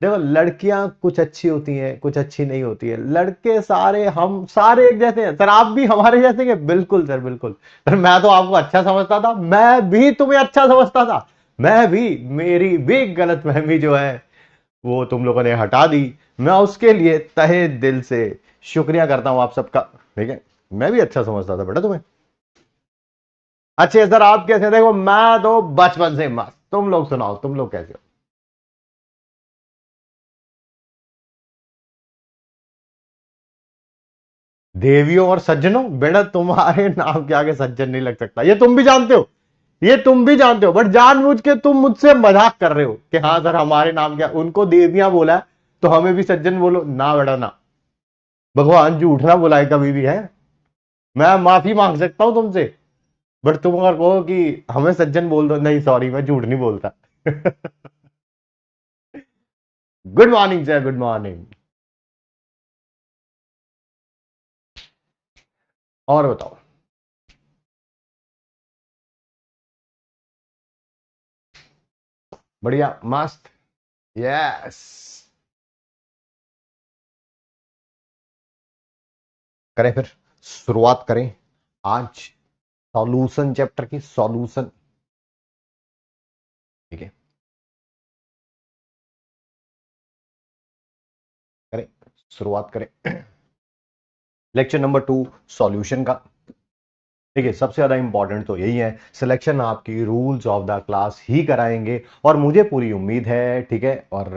देखो लड़कियां कुछ अच्छी होती हैं, कुछ अच्छी नहीं होती है, लड़के सारे हम सारे एक जैसे हैं सर। आप भी हमारे जैसे हैं? बिल्कुल सर बिल्कुल सर। मैं तो आपको अच्छा समझता था, मैं भी तुम्हें अच्छा समझता था, मैं भी, मेरी भी गलतफहमी जो है वो तुम लोगों ने हटा दी। मैं उसके लिए तहे दिल से शुक्रिया करता हूं आप सबका। ठीक है, मैं भी अच्छा समझता था बेटा तुम्हें। अच्छे सर, आप कैसे? देखो मैं तो बचपन से मस्त। तुम लोग सुनाओ, तुम लोग कैसे हो? देवियों और सज्जनों, बेटा तुम्हारे नाम के आगे सज्जन नहीं लग सकता, ये तुम भी जानते हो, ये तुम भी जानते हो। बट जानबूझ के तुम मुझसे मजाक कर रहे हो कि हाँ सर हमारे नाम क्या, उनको देवियां बोला है तो हमें भी सज्जन बोलो ना बेटा ना। भगवान झूठ ना बुलाए कभी भी है। मैं माफी मांग सकता हूं तुमसे, बट तुम अगर कहो कि हमें सज्जन बोल दो, नहीं सॉरी मैं झूठ नहीं बोलता। Good morning sir, good morning. और बताओ। बढ़िया मस्त। यस। करें फिर, शुरुआत करें आज सॉल्यूशन चैप्टर की, सॉल्यूशन। ठीक है, करें, शुरुआत करें लेक्चर नंबर 2 सॉल्यूशन का। देखिए सबसे ज्यादा इंपॉर्टेंट तो यही है, सिलेक्शन आपकी रूल्स ऑफ द क्लास ही कराएंगे, और मुझे पूरी उम्मीद है, ठीक है, और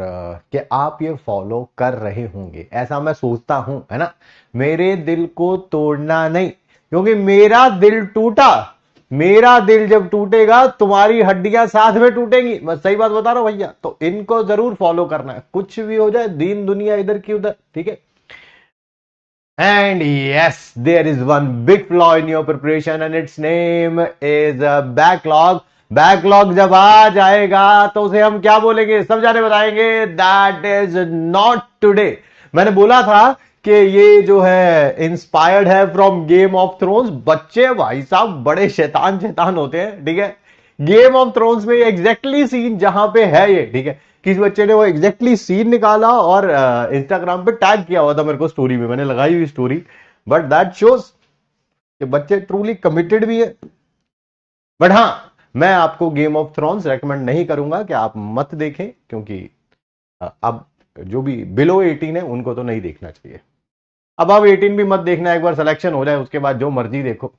कि आप ये फॉलो कर रहे होंगे, ऐसा मैं सोचता हूं, है ना। मेरे दिल को तोड़ना नहीं, क्योंकि मेरा दिल टूटा, मेरा दिल जब टूटेगा तुम्हारी हड्डियां साथ में टूटेंगी। मैं सही बात बता रहा हूं भैया, तो इनको जरूर फॉलो करना है, कुछ भी हो जाए, दीन दुनिया इधर की उधर, ठीक है। And yes, there is one big flaw in your preparation and its name is a backlog. Backlog जब आ जाएगा तो उसे हम क्या बोलेंगे, सब जाने बताएंगे, दैट इज नॉट टुडे। मैंने बोला था कि ये जो है इंस्पायर्ड है फ्रॉम गेम ऑफ थ्रोन्स। बच्चे भाई साहब बड़े शैतान शैतान होते हैं, ठीक है। गेम ऑफ थ्रोन्स में एग्जैक्टली सीन जहां पे है ये, ठीक है। किसी बच्चे ने वो एग्जैक्टली सीन निकाला और इंस्टाग्राम पे टैग किया हुआ था मेरे को, स्टोरी में मैंने लगाई हुई स्टोरी। बट दैट शोज कि बच्चे ट्रूली कमिटेड भी है। बट हाँ, मैं आपको गेम ऑफ थ्रोन्स रेकमेंड नहीं करूंगा कि आप मत देखें, क्योंकि अब जो भी बिलो 18 है उनको तो नहीं देखना चाहिए। अब 18 भी मत देखना, एक बार सिलेक्शन हो जाए उसके बाद जो मर्जी देखो।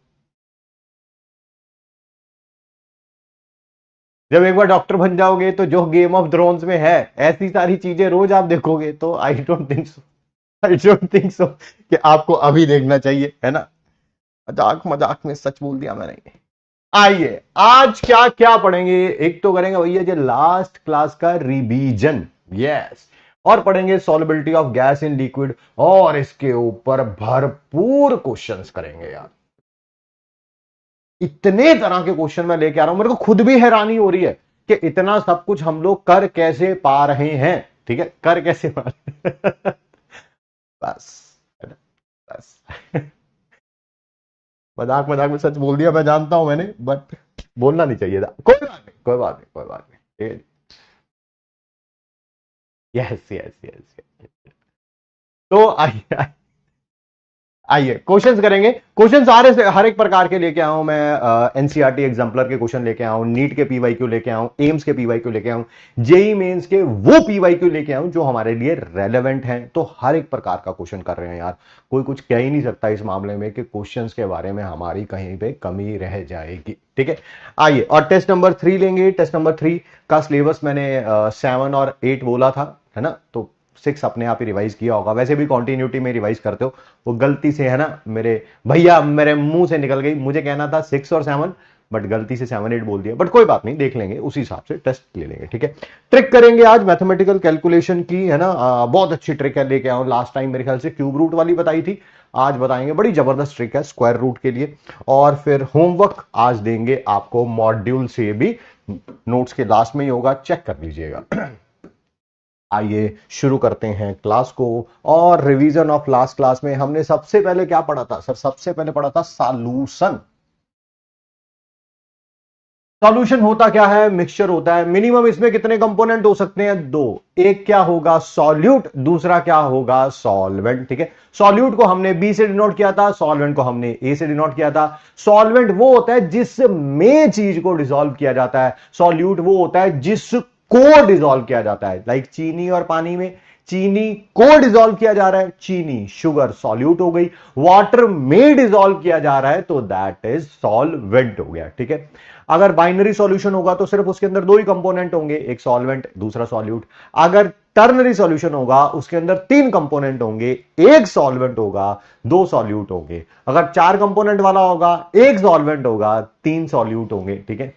जब एक बार डॉक्टर बन जाओगे तो जो गेम ऑफ थ्रोन्स में है ऐसी सारी चीजें रोज आप देखोगे, तो I don't think so, I don't think so कि आपको अभी देखना चाहिए, है ना। मजाक मजाक में सच बोल दिया मैंने। आइए आज क्या क्या पढ़ेंगे। एक तो करेंगे भैया जी लास्ट क्लास का रिवीजन, यस, और पढ़ेंगे solubility of gas in liquid, और इसके ऊपर भरपूर क्वेश्चंस करेंगे यार। इतने तरह के क्वेश्चन मैं लेके आ रहा हूं, मेरे को खुद भी हैरानी हो रही है कि इतना सब कुछ हम लोग कर कैसे पा रहे हैं, ठीक है, कर कैसे पा रहे हैं। बस, बस। मजाक मजाक में सच बोल दिया, मैं जानता हूं मैंने, बट बोलना नहीं चाहिए था। कोई बात नहीं, कोई बात नहीं, कोई बात नहीं। Yes yes yes. तो आइए, आइए क्वेश्चंस करेंगे। क्वेश्चन सारे से हर एक प्रकार के लेके आया हूं मैं। एनसीईआरटी एग्जाम्पलर के क्वेश्चन लेके आया हूं, नीट के पीवाई क्यू लेके आया हूं, एम्स के पीवाई क्यू लेके आया हूं, जेई मेंस के वो पीवाई क्यू लेके आया हूं जो हमारे लिए रेलेवेंट हैं। तो हर एक प्रकार का क्वेश्चन कर रहे हैं यार, कोई कुछ कह ही नहीं सकता इस मामले में कि क्वेश्चंस के बारे में हमारी कहीं पे कमी रह जाएगी, ठीक है। आइए, और टेस्ट नंबर 3 लेंगे। टेस्ट नंबर 3 का सिलेबस मैंने 7 और 8 बोला था, है ना। तो 6 अपने आप ही रिवाइज किया होगा, वैसे भी कॉन्टिन्यूटी में रिवाइज करते हो। वो गलती से, है ना, मेरे भैया मेरे मुंह से निकल गई, मुझे कहना था 6 और 7, बट गलती से 7 8 बोल दिया। बट कोई बात नहीं, देख लेंगे, उसी हिसाब से टेस्ट ले लेंगे, ठीक है। ट्रिक करेंगे आज मैथमेटिकल कैलकुलेशन की, है ना। बहुत अच्छी ट्रिक है, लेके आऊं। लास्ट टाइम मेरे ख्याल से क्यूब रूट वाली बताई थी, आज बताएंगे बड़ी जबरदस्त ट्रिक है स्क्वायर रूट के लिए। और फिर होमवर्क आज देंगे आपको मॉड्यूल से भी, नोट्स के लास्ट में ही होगा, चेक कर लीजिएगा। आइए शुरू करते हैं क्लास को। और रिवीजन ऑफ लास्ट क्लास में हमने सबसे पहले क्या पढ़ा था सर? सबसे पहले पढ़ा था सॉल्यूशन। सॉल्यूशन होता क्या है, मिक्सचर होता है। मिनिमम इसमें कितने कंपोनेंट हो सकते हैं, दो। एक क्या होगा, सॉल्यूट, दूसरा क्या होगा, सॉल्वेंट। ठीक है, सॉल्यूट को हमने बी से डिनोट किया था, सॉल्वेंट को हमने ए से डिनोट किया था। सॉल्वेंट वो होता है जिसमें चीज को डिसॉल्व किया जाता है, सॉल्यूट वो होता है जिसको डिसॉल्व किया जाता है। लाइक चीनी और पानी में चीनी को डिसॉल्व किया जा रहा है, चीनी शुगर सॉल्यूट हो गई। वाटर में डिसॉल्व किया जा रहा है तो दैट इज सॉल्वेंट हो गया। ठीक है, अगर बाइनरी सॉल्यूशन होगा तो सिर्फ उसके अंदर दो ही कंपोनेंट होंगे, एक सॉल्वेंट दूसरा सॉल्यूट। अगर टर्नरी सॉल्यूशन होगा उसके अंदर तीन कंपोनेंट होंगे, एक सॉल्वेंट होगा दो सॉल्यूट होंगे। अगर चार कंपोनेंट वाला होगा, एक सॉल्वेंट होगा तीन सॉल्यूट होंगे। ठीक है,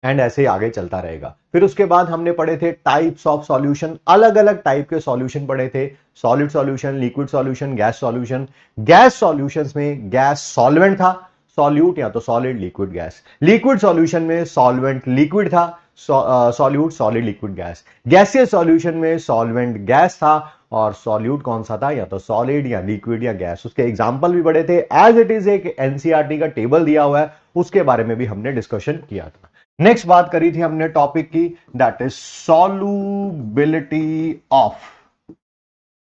एंड ऐसे ही आगे चलता रहेगा। फिर उसके बाद हमने पढ़े थे टाइप्स ऑफ सॉल्यूशन, अलग अलग टाइप के सॉल्यूशन पढ़े थे। Solid solution, liquid solution, gas solution. Gas solutions में गैस सॉल्वेंट था, सॉल्यूट या तो solid liquid gas. Liquid solution में सॉल्वेंट लिक्विड था, solute solid liquid gas. Gaseous solution में सॉल्वेंट गैस था और सॉल्यूट कौन सा था, या तो सॉलिड या लिक्विड या गैस। उसके एग्जांपल भी बड़े थे, एज इट इज एक एनसीईआरटी का टेबल दिया हुआ है, उसके बारे में भी हमने डिस्कशन किया था। नेक्स्ट बात करी थी हमने टॉपिक की, that is solubility of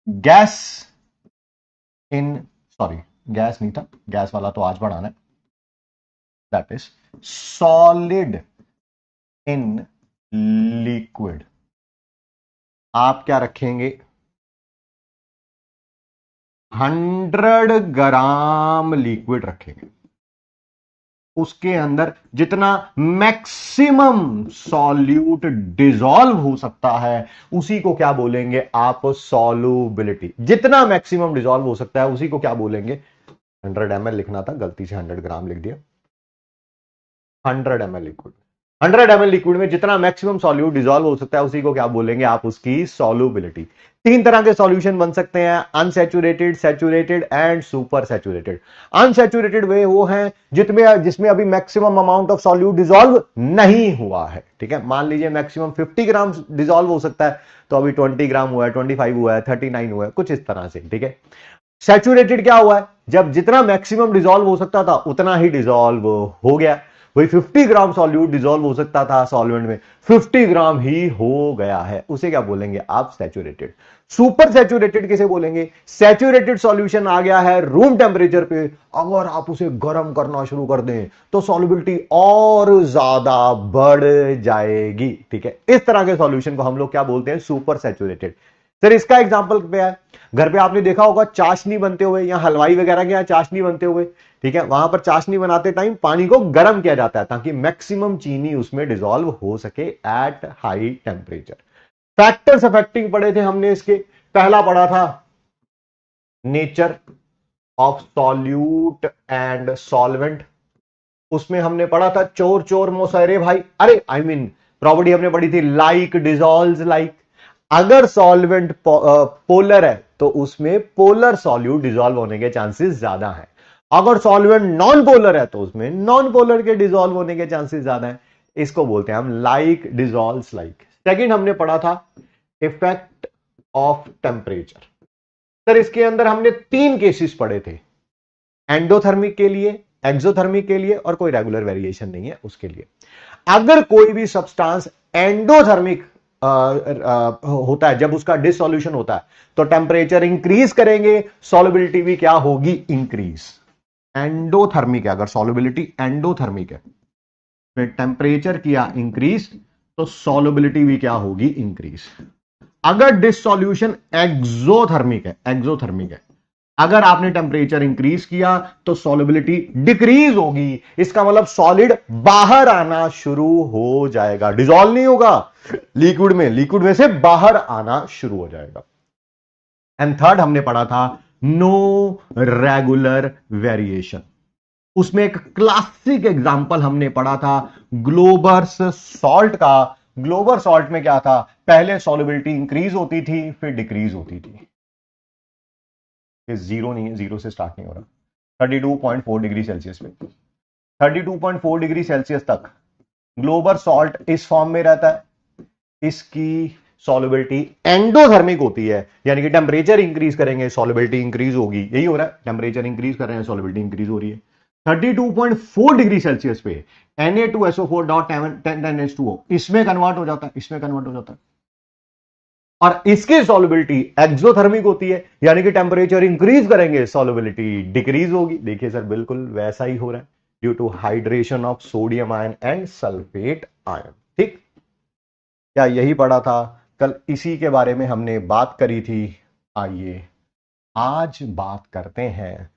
gas in, sorry gas नहीं था, गैस वाला तो आज पढ़ाना है, that is solid in liquid. आप क्या रखेंगे, 100 ग्राम लिक्विड रखेंगे, उसके अंदर जितना मैक्सिमम सॉल्यूट डिसॉल्व हो सकता है उसी को क्या बोलेंगे आप, सॉल्युबिलिटी। जितना मैक्सिमम डिसॉल्व हो सकता है उसी को क्या बोलेंगे, 100 ml लिखना था, गलती से 100 ग्राम लिख दिया। 100 ml लिक्विड, 100 ml लिक्विड में जितना मैक्सिमम सॉल्यूट डिसॉल्व हो सकता है उसी को क्या बोलेंगे आप, उसकी सॉल्युबिलिटी। तीन तरह के सॉल्यूशन बन सकते हैं, unsaturated, saturated and super saturated. Unsaturated वे वो हैं जिसमें अभी maximum amount of solute dissolve नहीं हुआ है। ठीक है, मान लीजिए मैक्सिमम 50 ग्राम डिसॉल्व हो सकता है, तो अभी 20 ग्राम हुआ है, 25 हुआ है, 39 हुआ है, कुछ इस तरह से। ठीक है, सैचुरेटेड क्या हुआ है, जब जितना मैक्सिमम डिसॉल्व हो सकता था उतना ही डिसॉल्व हो गया। वही 50 ग्राम सॉल्यूट डिसॉल्व हो सकता था सॉल्वेंट में, 50 ग्राम ही हो गया है, उसे क्या बोलेंगे आप, सैचुरेटेड। सुपर सैचुरेटेड किसे बोलेंगे, सैचुरेटेड सॉल्यूशन आ गया है रूम टेम्परेचर पे, अगर आप उसे गर्म करना शुरू कर दें तो सॉल्युबिलिटी और ज्यादा बढ़ जाएगी। ठीक है, इस तरह के सॉल्यूशन को हम लोग क्या बोलते हैं, सुपर सैचुरेटेड। सर इसका एग्जांपल क्या है, घर पे आपने देखा होगा चाशनी बनते हुए, या हलवाई वगैरह के यहाँ चाशनी बनते हुए। ठीक है, वहां पर चाशनी बनाते टाइम पानी को गर्म किया जाता है ताकि मैक्सिमम चीनी उसमें डिसॉल्व हो सके at high temperature. Factors affecting पढ़े थे हमने इसके, पहला पढ़ा था nature of solute and solvent. उसमें हमने पढ़ा था चोर चोर मोसरे भाई, अरे आई मीन प्रॉपर्टी हमने पढ़ी थी लाइक डिसॉल्व्स लाइक। अगर सॉल्वेंट पोलर है तो उसमें पोलर सॉल्यूट डिसॉल्व होने के चांसेस ज्यादा हैं। अगर सॉल्वेंट नॉन पोलर है तो उसमें नॉन पोलर के डिसॉल्व होने के चांसेस ज्यादा हैं। इसको बोलते हैं हम लाइक डिसॉल्व्स लाइक। सेकंड हमने पढ़ा था इफेक्ट ऑफ टेम्परेचर। सर इसके अंदर हमने तीन केसेस पढ़े थे, एंडोथर्मिक के लिए, एक्सोथर्मिक के लिए और कोई रेगुलर वेरिएशन नहीं है उसके लिए। अगर कोई भी सब्सटेंस एंडोथर्मिक होता है, जब उसका डिसॉल्यूशन होता है तो टेम्परेचर इंक्रीज करेंगे, सॉल्युबिलिटी भी क्या होगी, इंक्रीज। एंडोथर्मिक है, अगर सॉल्युबिलिटी एंडोथर्मिक है, फिर टेम्परेचर किया इंक्रीज तो सॉल्युबिलिटी भी क्या होगी, इंक्रीज। अगर डिसॉल्यूशन एक्सोथर्मिक है, एक्सोथर्मिक है, अगर आपने टेम्परेचर इंक्रीज किया तो सॉल्युबिलिटी डिक्रीज होगी। इसका मतलब सॉलिड बाहर आना शुरू हो जाएगा, डिसॉल्व नहीं होगा लिक्विड में, लिक्विड में से बाहर आना शुरू हो जाएगा। एंड थर्ड हमने पढ़ा था नो रेगुलर वेरिएशन। उसमें एक क्लासिक एग्जांपल हमने पढ़ा था ग्लोबर्स सॉल्ट का। ग्लोबर सॉल्ट में क्या था, पहले सॉल्युबिलिटी इंक्रीज होती थी फिर डिक्रीज होती थी। जीरो नहीं है, जीरो से स्टार्ट नहीं हो रहा, 32.4 डिग्री सेल्सियस पे, 32.4 डिग्री सेल्सियस तक ग्लोबल सॉल्ट इस फॉर्म में रहता है। इसकी सॉल्युबिलिटी एंडोथर्मिक होती है, यानी कि टेम्परेचर इंक्रीज करेंगे सॉल्युबिलिटी इंक्रीज होगी, यही हो रहा है, टेम्परेचर इंक्रीज कर रहे हैं सॉल्युबिलिटी इंक्रीज हो रही है। 32.4 डिग्री सेल्सियस पे Na2SO4.10H2O इसमें कन्वर्ट हो जाता है, इसमें कन्वर्ट हो जाता है। और इसकी सॉल्युबिलिटी एक्सोथर्मिक होती है, यानी कि टेंपरेचर इंक्रीज करेंगे सॉल्युबिलिटी डिक्रीज होगी। देखिए सर बिल्कुल वैसा ही हो रहा है due to hydration of sodium ion and sulphate ion. ठीक, क्या यही पढ़ा था कल? इसी के बारे में हमने बात करी थी। आइए आज बात करते हैं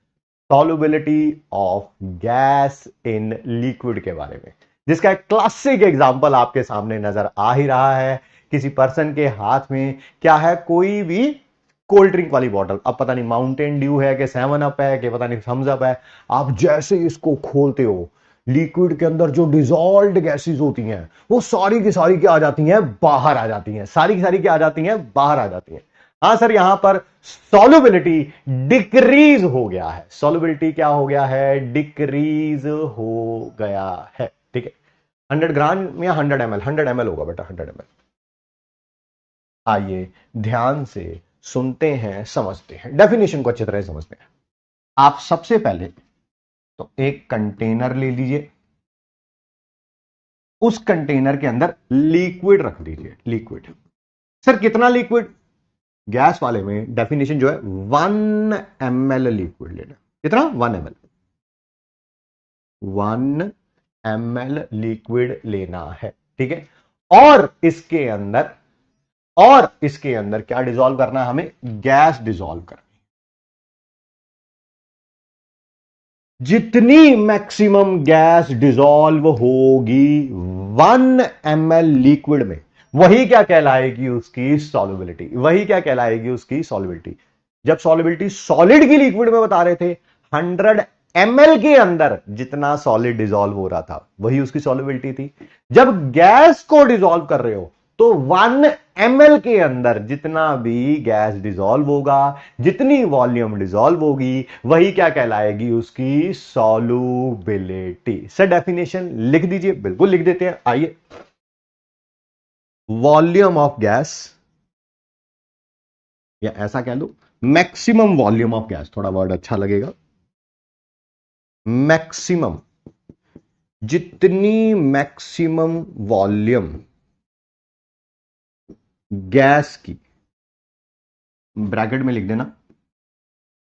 solubility of gas in liquid के बारे में, जिसका एक क्लासिक एग्जांपल आपके सामने नजर आ ही रहा है। किसी पर्सन के हाथ में क्या है, कोई भी कोल्ड ड्रिंक वाली बॉटल, अब पता नहीं माउंटेन ड्यू है कि 7 अप है कि पता नहीं थम्स अप है। आप जैसे इसको खोलते हो, लिक्विड के अंदर जो डिजॉल्व्ड गैसेस होती हैं वो सारी की सारी क्या आ जाती हैं, बाहर आ जाती हैं। सारी की सारी क्या आ जाती हैं, बाहर आ जाती हैं। हाँ सर, यहां पर सॉल्युबिलिटी डिक्रीज हो गया है। सॉल्युबिलिटी क्या हो गया है, डिक्रीज हो गया है। ठीक है, 100 ग्राम या 100 ml, 100 ml होगा बेटा, 100 ml। आइए ध्यान से सुनते हैं, समझते हैं, डेफिनेशन को अच्छी तरह समझते हैं। आप सबसे पहले तो एक कंटेनर ले लीजिए, उस कंटेनर के अंदर लिक्विड रख दीजिए। लिक्विड सर कितना लिक्विड? गैस वाले में डेफिनेशन जो है 1 ml लिक्विड लेना। कितना? 1 ml। 1 ml लिक्विड लेना है। ठीक है, और इसके अंदर क्या डिसॉल्व करना है हमें? गैस डिसॉल्व करनी। जितनी मैक्सिमम गैस डिसॉल्व होगी 1 ml लिक्विड में, वही क्या कहलाएगी, उसकी सॉल्युबिलिटी। वही क्या कहलाएगी, उसकी सॉल्युबिलिटी। जब सॉल्युबिलिटी सॉलिड की लिक्विड में बता रहे थे, 100 ml के अंदर जितना सॉलिड डिसॉल्व हो रहा था वही उसकी सॉल्युबिलिटी थी। जब गैस को डिसॉल्व कर रहे हो तो 1 ml के अंदर जितना भी गैस डिसॉल्व होगा, जितनी वॉल्यूम डिसॉल्व होगी, वही क्या कहलाएगी, उसकी सॉल्युबिलिटी। सर डेफिनेशन लिख दीजिए। बिल्कुल लिख देते हैं, आइए। वॉल्यूम ऑफ गैस, या ऐसा कह लो मैक्सिमम वॉल्यूम ऑफ गैस, थोड़ा वर्ड अच्छा लगेगा। मैक्सिमम, जितनी मैक्सिमम वॉल्यूम गैस की, ब्रैकेट में लिख देना,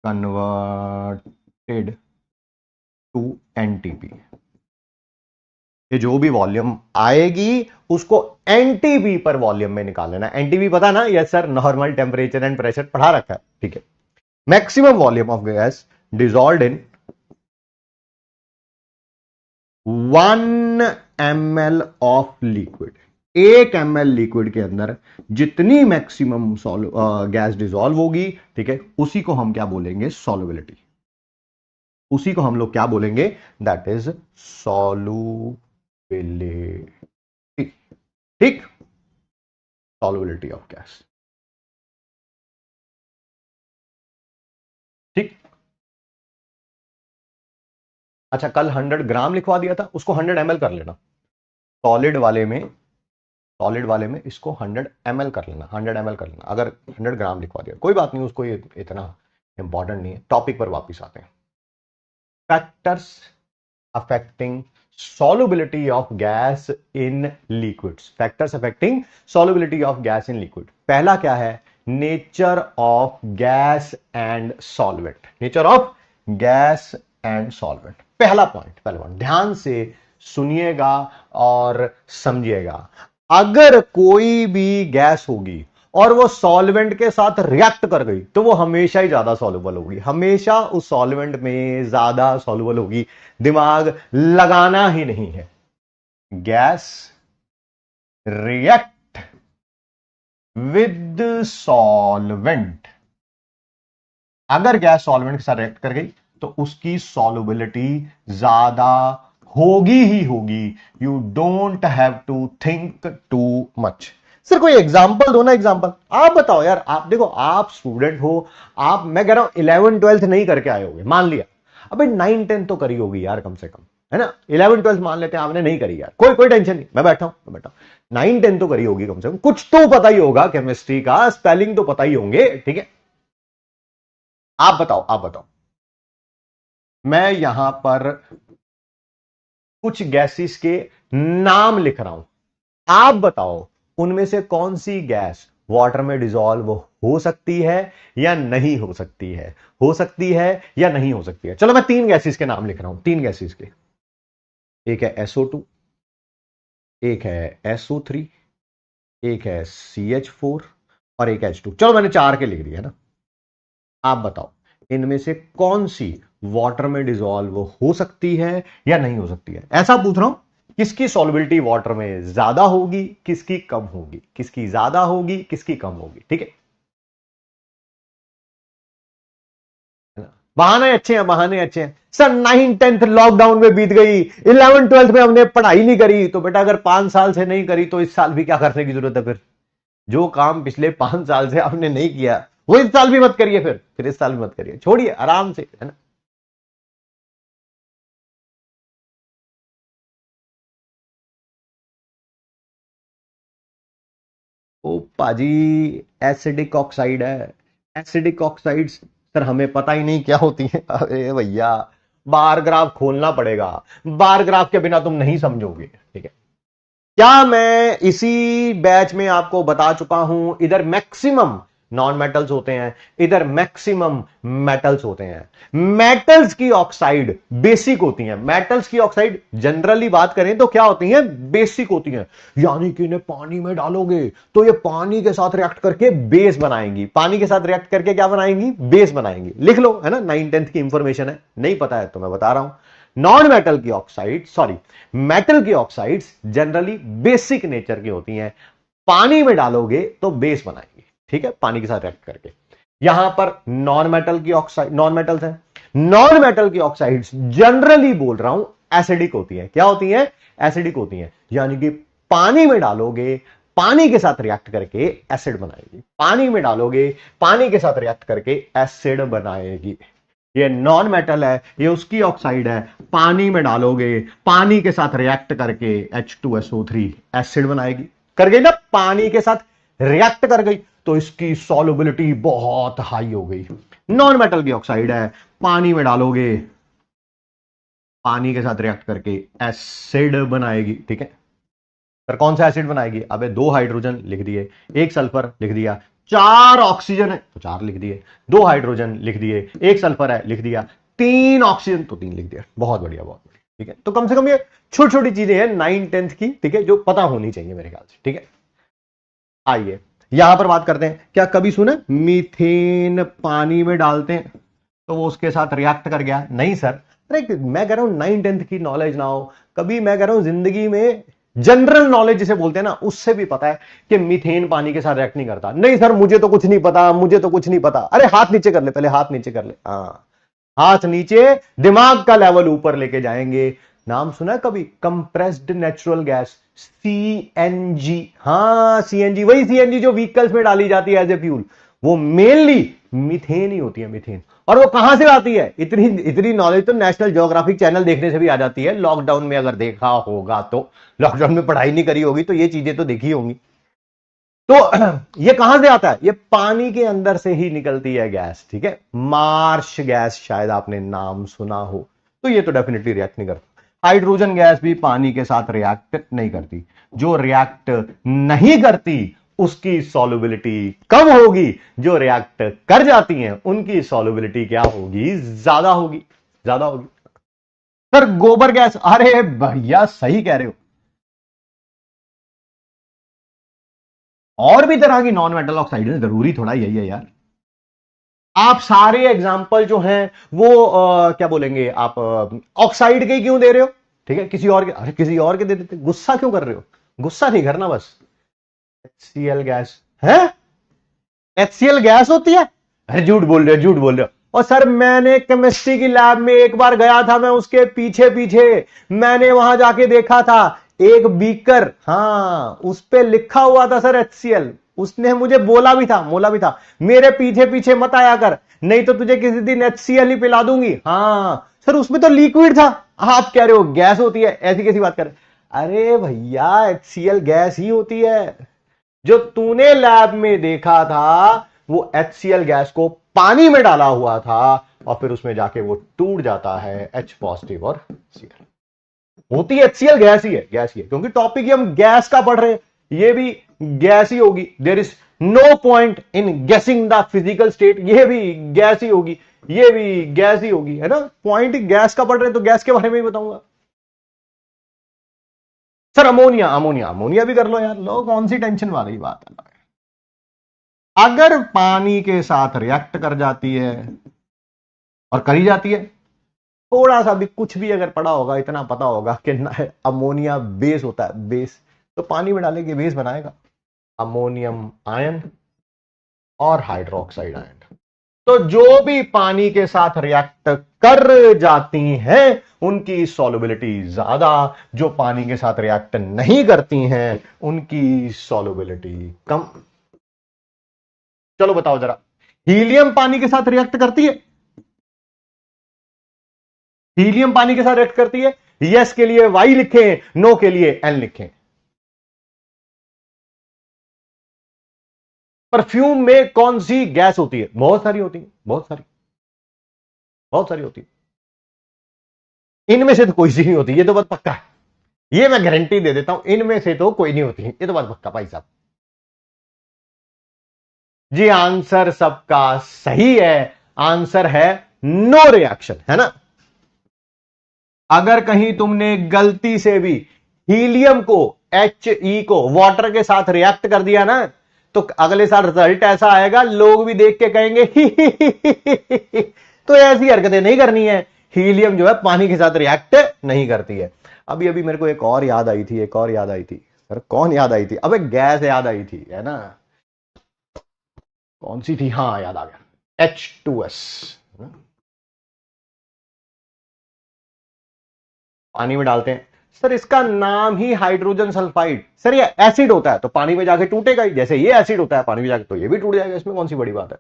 कन्वर्टेड टू एनटीपी। ये जो भी वॉल्यूम आएगी उसको एनटीपी पर वॉल्यूम में निकाल लेना। एनटीपी पता ना? Yes sir, normal temperature and pressure पढ़ा रखा है। ठीक है, maximum volume of gas dissolved in 1 ml of liquid. 1 ml liquid के अंदर जितनी मैक्सिमम गैस डिसॉल्व होगी, ठीक है, उसी को हम क्या बोलेंगे, सॉल्युबिलिटी। उसी को हम लोग क्या बोलेंगे, दैट इज सॉल्युबिलिटी। ठीक, सॉल्युबिलिटी ऑफ गैस। ठीक, अच्छा, कल 100 ग्राम लिखवा दिया था, उसको 100 ml कर लेना। सॉलिड वाले में इसको 100 ml कर लेना, 100 ml कर लेना। अगर 100 ग्राम लिखवा दिया कोई बात नहीं, उसको ये इतना इंपॉर्टेंट नहीं है। टॉपिक पर वापस आते हैं। Factors affecting solubility of gas in liquids। Factors affecting solubility of gas in liquid। पहला क्या है, nature of gas and solvent. Nature of gas and solvent, पहला पॉइंट ध्यान से सुनिएगा और समझिएगा। अगर कोई भी गैस होगी और वो सॉल्वेंट के साथ रिएक्ट कर गई तो वो हमेशा ही ज्यादा सॉल्युबल होगी, हमेशा उस सॉल्वेंट में ज्यादा सॉल्युबल होगी। दिमाग लगाना ही नहीं है। गैस रिएक्ट विद सॉल्वेंट, अगर गैस सॉल्वेंट के साथ रिएक्ट कर गई तो उसकी सॉल्युबिलिटी ज्यादा होगी ही होगी। You don't have to think too much. Sir कोई एग्जाम्पल दो ना, एग्जाम्पल आप बताओ यार। आप देखो, आप स्टूडेंट हो, आप, मैं कह रहा हूं 11 12 नहीं करके आए होगे, मान लिया, अबे 9 10 तो करी होगी यार कम से कम, है ना। 11 12 मान लेते हैं आपने नहीं करी यार, कोई टेंशन नहीं, मैं बैठा हूं 9 10 तो करी होगी कम से कम, कुछ तो पता ही होगा, केमिस्ट्री का स्पेलिंग तो पता ही होंगे। ठीक है, आप बताओ मैं यहां पर कुछ गैसेस के नाम लिख रहा हूं, आप बताओ उनमें से कौन सी गैस वाटर में डिसॉल्व हो सकती है या नहीं हो सकती है, हो सकती है या नहीं हो सकती है। चलो मैं तीन गैसेस के नाम लिख रहा हूं, तीन गैसेस के, एक है SO2, एक है SO3, एक है CH4 और एक H2। चलो मैंने चार के लिख दिया ना, आप बताओ इनमें से कौन सी वाटर में डिसॉल्व हो सकती है या नहीं हो सकती है। ऐसा पूछ रहा हूं, किसकी सॉल्युबिलिटी वाटर में ज्यादा होगी, किसकी कम होगी, किसकी ज्यादा होगी, किसकी कम होगी। ठीक है, बहाने अच्छे हैं, बहाने अच्छे हैं। सर 9th 10th लॉकडाउन में बीत गई, 11th 12th में हमने पढ़ाई नहीं करी। तो बेटा अगर 5 साल से नहीं करी तो इस साल भी क्या करने की जरूरत है फिर? जो काम पिछले 5 साल से आपने नहीं किया वो इस साल भी मत करिए, फिर इस साल भी मत करिए, छोड़िए आराम से, है ना। ओ पाजी, एसिडिक ऑक्साइड है, एसिडिक ऑक्साइड सर हमें पता ही नहीं क्या होती है। अरे भैया बार ग्राफ खोलना पड़ेगा, बार ग्राफ के बिना तुम नहीं समझोगे। ठीक है, क्या मैं इसी बैच में आपको बता चुका हूं, इधर मैक्सिमम नॉन मेटल्स होते हैं, इधर मैक्सिमम मेटल्स होते हैं। मेटल्स की ऑक्साइड बेसिक होती हैं, मेटल्स की ऑक्साइड जनरली बात करें तो क्या होती हैं, बेसिक होती हैं। यानी कि इन्हें पानी में डालोगे तो ये पानी के साथ रिएक्ट करके बेस बनाएंगी, पानी के साथ रिएक्ट करके क्या बनाएंगी, बेस बनाएंगी। लिख लो, है ना, 9th 10th की इंफॉर्मेशन है, नहीं पता है तो मैं बता रहा हूं। नॉन मेटल की ऑक्साइड, सॉरी मेटल की ऑक्साइड्स जनरली बेसिक नेचर की होती हैं, पानी में डालोगे तो बेस बनाएंगे। ठीक है, पानी के साथ रिएक्ट करके। यहां पर नॉन मेटल की ऑक्साइड, नॉन मेटल्स हैं, नॉन मेटल की ऑक्साइड्स जनरली बोल रहा हूं एसिडिक होती हैं। क्या होती हैं, एसिडिक होती हैं, यानी कि पानी में डालोगे, पानी के साथ रिएक्ट करके एसिड बनाएगी, पानी में डालोगे, पानी के साथ रिएक्ट करके एसिड बनाएगी। ये नॉन मेटल है, ये उसकी ऑक्साइड है, पानी में डालोगे, पानी के साथ रिएक्ट करके H2SO3 एसिड बनाएगी। कर गई ना, पानी के साथ रिएक्ट कर गई तो इसकी सॉल्युबिलिटी बहुत हाई हो गई। नॉन मेटल की ऑक्साइड है, पानी में डालोगे, पानी के साथ रिएक्ट करके एसिड बनाएगी। ठीक है सर, कौन सा एसिड बनाएगी? अबे 2 हाइड्रोजन लिख दिए, 1 सल्फर लिख दिया, 4 ऑक्सीजन है तो 4 लिख दिए, 2 हाइड्रोजन लिख दिए, 1 सल्फर है लिख दिया, 3 ऑक्सीजन तो 3 लिख दिया। बहुत बढ़िया, बहुत बढ़िया। ठीक है, तो कम से कम ये छोटी छोटी चीजें हैं 9th 10th की, ठीक है, जो पता होनी चाहिए मेरे ख्याल से। ठीक है, आइए यहां पर बात करते हैं। क्या कभी सुने मीथेन पानी में डालते हैं तो वो उसके साथ रिएक्ट कर गया? नहीं सर। अरे मैं कह रहा हूं 9th 10th की नॉलेज ना हो, कभी मैं कह रहा हूं जिंदगी में जनरल नॉलेज जिसे बोलते हैं ना, उससे भी पता है कि मीथेन पानी के साथ रिएक्ट नहीं करता। नहीं सर मुझे तो कुछ नहीं पता, मुझे तो कुछ नहीं पता। अरे हाथ नीचे कर ले, पहले हाथ नीचे कर ले, हाँ हाथ नीचे, दिमाग का लेवल ऊपर लेके जाएंगे। नाम सुना है कभी कंप्रेस्ड नेचुरल गैस, CNG? हाँ CNG, वही CNG जो व्हीकल्स में डाली जाती है एज ए फ्यूल, वो मेनली मीथेन ही होती है, मीथेन। और वो कहां से आती है? इतनी इतनी नॉलेज तो नेशनल ज्योग्राफिक चैनल देखने से भी आ जाती है, लॉकडाउन में अगर देखा होगा तो। लॉकडाउन में पढ़ाई नहीं करी होगी तो ये चीजें तो देखी होंगी। तो ये कहां से आता है? ये पानी के अंदर से ही निकलती है गैस। ठीक है, मार्श गैस शायद आपने नाम सुना हो, तो ये तो डेफिनेटली रिएक्ट नहीं करती। हाइड्रोजन गैस भी पानी के साथ रिएक्ट नहीं करती। जो रिएक्ट नहीं करती उसकी सॉल्युबिलिटी कम होगी, जो रिएक्ट कर जाती हैं उनकी सॉल्युबिलिटी क्या होगी? ज्यादा होगी, ज्यादा होगी। सर गोबर गैस, अरे भैया सही कह रहे हो, और भी तरह की नॉन मेटल ऑक्साइड है, जरूरी थोड़ा यही है यार। आप सारे एग्जाम्पल जो हैं वो क्या बोलेंगे आप, ऑक्साइड के क्यों दे रहे हो? ठीक है, किसी और के, अरे किसी और के दे देते, गुस्सा क्यों कर रहे हो? गुस्सा नहीं करना बस। HCl गैस है, HCl गैस होती है? अरे झूठ बोल रहे हो, झूठ बोल रहे हो। और सर मैंने केमिस्ट्री की लैब में एक बार गया था, मैं उसके पीछे पीछे मैंने वहां जाके देखा था एक बीकर, हाँ उस पे लिखा हुआ था सर HCl। उसने मुझे बोला भी था मेरे पीछे पीछे मत आया कर, नहीं तो तुझे किसी दिन HCl ही पिला दूंगी। हाँ सर उसमें तो लिक्विड था। आप कह रहे हो गैस होती है, ऐसी कैसी बात कर? अरे भैया HCl गैस ही होती है। जो तूने लैब में देखा था वो HCl गैस को पानी में डाला हुआ था, और फिर उसमें जाके वो टूट जाता है H पॉजिटिव और Cl। होती है HCl गैस ही है, गैस ही है, क्योंकि टॉपिक ही हम गैस का पढ़ रहे हैं, ये भी गैस ही होगी। There is no point in guessing the physical state, ये भी गैस ही होगी, ये भी गैस ही होगी, है ना। पॉइंट गैस का पढ़ रहे हैं तो गैस के बारे में ही बताऊंगा। सर अमोनिया, अमोनिया अमोनिया भी कर लो यार, लो कौन सी टेंशन वाली बात है। अगर पानी के साथ रिएक्ट कर जाती है और करी जाती है, थोड़ा सा भी कुछ भी अगर पढ़ा होगा इतना पता होगा कि अमोनिया बेस होता है, बेस, तो पानी में डालेंगे बेस बनाएगा अमोनियम आयन और हाइड्रोक्साइड आयन। तो जो भी पानी के साथ रिएक्ट कर जाती हैं उनकी सॉल्युबिलिटी ज्यादा, जो पानी के साथ रिएक्ट नहीं करती हैं उनकी सॉल्युबिलिटी कम। चलो बताओ जरा, हीलियम पानी के साथ रिएक्ट करती है? हीलियम पानी के साथ रिएक्ट करती है? यस के लिए वाई लिखें, नो के लिए एन लिखें। परफ्यूम में कौन सी गैस होती है? बहुत सारी होती है, बहुत सारी, बहुत सारी होती है। इनमें से तो कोई सी नहीं होती, ये तो बात पक्का है, ये मैं गारंटी दे देता हूं, इनमें से तो कोई नहीं होती, ये तो बात पक्का भाई साहब। जी आंसर सबका सही है, आंसर है नो रिएक्शन, है ना। अगर कहीं तुमने गलती से भी हीलियम को, He को वाटर के साथ रिएक्ट कर दिया ना, तो अगले साल रिजल्ट ऐसा आएगा, लोग भी देख के कहेंगे ही। तो ऐसी हरकतें नहीं करनी है, हीलियम जो है पानी के साथ रिएक्ट नहीं करती है। अभी अभी मेरे को एक और याद आई थी, एक और याद आई थी सर, कौन याद आई थी? अबे गैस याद आई थी, है ना, कौन सी थी, हाँ याद आ गया, H2S, पानी में डालते हैं सर, इसका नाम ही हाइड्रोजन सल्फाइड। सर ये एसिड होता है तो पानी में जाके टूटेगा ही, जैसे ये एसिड होता है पानी में जाके तो ये भी टूट जाएगा, इसमें कौन सी बड़ी बात है।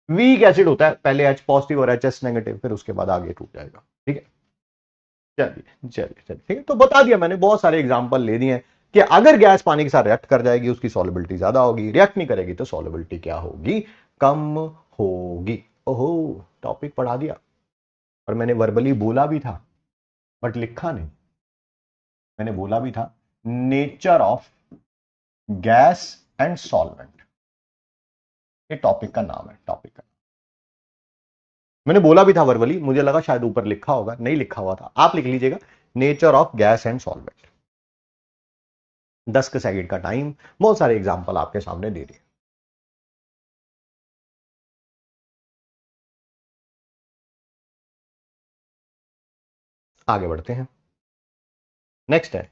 वीक एसिड होता है, पहले H पॉजिटिव और HS नेगेटिव, फिर उसके बाद आगे टूट जाएगा, ठीक है। चलिए चलिए चलिए, ठीक है, तो बता दिया मैंने, बहुत सारे एग्जांपल ले दिए कि अगर गैस पानी के साथ रिएक्ट कर जाएगी उसकी सॉल्युबिलिटी ज्यादा होगी, रिएक्ट नहीं करेगी तो सॉल्युबिलिटी क्या होगी, कम होगी। ओहो, टॉपिक पढ़ा दिया, और मैंने वर्बली बोला भी था बट लिखा नहीं, मैंने बोला भी था nature of gas and solvent, ये टॉपिक का नाम है, टॉपिक का मैंने बोला भी था वर्बली, मुझे लगा शायद ऊपर लिखा होगा, नहीं लिखा हुआ था, आप लिख लीजिएगा nature of gas and solvent. 10 second का टाइम, बहुत सारे एग्जांपल आपके सामने दे दिए। आगे बढ़ते हैं, नेक्स्ट है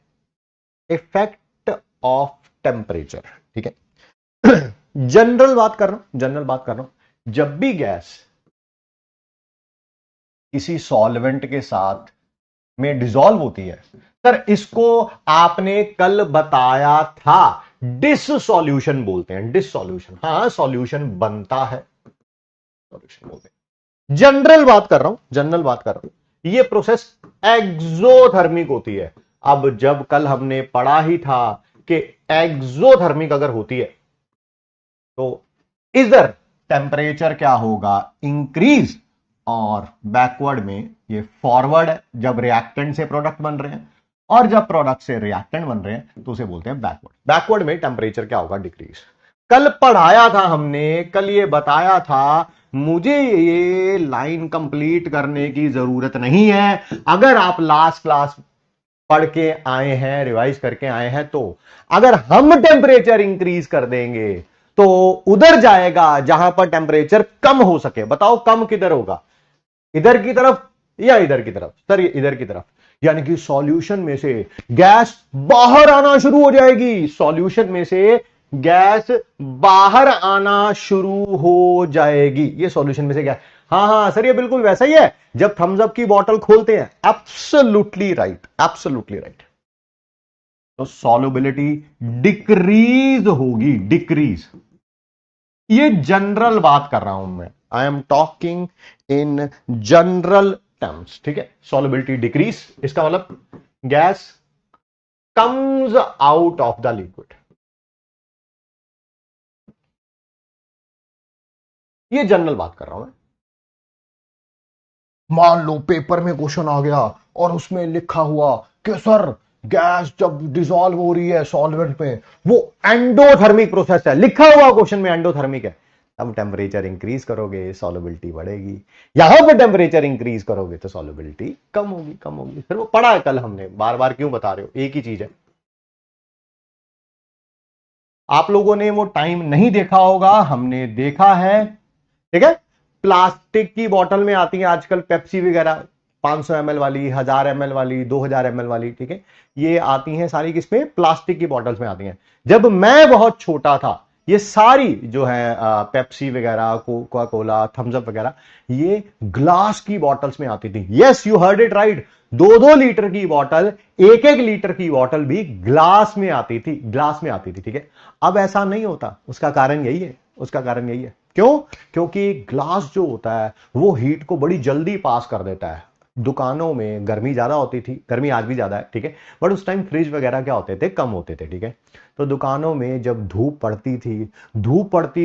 इफेक्ट ऑफ टेम्परेचर, ठीक है। जनरल बात कर रहा हूं, जनरल बात कर रहा हूं, जब भी गैस किसी सॉल्वेंट के साथ में डिसॉल्व होती है, सर इसको आपने कल बताया था डिस सॉल्यूशन बोलते हैं, डिस सॉल्यूशन, हाँ सॉल्यूशन बनता है, सॉल्यूशन बोलते हैं। जनरल बात कर रहा हूं, जनरल बात कर रहा हूं, ये प्रोसेस एक्सोथर्मिक होती है। अब जब कल हमने पढ़ा ही था कि एक्सोथर्मिक अगर होती है तो इधर टेम्परेचर क्या होगा, इंक्रीज, और बैकवर्ड में ये फॉरवर्ड है, जब रिएक्टेंट से प्रोडक्ट बन रहे हैं, और जब प्रोडक्ट से रिएक्टेंट बन रहे हैं तो उसे बोलते हैं बैकवर्ड। बैकवर्ड में टेम्परेचर क्या होगा, डिक्रीज। कल पढ़ाया था हमने, कल ये बताया था, मुझे ये लाइन कंप्लीट करने की जरूरत नहीं है, अगर आप लास्ट क्लास पढ़ के आए हैं, रिवाइज करके आए हैं, तो अगर हम टेम्परेचर इंक्रीज कर देंगे तो उधर जाएगा जहां पर टेम्परेचर कम हो सके। बताओ कम किधर होगा, इधर की तरफ या इधर की तरफ? सर ये इधर की तरफ, यानी कि सॉल्यूशन में से गैस बाहर आना शुरू हो जाएगी, सॉल्यूशन में से गैस बाहर आना शुरू हो जाएगी, ये सॉल्यूशन में से गैस। हाँ हाँ सर ये बिल्कुल वैसा ही है जब थम्स अप की बोतल खोलते हैं, एब्सोल्युटली राइट, एब्सोल्युटली राइट। तो सॉल्युबिलिटी डिक्रीज होगी, डिक्रीज। ये जनरल बात कर रहा हूं मैं, I am talking in general terms, ठीक है। सॉल्युबिलिटी डिक्रीज, इसका मतलब gas comes out of the liquid, ये जनरल बात कर रहा हूं मैं। मान लो पेपर में क्वेश्चन आ गया और उसमें लिखा हुआ कि सर गैस जब डिसॉल्व हो रही है सॉल्वेंट में वो एंडोथर्मिक प्रोसेस है, लिखा हुआ क्वेश्चन में एंडोथर्मिक है, अब टेम्परेचर इंक्रीज करोगे सॉल्युबिलिटी बढ़ेगी, यहां पे टेम्परेचर इंक्रीज करोगे तो सॉल्युबिलिटी कम होगी, कम होगी। फिर वो पढ़ा है कल हमने, बार बार क्यों बता रहे हो, एक ही चीज है। आप लोगों ने वो टाइम नहीं देखा होगा, हमने देखा है, ठीक है। प्लास्टिक की बोतल में आती है आजकल पेप्सी वगैरह, 500 ml वाली, 1000 ml वाली, 2000 ml वाली, ठीक है। ये आती हैं सारी किसमें, प्लास्टिक की बोतल्स में आती हैं। जब मैं बहुत छोटा था ये सारी जो है पेप्सी वगैरह, कोका कोला, थम्स अप वगैरह, ये ग्लास की बोतल्स में आती थी। Yes you heard it right, 2-2 litre की बोतल, 1-1 लीटर की बोतल भी ग्लास में आती थी, ग्लास में आती थी, ठीक है। अब ऐसा नहीं होता, उसका कारण यही है, उसका कारण यही है। क्यों? क्योंकि ग्लास जो होता है वो हीट को बड़ी जल्दी पास कर देता है। दुकानों में गर्मी ज्यादा होती थी, गर्मी आज भी ज्यादा है, ठीक है, बट उस टाइम फ्रिज वगैरह क्या होते थे, कम होते थे, ठीक है। तो दुकानों में जब धूप पड़ती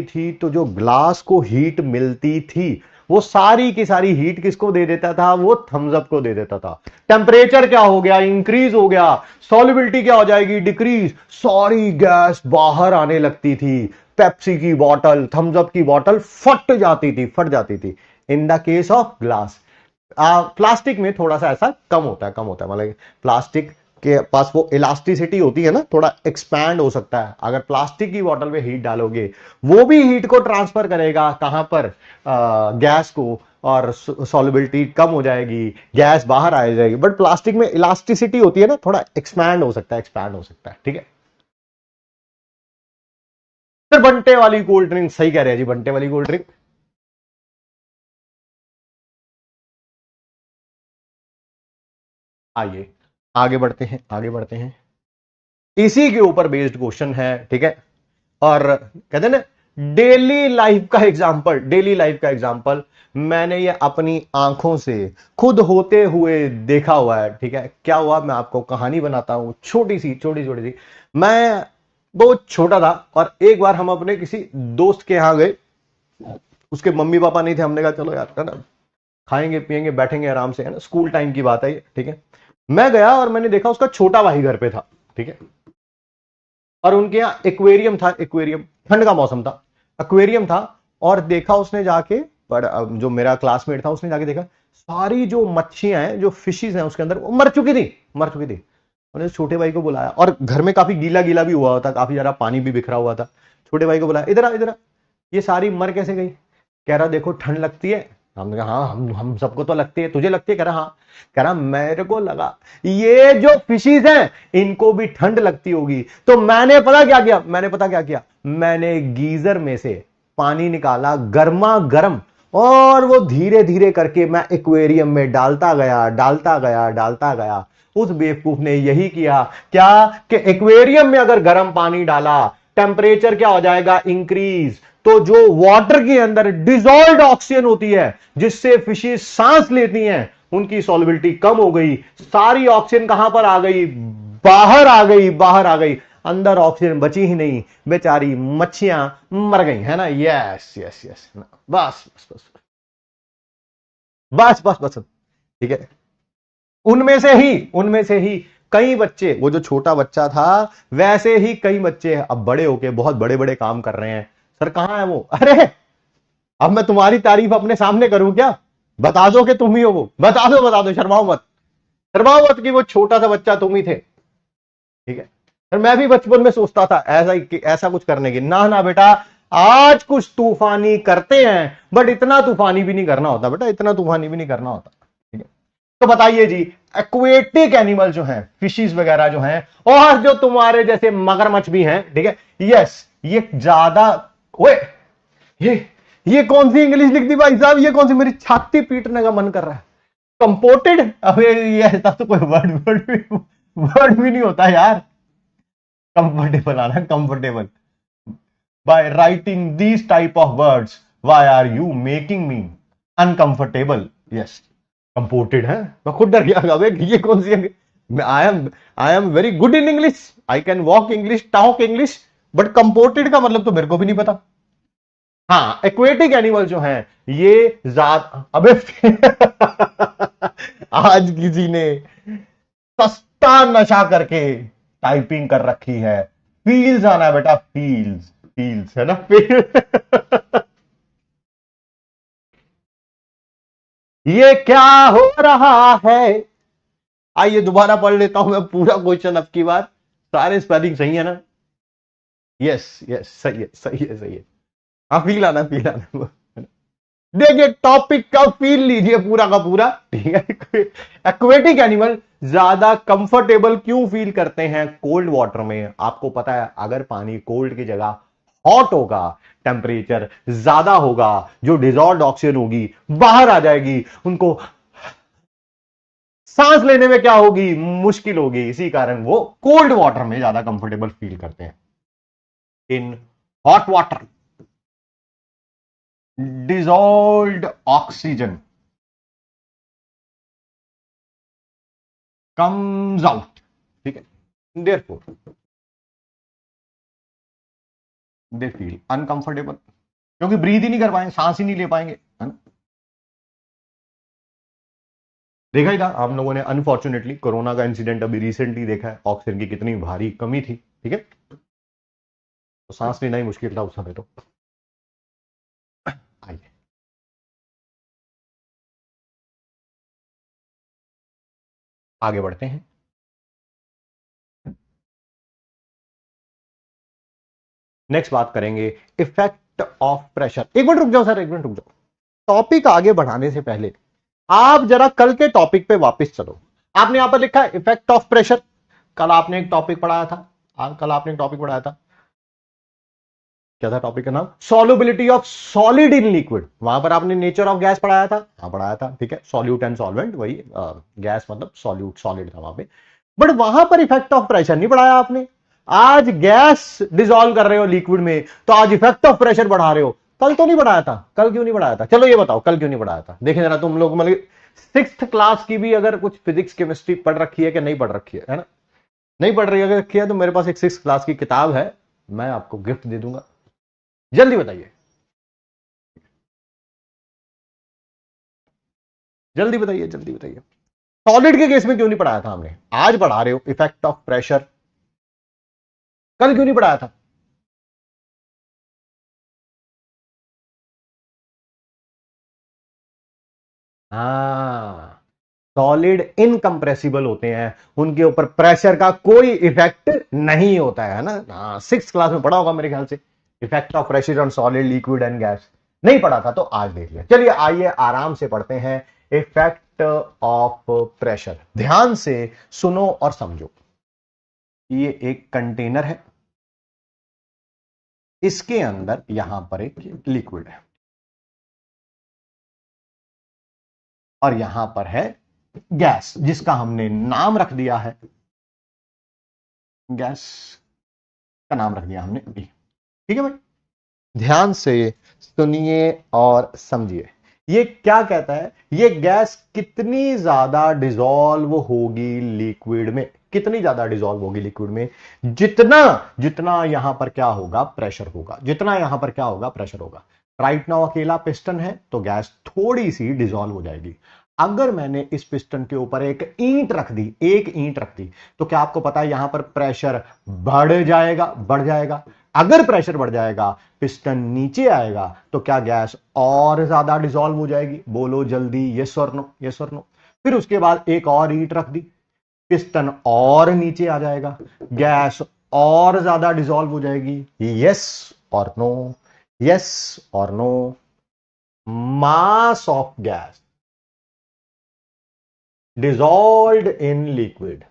थी तो जो ग्लास को हीट मिलती थी वो सारी की सारी हीट किसको दे देता था, वो थम्स अप को दे देता था। टेम्परेचर क्या हो गया, इंक्रीज हो गया, सॉल्युबिलिटी क्या हो जाएगी, डिक्रीज, सारी गैस बाहर आने लगती थी, पेप्सी की बोतल, थम्स अप की बोतल फट जाती थी, फट जाती थी। In the case of glass, plastic में थोड़ा सा ऐसा कम होता है, कम होता है, मतलब प्लास्टिक के पास वो इलास्टिसिटी होती है ना, थोड़ा एक्सपैंड हो सकता है। अगर प्लास्टिक की बोतल में हीट डालोगे वो भी हीट को ट्रांसफर करेगा कहां पर, गैस को, और सॉल्युबिलिटी कम हो जाएगी, गैस बाहर आ जाएगी। बट प्लास्टिक में इलास्टिसिटी होती है ना, थोड़ा एक्सपैंड हो सकता है, एक्सपैंड हो सकता है, ठीक है। फिर बंटे वाली कोल्ड ड्रिंक, सही कह रहे हैं जी, बंटे वाली कोल्ड ड्रिंक। आइए आगे बढ़ते हैं, आगे बढ़ते हैं। इसी के ऊपर बेस्ड क्वेश्चन है, ठीक है। और कहते हैं ना, डेली लाइफ का एग्जांपल, डेली लाइफ का एग्जांपल मैंने ये अपनी आंखों से खुद होते हुए देखा हुआ है, ठीक है। क्या हुआ, मैं आपको कहानी बनाता हूं, छोटी सी, छोटी छोटी सी। मैं बहुत छोटा था और एक बार हम अपने किसी दोस्त के यहां गए, उसके मम्मी पापा नहीं थे, हमने कहा चलो यार, है ना, खाएंगे पिएंगे बैठेंगे आराम से, है ना, स्कूल टाइम की बात है ये, ठीक है। मैं गया और मैंने देखा उसका छोटा भाई घर पे था, ठीक है। और उनके यहाँ एक्वेरियम था, एक्वेरियम, ठंड का मौसम था, एक्वेरियम था। और देखा उसने जाके, पर जो मेरा क्लासमेट था उसने जाके देखा सारी जो मच्छियां हैं, जो फिशेस हैं उसके अंदर, वो मर चुकी थी, मर चुकी थी। उन्होंने छोटे भाई को बुलाया और घर में काफी गीला गीला भी हुआ था, काफी ज्यादा पानी भी बिखरा हुआ था। छोटे भाई को बुलाया, इधर आ, इधर आ, ये सारी मर कैसे गई? कह रहा देखो ठंड लगती है। हमने कहा हाँ, हम सबको तो लगती है, तुझे लगती है? कह रहा हाँ। कह रहा मेरे को लगा ये जो फिशीज हैं इनको भी ठंड लगती होगी, तो मैंने पता क्या किया, मैंने पता क्या किया, मैंने गीजर में से पानी निकाला गर्मा गर्म, और वो धीरे धीरे करके मैं एक्वेरियम में डालता गया, डालता गया, डालता गया। उस बेवकूफ ने यही किया क्या, कि एक्वेरियम में अगर गर्म पानी डाला, टेम्परेचर क्या हो जाएगा, इंक्रीज, तो जो वाटर के अंदर डिजॉल्व्ड ऑक्सीजन होती है जिससे फिशेस सांस लेती हैं, उनकी सॉल्युबिलिटी कम हो गई, सारी ऑक्सीजन कहां पर आ गई, बाहर आ गई, बाहर आ गई, अंदर ऑक्सीजन बची ही नहीं, बेचारी मच्छियां मर गई, है ना। यस यस यस, बस बस बस बस बस बस, ठीक है। उनमें से ही कई बच्चे, वो जो छोटा बच्चा था वैसे ही कई बच्चे अब बड़े होके बहुत बड़े बड़े काम कर रहे हैं। सर कहां है वो? अरे अब मैं तुम्हारी तारीफ अपने सामने करूं क्या? बता दो कि तुम ही हो वो, बता दो, बता दो, शर्माओ मत, शर्माओ मत कि वो छोटा सा बच्चा तुम ही थे, ठीक है। फिर मैं भी बचपन में सोचता था ऐसा ऐसा कुछ करने की, ना ना बेटा, आज कुछ तूफानी करते हैं, बट इतना तूफानी भी नहीं करना होता बेटा, इतना तूफानी भी नहीं करना होता, ठीक है। तो बताइए जी, एक्वेटिक एनिमल जो हैं, फिशेस वगैरह जो हैं, और जो तुम्हारे जैसे मगरमच्छ भी हैं, ठीक है, यस, ये ज्यादा, ओए, ये ये कौन सी इंग्लिश लिख दी भाई साहब, ये कौन सी, मेरी छाती पीटने का मन कर रहा है। कंपोर्टेड, अबे ये ऐसा तो कोई वर्ड भी नहीं होता यार। कंफर्टेबल आना, comfortable, by writing these type of words why are you making me uncomfortable? Yes, comported है, मैं खुद डर गया, अबे ये कौन सी, I am very good in English, I can walk English, talk English, but comported का मतलब तो मेरे को भी नहीं पता। हाँ, एक्वेटिक एनिमल जो हैं ये अबे आज किसी ने सस्ता नशा करके टाइपिंग कर रखी है। फील्स आना बेटा, फील्स, फील्स है ना, फील्स। ये क्या हो रहा है। आइए दोबारा पढ़ लेता हूं मैं पूरा क्वेश्चन अब की बार। सारे स्पेलिंग सही है ना? यस यस, सही है, सही है, सही है। हाँ, फील आना, फील आना। देखिए टॉपिक का फील लीजिए पूरा का पूरा, ठीक है। एक्वेटिक एनिमल ज्यादा कंफर्टेबल क्यों फील करते हैं कोल्ड वाटर में? आपको पता है अगर पानी कोल्ड की जगह हॉट होगा, टेम्परेचर ज्यादा होगा, जो डिजॉल्व ऑक्सीजन होगी बाहर आ जाएगी, उनको सांस लेने में क्या होगी, मुश्किल होगी। इसी कारण वो कोल्ड वाटर में ज्यादा कंफर्टेबल फील करते हैं। In hot water dissolved oxygen comes out, ठीक है। therefore they feel uncomfortable, क्योंकि ब्रीथ ही नहीं कर पाएंगे, सांस ही नहीं ले पाएंगे, है ना। देखा ही था हम लोगों ने, अनफॉर्चुनेटली कोरोना का इंसिडेंट अभी रिसेंटली देखा है, ऑक्सीजन की कितनी भारी कमी थी, ठीक है। तो सांस लेना ही मुश्किल था उस समय तो। आइए आगे बढ़ते हैं। नेक्स्ट बात करेंगे इफेक्ट ऑफ प्रेशर। एक मिनट रुक जाओ सर, एक मिनट रुक जाओ। टॉपिक आगे बढ़ाने से पहले आप जरा कल के टॉपिक पे वापस चलो। आपने यहां पर लिखा है इफेक्ट ऑफ प्रेशर। कल आपने एक टॉपिक पढ़ाया था, कल आपने एक टॉपिक पढ़ाया था, क्या था टॉपिक का नाम? Solubility of solid in liquid. वहां पर आपने नेचर ऑफ गैस पढ़ाया था, हाँ पढ़ाया था, ठीक है। सॉल्यूट एंड सॉल्वेंट, वही गैस मतलब सॉल्यूट सॉलिड था वहां पे। बट वहां पर इफेक्ट ऑफ प्रेशर नहीं पढ़ाया आपने। आज गैस डिसॉल्व कर रहे हो लिक्विड में, तो आज इफेक्ट ऑफ प्रेशर बढ़ा रहे हो। कल तो नहीं पढ़ाया था, कल क्यों नहीं पढ़ाया था? चलो ये बताओ कल क्यों नहीं पढ़ाया था? देखें जरा तुम लोग, मतलब सिक्स्थ क्लास की भी अगर कुछ फिजिक्स केमिस्ट्री पढ़ रखी है कि नहीं पढ़ रखी है ना? नहीं पढ़ रही अगर रखी है तो मेरे पास एक सिक्स क्लास की किताब है, मैं आपको गिफ्ट दे दूंगा। जल्दी बताइए, जल्दी बताइए, जल्दी बताइए। सॉलिड के केस में क्यों नहीं पढ़ाया था हमने? आज पढ़ा रहे हो इफेक्ट ऑफ प्रेशर, कल क्यों नहीं पढ़ाया था? हाँ, सॉलिड इनकंप्रेसिबल होते हैं, उनके ऊपर प्रेशर का कोई इफेक्ट नहीं होता है ना। हाँ, सिक्स क्लास में पढ़ा होगा मेरे ख्याल से, effect of pressure on solid liquid and gas. नहीं पढ़ा था तो आज देख लिया। चलिए आइए आराम से पढ़ते हैं इफेक्ट ऑफ प्रेशर। ध्यान से सुनो और समझो। ये एक कंटेनर है, इसके अंदर यहां पर एक लिक्विड है और यहां पर है गैस, जिसका हमने नाम रख दिया है, गैस का नाम रख दिया हमने बी। ठीक है भाई, ध्यान से सुनिए और समझिए। ये क्या कहता है? ये गैस कितनी ज्यादा डिसॉल्व होगी लिक्विड में, कितनी ज्यादा डिसॉल्व होगी लिक्विड में, जितना जितना यहां पर क्या होगा, प्रेशर होगा, जितना यहां पर क्या होगा, प्रेशर होगा। राइट नाउ अकेला पिस्टन है तो गैस थोड़ी सी डिसॉल्व हो जाएगी। अगर मैंने इस पिस्टन के ऊपर एक ईंट रख दी, एक ईंट रख दी, तो क्या आपको पता है यहां पर प्रेशर बढ़ जाएगा, बढ़ जाएगा। अगर प्रेशर बढ़ जाएगा, पिस्टन नीचे आएगा, तो क्या गैस और ज्यादा डिसॉल्व हो जाएगी? बोलो जल्दी, यस और नो, यस और नो। फिर उसके बाद एक और ईंट रख दी, पिस्टन और नीचे आ जाएगा, गैस और ज्यादा डिसॉल्व हो जाएगी। यस और नो, यस और no. Mass of gas dissolved in liquid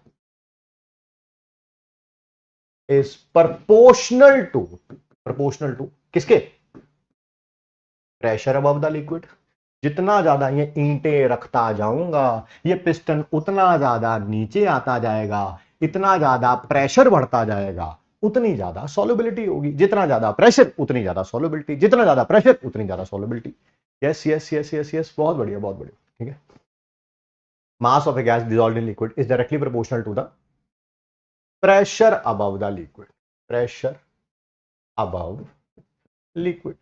is proportional to किसके? Pressure above the liquid. जितना ज्यादा ये ईंटें रखता जाऊंगा, ये पिस्टन उतना ज्यादा नीचे आता जाएगा, इतना ज्यादा प्रेशर बढ़ता जाएगा, उतनी ज्यादा सॉल्युबिलिटी होगी। जितना ज्यादा प्रेशर उतनी ज्यादा सॉल्युबिलिटी, जितना ज्यादा प्रेशर उतनी ज्यादा solubility. Yes yes yes yes yes, बहुत बढ़िया, बहुत बढ़िया, ठीक है। Mass of A gas dissolved in liquid is directly proportional to the pressure above the liquid, pressure above liquid।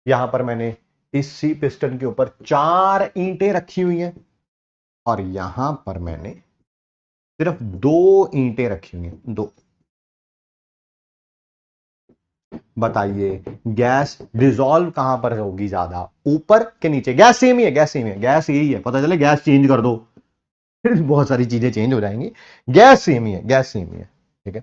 यहां पर मैंने इस सी पिस्टन के ऊपर 4 ईंटें रखी हुई हैं और यहां पर मैंने सिर्फ 2 ईंटें रखी हुई हैं, 2। बताइए गैस डिसॉल्व कहां पर होगी ज्यादा, ऊपर के नीचे? गैस सेम ही है, गैस सेम है, गैस यही है, पता चले गैस चेंज कर दो फिर बहुत सारी चीजें चेंज हो जाएंगी। गैस सेम ही है, गैस सेम ही है, ठीक है।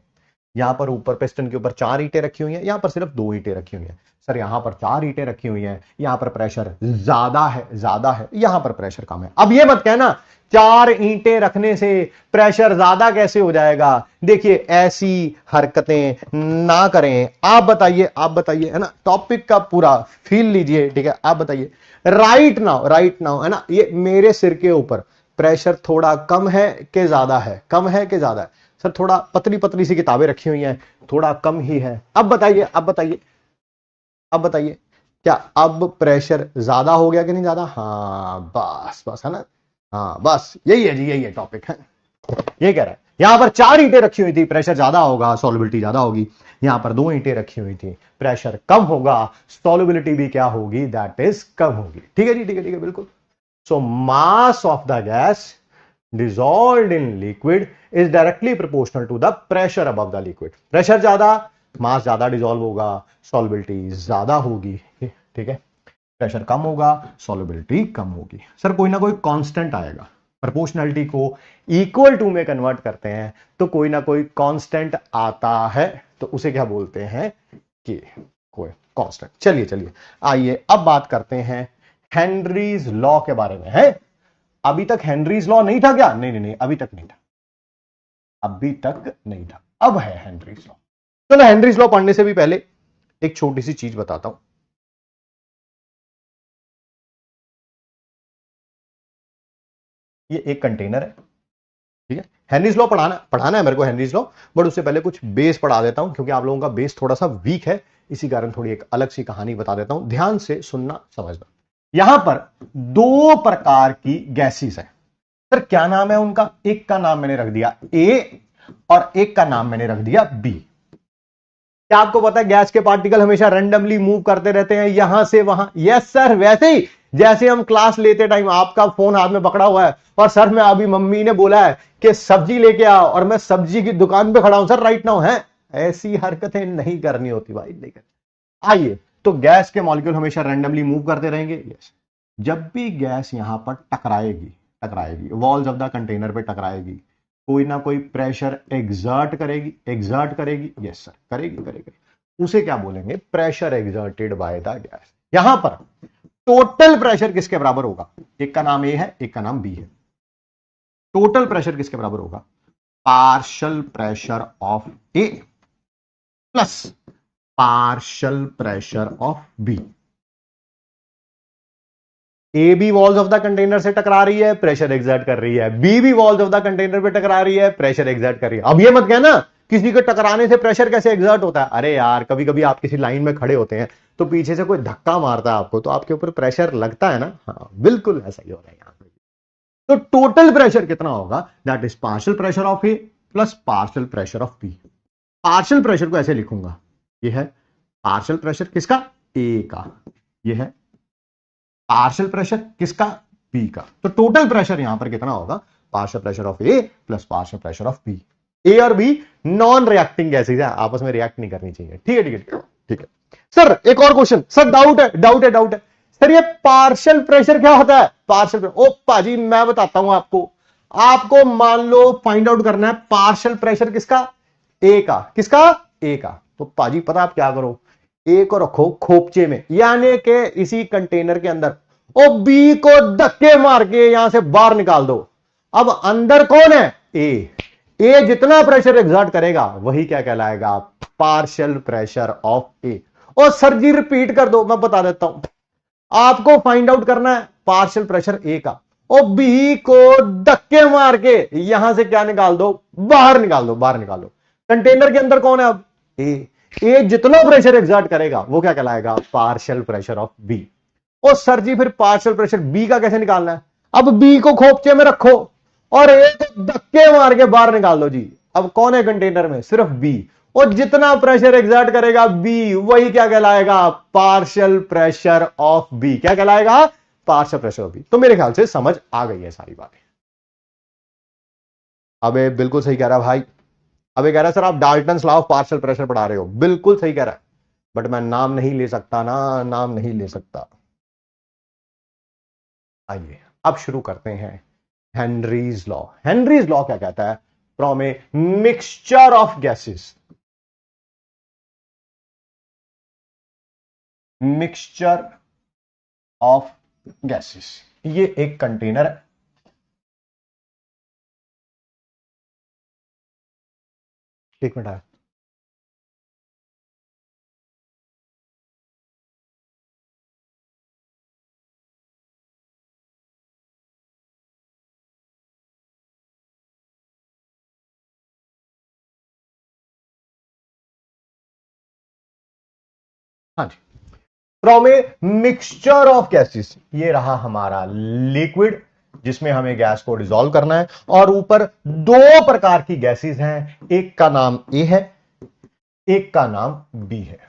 यहां पर ऊपर पिस्टन के ऊपर 4 ईंटें रखी हुई हैं, यहां पर सिर्फ 2 ईंटें रखी हुई हैं। सर यहां पर 4 ईंटें रखी हुई हैं, यहां पर प्रेशर ज्यादा है, ज्यादा है, यहां पर प्रेशर कम है। अब ये मत कहना 4 ईंटें रखने से प्रेशर ज्यादा कैसे हो जाएगा। देखिए ऐसी हरकतें ना करें। आप बताइए, आप बताइए, है ना, टॉपिक का पूरा फील लीजिए, ठीक है। आप बताइए राइट नाउ, राइट नाउ, है ना, ये मेरे सिर के ऊपर प्रेशर थोड़ा कम है कि ज्यादा है, कम है कि ज्यादा है? सर थोड़ा पतली पतली सी किताबें रखी हुई हैं, थोड़ा कम ही है। अब बताइए, अब बताइए, अब बताइए, क्या अब प्रेशर ज्यादा हो गया कि नहीं ज्यादा? हाँ बस बस, है ना, हाँ बस यही है जी, यही है टॉपिक है। ये कह रहा है यहां पर 4 ईंटें रखी हुई थी, प्रेशर ज्यादा होगा, सॉल्युबिलिटी ज्यादा होगी। यहां पर 2 ईंटें रखी हुई थी, प्रेशर कम होगा, सॉल्युबिलिटी भी क्या होगी, दैट इज कम होगी। ठीक है जी, ठीक है, ठीक है, बिल्कुल। So mass of the gas dissolved in liquid is directly proportional to the pressure above the liquid. Pressure ज्यादा, मास ज्यादा डिसॉल्व होगा, सॉल्युबिलिटी ज्यादा होगी, ठीक है। प्रेशर कम होगा, सॉल्युबिलिटी कम होगी। सर कोई ना कोई कांस्टेंट आएगा, प्रोपोर्शनलिटी को इक्वल टू में कन्वर्ट करते हैं तो कोई ना कोई कांस्टेंट आता है, तो उसे क्या बोलते हैं कि कोई कांस्टेंट। चलिए चलिए आइए अब बात करते हैं हेनरीज लॉ के बारे में। है अभी तक हेनरीज लॉ नहीं था क्या? नहीं नहीं नहीं, अभी तक नहीं था, अभी तक नहीं था, अब है हेनरीज लॉ। चलो हेनरीज लॉ पढ़ने से भी पहले एक छोटी सी चीज बताता हूं। ये एक कंटेनर है, ठीक है। हेनरीज लॉ पढ़ाना है मेरे को, हेनरीज लॉ, बट उससे पहले कुछ बेस पढ़ा देता हूं, क्योंकि आप लोगों का बेस थोड़ा सा वीक है, इसी कारण थोड़ी एक अलग सी कहानी बता देता हूं, ध्यान से सुनना समझना। यहां पर 2 प्रकार की गैसेस है। सर क्या नाम है उनका? एक का नाम मैंने रख दिया ए और एक का नाम मैंने रख दिया बी। क्या आपको पता है गैस के पार्टिकल हमेशा रैंडमली मूव करते रहते हैं यहां से वहां? यस सर, वैसे ही जैसे हम क्लास लेते टाइम आपका फोन हाथ में पकड़ा हुआ है और सर मैं अभी मम्मी ने बोला है कि सब्जी लेके आओ और मैं सब्जी की दुकान पे खड़ा हूं सर राइट नाउ, है ऐसी हरकतें नहीं करनी होती भाई, नहीं करनी। आइए, तो गैस के मॉलिक्यूल हमेशा रैंडमली मूव करते रहेंगे। यस, जब भी गैस यहां पर टकराएगी, टकराएगी वॉल्स ऑफ द कंटेनर पे टकराएगी, कोई ना कोई प्रेशर एग्जर्ट करेगी, एग्जर्ट करेगी। यस सर, करेगी करेगी। उसे क्या बोलेंगे? Pressure exerted by the gas. यहां पर टोटल प्रेशर किसके बराबर होगा? एक का नाम ए है, एक का नाम बी है। टोटल प्रेशर किसके बराबर होगा? Partial pressure of A plus partial pressure of B. A B walls of the container से टकरा रही है, प्रेशर एग्जर्ट कर रही है, बी भी वॉल्स ऑफ द कंटेनर पे टकरा रही है, प्रेशर एग्जर्ट कर रही है। अब ये मत कहना किसी के टकराने से प्रेशर कैसे एग्जर्ट होता है। अरे यार कभी कभी आप किसी लाइन में खड़े होते हैं तो पीछे से कोई धक्का मारता है आपको, तो आपके ऊपर प्रेशर लगता है ना। हाँ बिल्कुल ऐसा ही हो रहा है यहां पे। तो टोटल प्रेशर कितना होगा? That is partial pressure of A plus partial pressure of B. Partial pressure को ऐसे लिखूंगा, ये है पार्शियल प्रेशर किसका? ए का, ये है पार्शियल प्रेशर किसका? बी का। तो टोटल प्रेशर यहां पर कितना होगा? Partial pressure of A plus partial pressure of B. A और बी नॉन रिएक्टिंग गैसेज है, आपस में रिएक्ट नहीं करनी चाहिए। ठीक है, ठीक है, ठीक है। सर एक और क्वेश्चन, सर डाउट है, डाउट है, डाउट है। सर ये पार्शियल प्रेशर क्या होता है? पार्शियल प्रेशर, ओ पाजी मैं बताता हूं आपको। आपको मान लो फाइंड आउट करना है पार्शियल प्रेशर किसका? ए का। किसका? ए का। तो पाजी पता आप क्या करो, ए को रखो खोपचे में, यानी कि इसी कंटेनर के अंदर, और बी को धक्के मार के यहां से बाहर निकाल दो। अब अंदर कौन है? ए। ए जितना प्रेशर एग्जर्ट करेगा वही क्या कहलाएगा? पार्शियल प्रेशर ऑफ ए। और सर जी रिपीट कर दो, मैं बता देता हूं। आपको फाइंड आउट करना है पार्शियल प्रेशर ए का, और बी को धक्के मार के यहां से क्या निकाल दो? बाहर निकाल दो, बाहर निकाल दो। कंटेनर के अंदर कौन है अब? ए। ए जितना प्रेशर एग्जर्ट करेगा वो क्या कहलाएगा? Partial pressure of B. और सर जी फिर पार्शियल प्रेशर बी का कैसे निकालना है? अब बी को खोपचे में रखो और ए को धक्के मार के बाहर निकाल दो जी। अब कौन है कंटेनर में? सिर्फ बी। और जितना प्रेशर एग्जर्ट करेगा बी, वही क्या कहलाएगा, पार्शियल प्रेशर ऑफ बी। क्या कहलाएगा, पार्शियल प्रेशर ऑफ बी। तो मेरे ख्याल से समझ आ गई है सारी बातें। अबे बिल्कुल सही कह रहा भाई। अबे कह रहा सर आप Dalton's law of partial pressure पढ़ा रहे हो, बिल्कुल सही कह रहा है, बट मैं नाम नहीं ले सकता ना, नाम नहीं ले सकता। आइए अब शुरू करते हैं हेनरीज लॉ। हेनरीज लॉ क्या कहता है, from a mixture of gases, mixture of gases, ये एक कंटेनर है, एक मिनट है, हाँ जी, from a mixture of gases, ये रहा हमारा लिक्विड जिसमें हमें गैस को डिसॉल्व करना है, और ऊपर दो प्रकार की गैसेस हैं, एक का नाम ए है, एक का नाम बी है।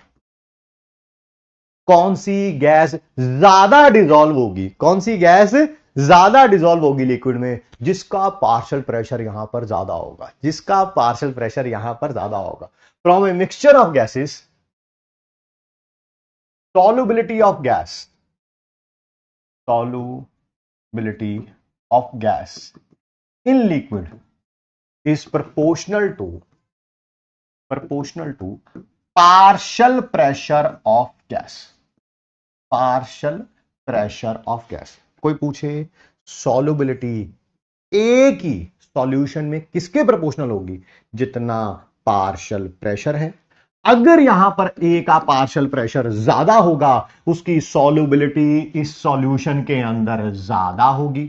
कौन सी गैस ज्यादा डिसॉल्व होगी, कौन सी गैस ज्यादा डिसॉल्व होगी लिक्विड में, जिसका पार्शियल प्रेशर यहां पर ज्यादा होगा, जिसका पार्शियल प्रेशर यहां पर ज्यादा होगा। From a mixture of gases, solubility of gas, solubility of gas in liquid is proportional to partial pressure of gas, partial pressure of gas। कोई पूछे solubility A की सॉल्यूशन में किसके प्रोपोर्शनल होगी, जितना पार्शियल प्रेशर है। अगर यहां पर ए का पार्शियल प्रेशर ज्यादा होगा, उसकी सॉल्युबिलिटी इस सॉल्यूशन के अंदर ज्यादा होगी।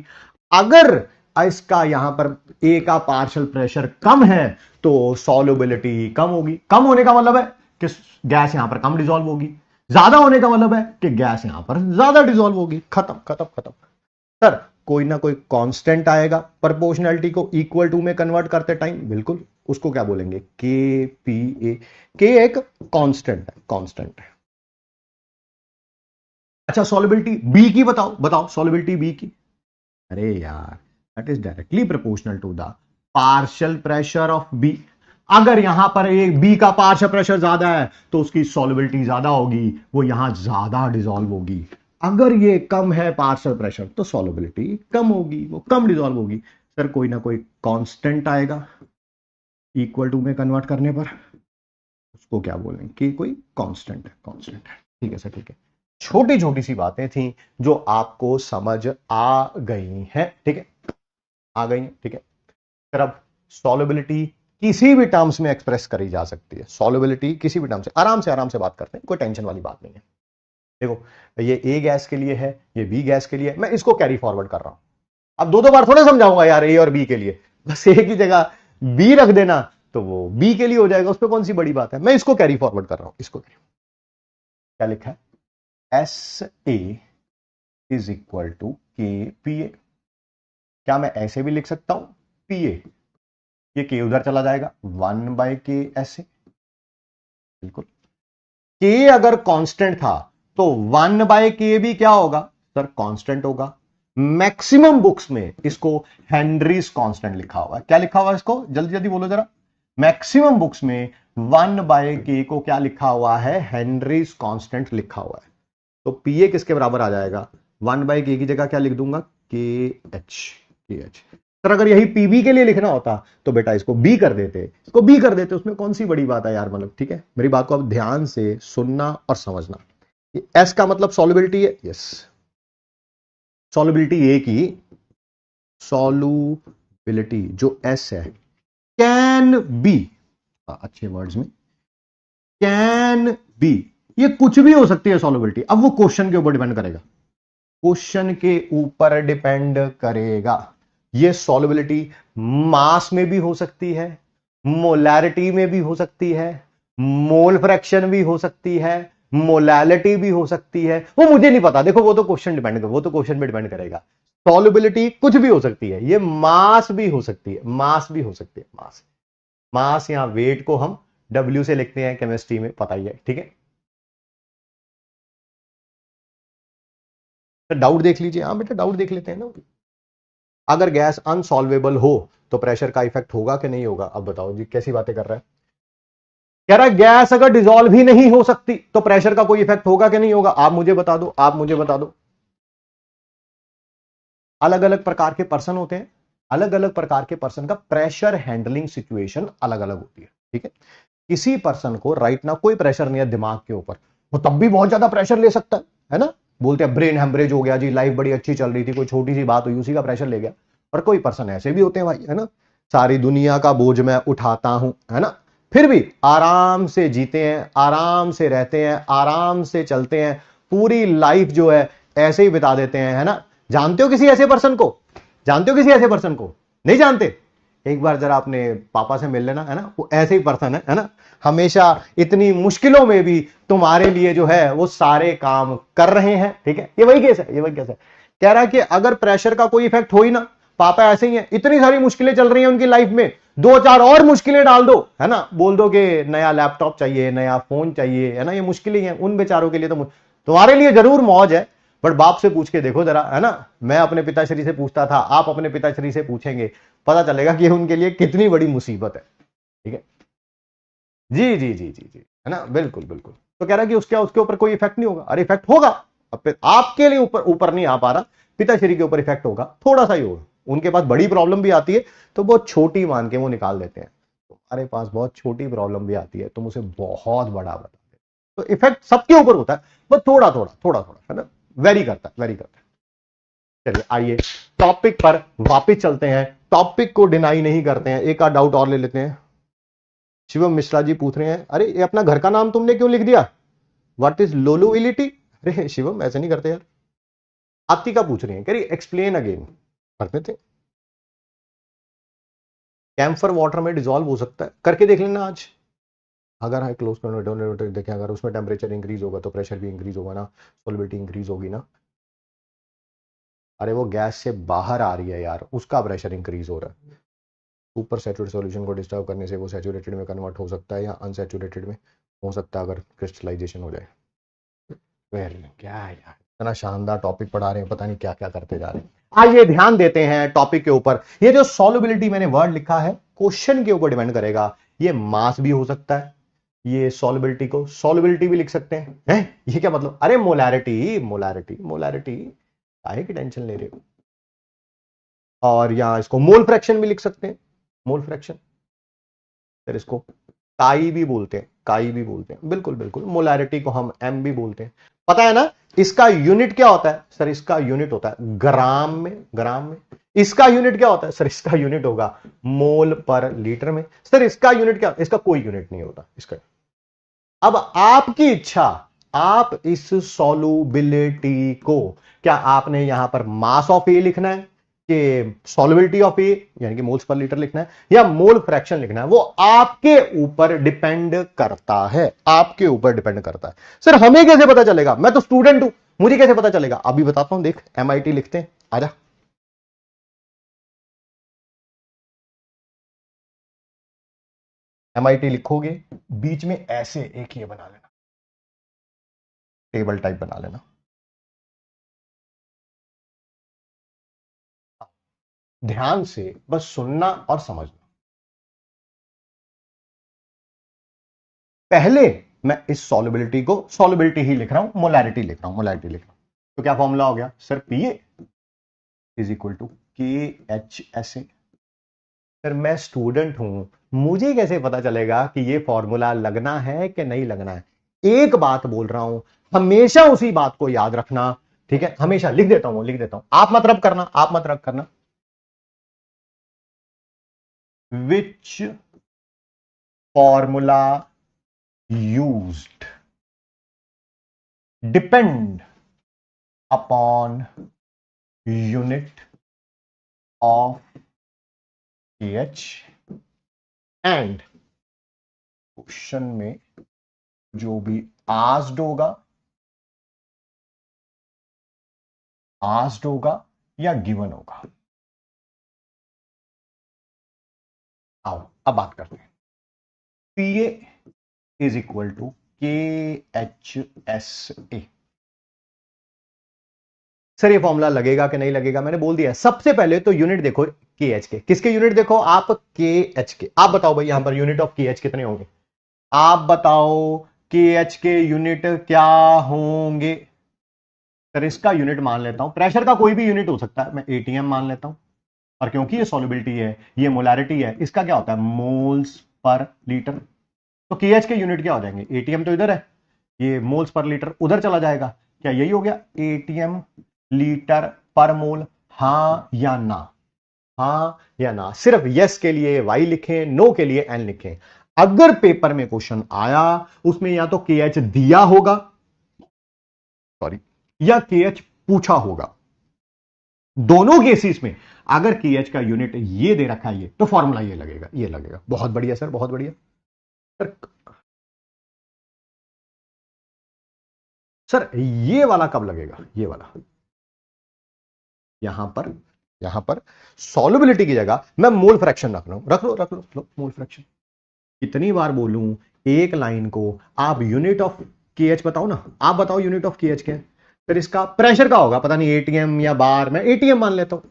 अगर इसका यहां पर ए का पार्शियल प्रेशर कम है तो सॉल्युबिलिटी कम होगी। कम होने का मतलब है कि गैस यहां पर कम डिसॉल्व होगी, ज्यादा होने का मतलब है कि गैस यहां पर ज्यादा डिसॉल्व होगी। खत्म खत्म खत्म। सर कोई ना कोई कांस्टेंट आएगा प्रोपोर्शनैलिटी को इक्वल टू में कन्वर्ट करते टाइम, बिल्कुल, उसको क्या बोलेंगे, के पी ए। के एक कांस्टेंट है, कांस्टेंट है। अच्छा सॉल्युबिलिटी बी की बताओ, बताओ सॉल्युबिलिटी बी की। अरे यार that is directly proportional to the partial pressure of B. अगर यहां पर एक बी का पार्शियल प्रेशर ज्यादा है तो उसकी सॉल्युबिलिटी ज्यादा होगी, वो यहां ज्यादा डिसॉल्व होगी। अगर ये कम है पार्शियल प्रेशर तो सॉल्युबिलिटी कम होगी, वो कम डिसॉल्व होगी। सर कोई ना कोई कांस्टेंट आएगा इक्वल टू में कन्वर्ट करने पर, उसको क्या बोलेंगे, कि कोई कांस्टेंट है, कांस्टेंट है। ठीक है सर, ठीक है। छोटी छोटी सी बातें थी जो आपको समझ आ गई हैं, ठीक है, आ गई हैं, ठीक है। फिर अब सॉल्युबिलिटी किसी भी टर्म्स में एक्सप्रेस करी जा सकती है, सॉल्युबिलिटी किसी भी टर्म से, आराम से बात करते हैं, कोई टेंशन वाली बात नहीं है। देखो ये ए गैस के लिए है, ये बी गैस के लिए है, मैं इसको कैरी फॉरवर्ड कर रहा हूं। अब दो बार थोड़ा समझाऊंगा यार ए और बी के लिए, बस ए की जगह बी रख देना तो वो बी के लिए हो जाएगा, उस पर कौन सी बड़ी बात है। मैं इसको कैरी फॉरवर्ड कर रहा हूं, इसको क्या लिखा है, S A is equal to K P A. क्या मैं ऐसे भी लिख सकता हूं, पी ए, ये के उधर चला जाएगा, 1/k ऐसे, बिल्कुल। के अगर कांस्टेंट था तो 1/k भी क्या होगा सर, कांस्टेंट होगा। मैक्सिमम बुक्स में इसको हेनरीज कांस्टेंट लिखा हुआ है। क्या लिखा हुआ है इसको, जल्दी जल्दी बोलो जरा। मैक्सिमम बुक्स में 1/k को क्या लिखा हुआ है, हेनरीज कांस्टेंट लिखा हुआ है। तो पीए किसके बराबर आ जाएगा, 1/k की जगह क्या लिख दूंगा, के एच। सर अगर यही पीबी के लिए लिखना होता तो बेटा इसको बी कर देते, इसको बी कर देते, उसमें कौन सी बड़ी बात है यार, मतलब ठीक है। मेरी बात को अब ध्यान से सुनना और समझना। एस का मतलब सॉल्युबिलिटी है, यस, सॉल्युबिलिटी ए की सॉल्युबिलिटी जो एस है, कैन बी, अच्छे वर्ड्स में, कैन बी, ये कुछ भी हो सकती है सॉल्युबिलिटी। अब वो क्वेश्चन के ऊपर डिपेंड करेगा, क्वेश्चन के ऊपर डिपेंड करेगा। ये सॉल्युबिलिटी मास में भी हो सकती है, मोलैरिटी में भी हो सकती है, मोल फ्रैक्शन भी हो सकती है, मोलैलिटी भी हो सकती है, वो मुझे नहीं पता। देखो वो तो क्वेश्चन डिपेंड करेगा, वो तो क्वेश्चन पे डिपेंड करेगा। सॉल्युबिलिटी कुछ भी हो सकती है, ये मास भी हो सकती है, मास भी हो सकती है, मास या वेट को हम डब्ल्यू से लिखते हैं केमिस्ट्री में, पता ही है, ठीक है। तो डाउट देख लीजिए, हाँ बेटा डाउट देख लेते हैं ना। अगर गैस अनसॉल्वेबल हो तो प्रेशर का इफेक्ट होगा कि नहीं होगा? अब बताओ जी, कैसी बातें कर रहा है। कह रहा है गैस अगर डिसॉल्व ही नहीं हो सकती तो प्रेशर का कोई इफेक्ट होगा कि नहीं होगा? आप मुझे बता दो, आप मुझे बता दो। अलग अलग प्रकार के पर्सन होते हैं, अलग अलग प्रकार के पर्सन का प्रेशर हैंडलिंग सिचुएशन अलग अलग होती है, ठीक है। किसी पर्सन को राइट ना कोई प्रेशर नहीं है दिमाग के ऊपर, वो तब भी बहुत ज्यादा प्रेशर ले सकता है ना। बोलते हैं ब्रेन हेमरेज हो गया जी, लाइफ बड़ी अच्छी चल रही थी, कोई छोटी सी बात हुई उसी का प्रेशर ले गया। और कोई पर्सन ऐसे भी होते हैं भाई, है ना, सारी दुनिया का बोझ मैं उठाता हूं, है ना, फिर भी आराम से जीते हैं, आराम से रहते हैं, आराम से चलते हैं, पूरी लाइफ जो है ऐसे ही बिता देते हैं, है ना। जानते हो किसी ऐसे पर्सन को? जानते हो किसी ऐसे पर्सन को? नहीं जानते? एक बार जरा अपने पापा से मिल लेना, है ना, वो ऐसे ही पर्सन है ना, हमेशा इतनी मुश्किलों में भी तुम्हारे लिए जो है वो सारे काम कर रहे हैं, ठीक है। ये वही केस है, ये वही केस है। कह रहा है कि अगर प्रेशर का कोई इफेक्ट हो ही ना, पापा ऐसे ही हैं, इतनी सारी मुश्किलें चल रही हैं उनकी लाइफ में, दो चार और मुश्किलें डाल दो, है ना, बोल दो कि नया लैपटॉप चाहिए, नया फोन चाहिए, है ना, ये मुश्किलें हैं उन बेचारों के लिए। तो तुम्हारे लिए जरूर मौज है, बट बाप से पूछ के देखो जरा, है ना। मैं अपने पिताश्री से पूछता था, आप अपने पिताश्री से पूछेंगे, पता चलेगा कि उनके लिए कितनी बड़ी मुसीबत है, ठीक है। जी जी जी जी जी, है ना, बिल्कुल बिल्कुल। तो कह रहा है कि उसके ऊपर कोई इफेक्ट नहीं होगा। अरे इफेक्ट होगा, अब आपके लिए ऊपर ऊपर नहीं आ पा रहा, पिताश्री के ऊपर इफेक्ट होगा, थोड़ा सा ही होगा। उनके पास बड़ी प्रॉब्लम भी आती है तो बहुत छोटी मान के वो निकाल देते हैं। तुम्हारे पास बहुत छोटी प्रॉब्लम भी आती है, तुम उसे बहुत बड़ा बता देते। तो इफेक्ट सबके ऊपर होता है, बस थोड़ा थोड़ा थोड़ा थोड़ा, है ना, वेरी करता है, वेरी करता है। चलिए आइए टॉपिक पर वापस चलते हैं, टॉपिक को डिनाई नहीं करते हैं। एक आध डाउट और ले लेते हैं। शिवम मिश्रा जी पूछ रहे हैं, अरे ये अपना घर का नाम तुमने क्यों लिख दिया, व्हाट इज लोलोविलिटी? अरे शिवम ऐसे नहीं करते यार। आपकी का पूछ रही है, कह रही एक्सप्लेन अगेन, पढ़ते थे। कैम्फर वाटर में डिजोल्व हो सकता है, करके देख लेना आज। अगर है क्लोज कर देखें, अगर उसमें टेम्परेचर इंक्रीज होगा तो प्रेशर भी इंक्रीज होगा ना, सोलिबिलिटी इंक्रीज होगी ना। अरे वो गैस से बाहर आ रही है यार, उसका प्रेशर इंक्रीज हो रहा है। सुपर सैचुरेटेड सॉल्यूशन को डिस्टर्ब करने से वो सैचुरेटेड में कन्वर्ट हो सकता है या अनसैचुरेटेड में हो सकता है अगर क्रिस्टलाइजेशन हो जाए। वेरी क्या यार, इतना शानदार टॉपिक पढ़ा रहे हैं, पता नहीं क्या क्या करते जा रहे हैं। आइए ध्यान देते हैं टॉपिक के ऊपर। ये जो सॉल्युबिलिटी मैंने वर्ड लिखा है क्वेश्चन के ऊपर डिपेंड करेगा। ये मास भी हो सकता है, ये सॉल्युबिलिटी को सॉल्युबिलिटी भी लिख सकते हैं। ये क्या मतलब? अरे मोलैरिटी मोलैरिटी मोलैरिटी, काहे की टेंशन ले रहे हो। और यहां इसको मोल फ्रैक्शन भी लिख सकते हैं, मोल फ्रैक्शन। फिर इसको काई भी बोलते हैं, काई भी बोलते हैं, बिल्कुल बिल्कुल। मोलैरिटी को हम एम भी बोलते हैं, पता है ना। इसका यूनिट क्या होता है सर? इसका यूनिट होता है ग्राम में, ग्राम में। इसका यूनिट क्या होता है सर? इसका यूनिट होगा मोल पर लीटर में। सर इसका यूनिट क्या? इसका कोई यूनिट नहीं होता इसका। अब आपकी इच्छा, आप इस सॉल्युबिलिटी को, क्या आपने यहां पर मास ऑफ ए लिखना है कि सॉल्युबिलिटी ऑफ ए यानी कि मोल्स पर लीटर लिखना है या मोल फ्रैक्शन लिखना है, वो आपके ऊपर डिपेंड करता है, आपके ऊपर डिपेंड करता है। सर हमें कैसे पता चलेगा? मैं तो स्टूडेंट हूं, मुझे कैसे पता चलेगा? अभी बताता हूं, देख MIT लिखते हैं, आजा। MIT लिखोगे, बीच में ऐसे एक ये बना लेना, टेबल टाइप बना लेना। ध्यान से बस सुनना और समझना। पहले मैं इस सॉल्युबिलिटी को सॉल्युबिलिटी ही लिख रहा हूं, मोलैरिटी लिख रहा हूं, मोलैरिटी लिख रहा हूं। तो क्या फॉर्मूला हो गया sir? PA is equal to KHSA। Sir मैं स्टूडेंट हूं, मुझे कैसे पता चलेगा कि ये फॉर्मूला लगना है कि नहीं लगना है? एक बात बोल रहा हूं, हमेशा उसी बात को याद रखना, ठीक है। हमेशा लिख देता हूं, लिख देता हूं, आप मत रब करना, आप मत रब करना। Which formula used depend upon unit of KH and question में जो भी आस्क्ड होगा या गिवन होगा। आओ अब बात करते हैं। PA is equal to KHSA। Sir ये फॉर्मूला लगेगा कि नहीं लगेगा? मैंने बोल दिया। सबसे पहले तो यूनिट देखो KH के। किसके यूनिट देखो आप? KH के। आप बताओ भाई यहां पर यूनिट ऑफ KH कितने होंगे? आप बताओ KH के यूनिट क्या होंगे? सर इसका यूनिट मान लेता हूं, प्रेशर का कोई भी यूनिट हो सकता है, मैं ATM मान लेता हूं। और क्योंकि ये सॉल्युबिलिटी है, ये मोलारिटी है, इसका क्या होता है? Moles per litre. तो KH के यूनिट क्या हो जाएंगे? ATM तो इधर है, ये मोल्स पर लीटर उधर चला जाएगा। क्या यही हो गया? ATM लीटर पर मोल। हां या ना? हां या ना? सिर्फ यस के लिए वाई लिखें, नो के लिए एन लिखें। अगर पेपर में क्वेश्चन आया उसमें या तो KH दिया होगा, सॉरी, या KH पूछा होगा, दोनों केसेस में अगर KH का यूनिट ये दे रखा है ये, तो फॉर्मूला ये लगेगा, ये लगेगा। बहुत बढ़िया सर, बहुत बढ़िया सर। सर ये वाला कब लगेगा? ये वाला यहां पर सॉल्युबिलिटी की जगह मैं मोल फ्रैक्शन रख रहा हूं। रख लो मोल फ्रैक्शन। कितनी बार बोलूं एक लाइन को? आप यूनिट ऑफ KH बताओ ना, आप बताओ यूनिट ऑफ KH क्या है? फिर इसका प्रेशर का होगा, पता नहीं ATM या बार, मैं ATM मान लेता हूं।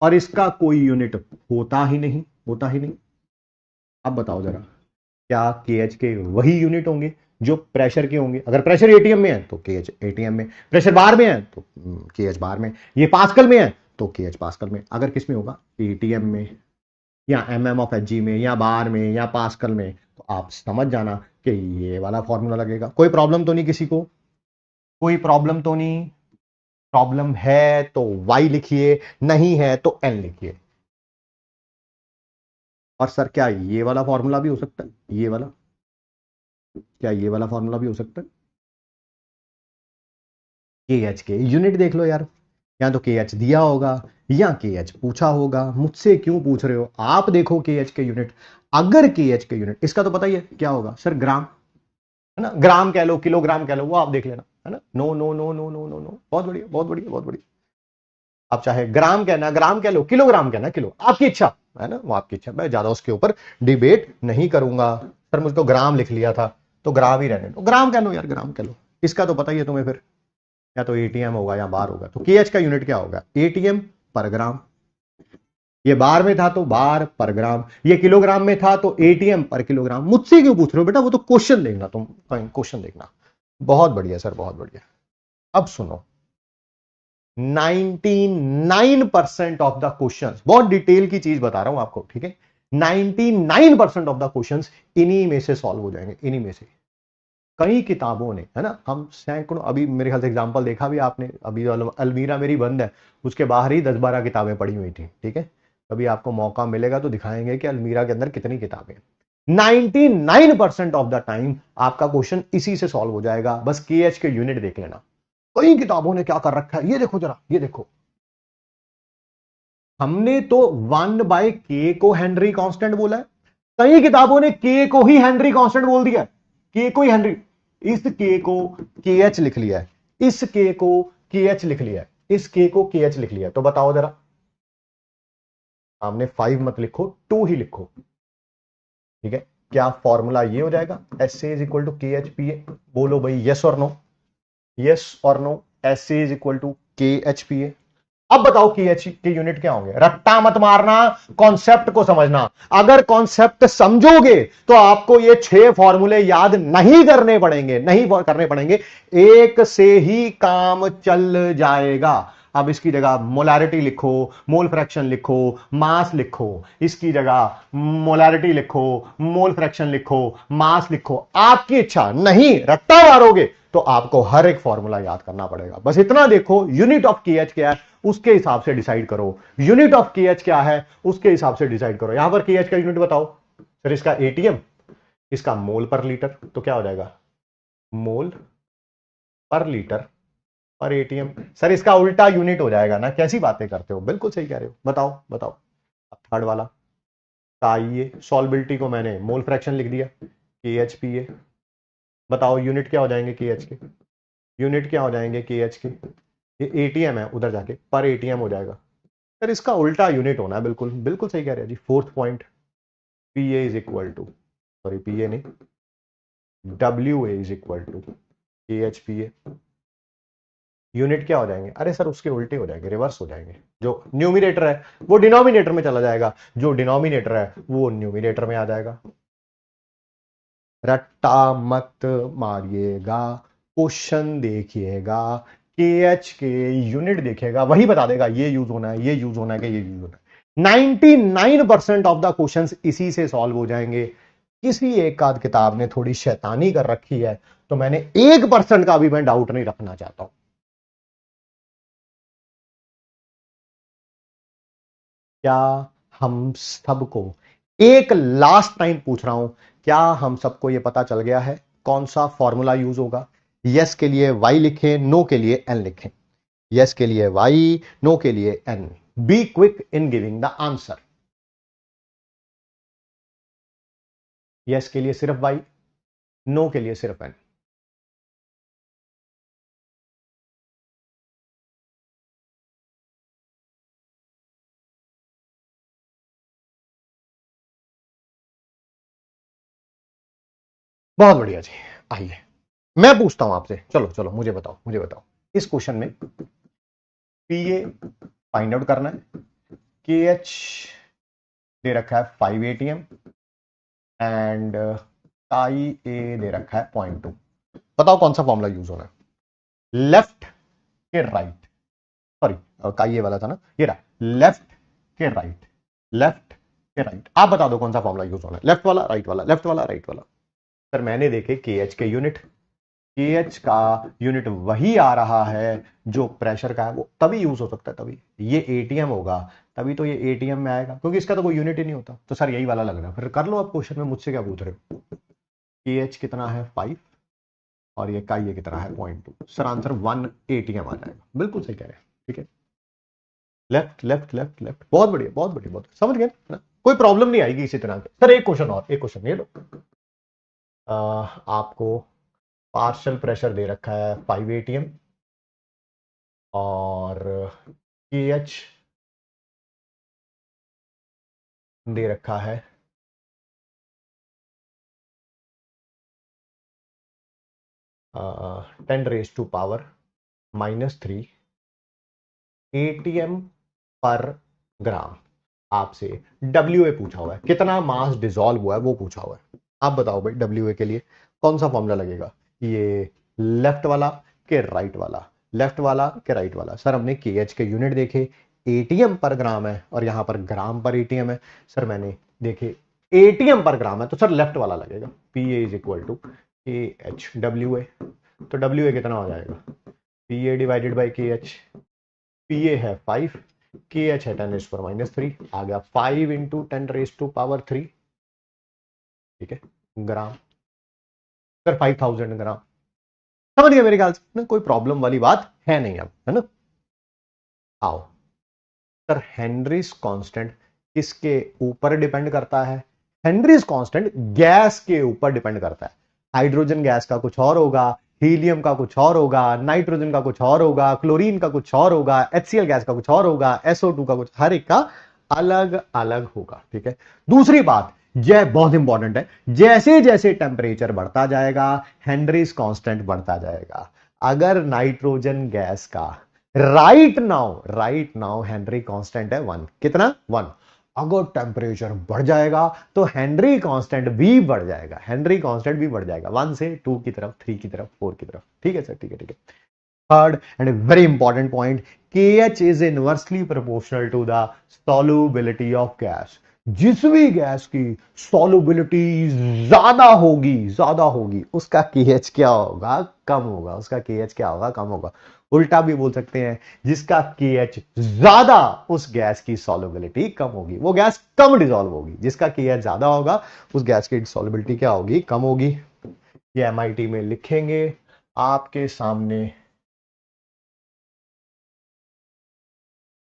और इसका कोई यूनिट होता ही नहीं, होता ही नहीं। अब बताओ जरा, क्या KH के वही यूनिट होंगे जो प्रेशर के होंगे? अगर प्रेशर ATM में है तो KH ATM में, प्रेशर बार में है तो KH बार में, ये पास्कल में है तो KH पास्कल में। अगर किस में होगा? ATM में या MM ऑफ HG में या बार में या पास्कल में, तो आप समझ जाना कि ये वाला फॉर्मूला लगेगा। कोई प्रॉब्लम तो नहीं किसी को? कोई प्रॉब्लम तो नहीं? प्रॉब्लम है तो Y लिखिए, नहीं है तो N लिखिए। और सर क्या ये वाला फॉर्मूला भी हो सकता है? ये वाला, क्या ये वाला फॉर्मूला भी हो सकता है? KH के यूनिट देख लो यार, या तो KH दिया होगा या KH पूछा होगा। मुझसे क्यों पूछ रहे हो? आप देखो KH के यूनिट। अगर KH के यूनिट, इसका तो पता ही है क्या होगा सर, ग्राम, है ना? ग्राम कह लो, किलोग्राम कह लो, वो आप देख लेना, है ना? No no no no no no no. बहुत बढ़िया, बहुत बढ़िया, बहुत बढ़िया। आप चाहे ग्राम कहना, ग्राम कह लो, किलोग्राम कहना, किलो, आपकी इच्छा, है ना? वो आपकी इच्छा। मैं ज्यादा उसके ऊपर डिबेट नहीं करूंगा। सर मुझको ग्राम लिख लिया था तो ग्राम ही रहने दो, ग्राम कह लो यार, ग्राम कह लो। इसका तो पता ही है तुम्हें। फिर या तो ATM होगा या बार होगा। तो KH का यूनिट क्या होगा? ATM पर ग्राम। ये बार में था तो बार पर ग्राम, ये किलोग्राम में था तो ATM पर किलोग्राम। मुझसे क्यों पूछ रहे हो बेटा? वो तो क्वेश्चन देखना, तुम क्वेश्चन देखना। बहुत बढ़िया सर, बहुत बढ़िया। अब सुनो, 99% ऑफ द क्वेश्चंस, बहुत डिटेल की चीज बता रहा हूं आपको, ठीक है? 99% ऑफ द क्वेश्चंस इन्हीं में से सॉल्व हो जाएंगे, इन्हीं में से। कई किताबों ने, है ना, हम सैकड़ों, अभी मेरे ख्याल से एग्जांपल देखा भी आपने, अभी अलमीरा मेरी बंद है, उसके बाहर ही 10-12 किताबें पड़ी हुई थी, ठीक है? कभी आपको मौका मिलेगा तो दिखाएंगे कि अलमीरा के अंदर कितनी किताबें। 99% ऑफ द टाइम आपका क्वेश्चन इसी से सॉल्व हो जाएगा। बस KH के यूनिट देख लेना। कई किताबों ने क्या कर रखा है, ये देखो जरा, ये देखो। हमने तो 1/K को हेनरी कांस्टेंट बोला है, कई किताबों ने K को ही हेनरी कांस्टेंट बोल दिया, K को ही हेनरी। इस K को KH लिख लिया है, इस K को KH लिख लिया है, इस K को KH लिख लिया है। तो बताओ जरा, सामने 5 मत लिखो, 2 ही लिखो, ठीक है? क्या फॉर्मूला ये हो जाएगा? SA is equal to KHPA। बोलो भाई, यस और नो, यस और no. SA is equal to KHPA। अब बताओ KH के यूनिट क्या होंगे? रट्टा मत मारना, कॉन्सेप्ट को समझना। अगर कॉन्सेप्ट समझोगे तो आपको ये 6 फॉर्मूले याद नहीं करने पड़ेंगे, नहीं करने पड़ेंगे, एक से ही काम चल जाएगा। अब इसकी जगह मोलारिटी लिखो, मोल फ्रैक्शन लिखो, मास लिखो, इसकी जगह मोलारिटी लिखो, मोल फ्रैक्शन लिखो, मास लिखो, आपकी इच्छा। नहीं रट्टा मारोगे तो आपको हर एक फॉर्मूला याद करना पड़ेगा। बस इतना देखो, यूनिट ऑफ KH क्या है उसके हिसाब से डिसाइड करो, यूनिट ऑफ KH क्या है उसके हिसाब से डिसाइड करो। यहां पर KH का यूनिट बताओ सर, इसका ATM, इसका मोल पर लीटर, तो क्या हो जाएगा? मोल पर लीटर पर ATM। सर इसका उल्टा यूनिट हो जाएगा ना? कैसी बातें करते हो, बिल्कुल सही कह रहे हो। बताओ बताओ। अब थर्ड वाला का, ये सॉल्बिलिटी को मैंने मोल फ्रैक्शन लिख दिया, KHPA। बताओ यूनिट क्या हो जाएंगे KH के? यूनिट क्या हो जाएंगे KH के? ये ATM है, उधर जाके पर ATM हो जाएगा। सर इसका उल्टा यूनिट होना है, बिल्कुल बिल्कुल सही कह रहे हैं जी। Fourth point, PA is equal to sorry PA नहीं, W A is equal to K H P A. Unit क्या हो जाएंगे, अरे सर उसके उल्टे हो जाएंगे, रिवर्स हो जाएंगे। जो न्यूमिनेटर है वो डिनोमिनेटर में चला जाएगा, जो डिनोमिनेटर है वो न्यूमिनेटर में आ जाएगा। रट्टा मत मारिएगा, क्वेश्चन देखिएगा, के एच के यूनिट देखिएगा, वही बता देगा ये यूज होना है, ये यूज होना है, कि ये यूज होना है। 99% ऑफ द क्वेश्चंस इसी से सॉल्व हो जाएंगे। किसी एक आध किताब ने थोड़ी शैतानी कर रखी है, तो मैंने 1% का भी मैं डाउट नहीं रखना चाहता हूं। क्या हम सबको, एक लास्ट टाइम पूछ रहा हूं, क्या हम सबको यह पता चल गया है कौन सा फॉर्मूला यूज होगा? यस के लिए वाई लिखें, नो के लिए एन लिखें। यस के लिए वाई, नो के लिए N. Be quick in giving the answer. Yes के लिए सिर्फ वाई, नो के लिए सिर्फ एन। बहुत बढ़िया जी। आइए मैं पूछता हूं आपसे, चलो चलो मुझे बताओ, मुझे बताओ इस क्वेश्चन में पीए फाइंड आउट करना है, के एच दे रखा है 5 एटीएम एंड आई ए दे रखा है 0.2। बताओ कौन सा फॉर्मूला यूज होना है? लेफ्ट के राइट, सॉरी काई ए वाला था ना, ये रहा, लेफ्ट के राइट, लेफ्ट के राइट। आप बता दो कौन सा फॉर्मूला यूज होना है, लेफ्ट वाला, राइट वाला, लेफ्ट वाला, राइट वाला। सर मैंने देखे के एच के यूनिट, के एच का यूनिट वही आ रहा है जो प्रेशर का है, वो तभी यूज हो सकता है, तभी ये एटीएम होगा, तभी तो ये एटीएम में आएगा, क्योंकि इसका तो कोई यूनिट ही नहीं होता। तो सर यही वाला लग रहा है, फिर कर लो आप क्वेश्चन में मुझसे क्या पूछ रहे हो। के एच कितना है 5 और ये का ये कितना है 0.2। सर आंसर 1 एटीएम आ जाएगा। बिल्कुल सही कह रहे हैं, ठीक है, लेफ्ट लेफ्ट लेफ्ट लेफ्ट। बहुत बढ़िया, बहुत बढ़िया, बहुत समझ गए ना? कोई प्रॉब्लम नहीं आएगी इसी तरह के। सर एक क्वेश्चन और, एक क्वेश्चन ये लो, आपको पार्शियल प्रेशर दे रखा है 5 एटीएम और के एच दे रखा है 10⁻³ एटीएम पर ग्राम। आपसे डब्ल्यू ए पूछा हुआ है, कितना मास डिसॉल्व हुआ है वो पूछा हुआ है। आप बताओ भाई डब्ल्यू ए के लिए कौन सा फॉर्मूला लगेगा? ये लेफ्ट वाला के राइट वाला, लेफ्ट वाला के राइट वाला। सर हमने के एच के यूनिट देखे, एटीएम पर ग्राम है और यहां पर ग्राम पर एटीएम है। सर मैंने देखे एटीएम पर ग्राम है, तो सर लेफ्ट वाला लगेगा। P A is equal to K H W A. तो डब्ल्यू ए कितना हो जाएगा? P A divided by K H. P A है 5, के एच है 10⁻³ आ गया 5 इंटू 10⁻³ ठीक है ग्राम। सर 5000 ग्राम। समझ गए मेरे ख्याल से ना, कोई प्रॉब्लम वाली बात है नहीं अब, है ना? आओ सर, हेनरीज कांस्टेंट किसके ऊपर डिपेंड करता है? हेनरीज कांस्टेंट गैस के ऊपर डिपेंड करता है। हाइड्रोजन गैस का कुछ और होगा, हीलियम का कुछ और होगा, नाइट्रोजन का कुछ और होगा, क्लोरीन का कुछ और होगा, HCl गैस का कुछ और होगा, SO2 का कुछ, हर एक का अलग अलग होगा, ठीक है। दूसरी बात, यह बहुत इंपॉर्टेंट है, जैसे जैसे टेम्परेचर बढ़ता जाएगा हेनरीज कांस्टेंट बढ़ता जाएगा। अगर नाइट्रोजन गैस का राइट नाउ हेनरी कांस्टेंट है 1, कितना 1। अगर टेम्परेचर बढ़ जाएगा तो हेनरी कांस्टेंट भी बढ़ जाएगा, हेनरी कांस्टेंट भी बढ़ जाएगा 1 से 2 की तरफ, 3 की तरफ, 4 की तरफ, ठीक है सर, ठीक है, ठीक है। Third and very important point, KH is inversely proportional to the solubility of gas. जिस भी गैस की सॉल्युबिलिटी ज्यादा होगी उसका KH क्या होगा? कम होगा। उसका KH क्या होगा? कम होगा। उल्टा भी बोल सकते हैं, जिसका KH ज्यादा उस गैस की सॉल्युबिलिटी कम होगी, वो गैस कम डिसॉल्व होगी। जिसका KH ज्यादा होगा उस गैस की सॉल्युबिलिटी क्या होगी? कम होगी। ये MIT में लिखेंगे आपके सामने।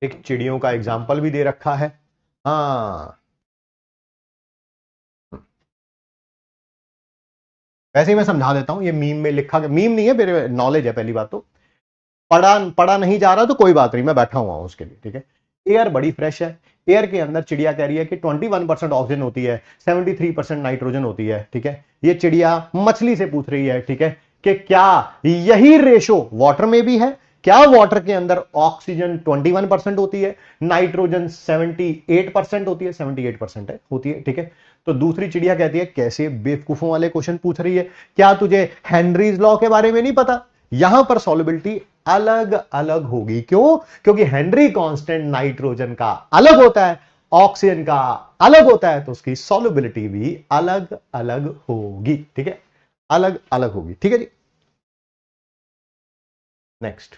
एक चिड़ियों का एग्जाम्पल भी दे रखा है। हाँ वैसे ही मैं समझा देता हूं, ये मीम में लिखा, मीम नहीं है, मेरे नॉलेज है। पहली बात तो पढ़ा पढ़ा नहीं जा रहा तो कोई बात नहीं, मैं बैठा हुआ हूं उसके लिए, ठीक है। एयर बड़ी फ्रेश है, एयर के अंदर चिड़िया कह रही है कि 21% ऑक्सीजन होती है, 73% नाइट्रोजन होती है, ठीक है। ये चिड़िया मछली से पूछ रही है, ठीक है, कि क्या यही रेशो वाटर में भी है? क्या वाटर के अंदर ऑक्सीजन 21% होती है, नाइट्रोजन 78% होती है? 78% है, होती है, ठीक है। तो दूसरी चिड़िया कहती है कैसे बेवकूफों वाले क्वेश्चन पूछ रही है, क्या तुझे हेनरीज लॉ के बारे में नहीं पता? यहां पर सॉल्युबिलिटी अलग अलग होगी। क्यों? क्योंकि हेनरी कांस्टेंट नाइट्रोजन का अलग होता है, ऑक्सीजन का अलग होता है, तो उसकी सॉल्युबिलिटी भी अलग अलग होगी, ठीक है, अलग अलग होगी, ठीक है जी। Next,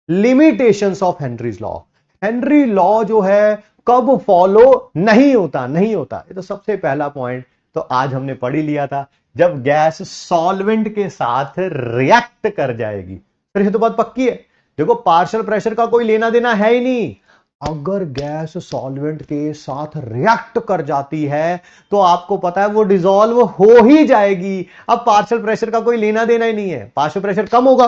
limitations of Henry's law. Henry law जो है कब फॉलो नहीं होता? नहीं होता, ये तो सबसे पहला पॉइंट तो आज हमने पढ़ ही लिया था, जब गैस सॉल्वेंट के साथ रिएक्ट कर जाएगी। फिर ये तो बात पक्की है, देखो पार्शियल प्रेशर का कोई लेना देना है ही नहीं। अगर गैस सॉल्वेंट के साथ रिएक्ट कर जाती है तो आपको पता है वो डिसॉल्व हो ही जाएगी। अब पार्शियल प्रेशर का कोई लेना देना ही नहीं है। पार्शियल प्रेशर कम होगा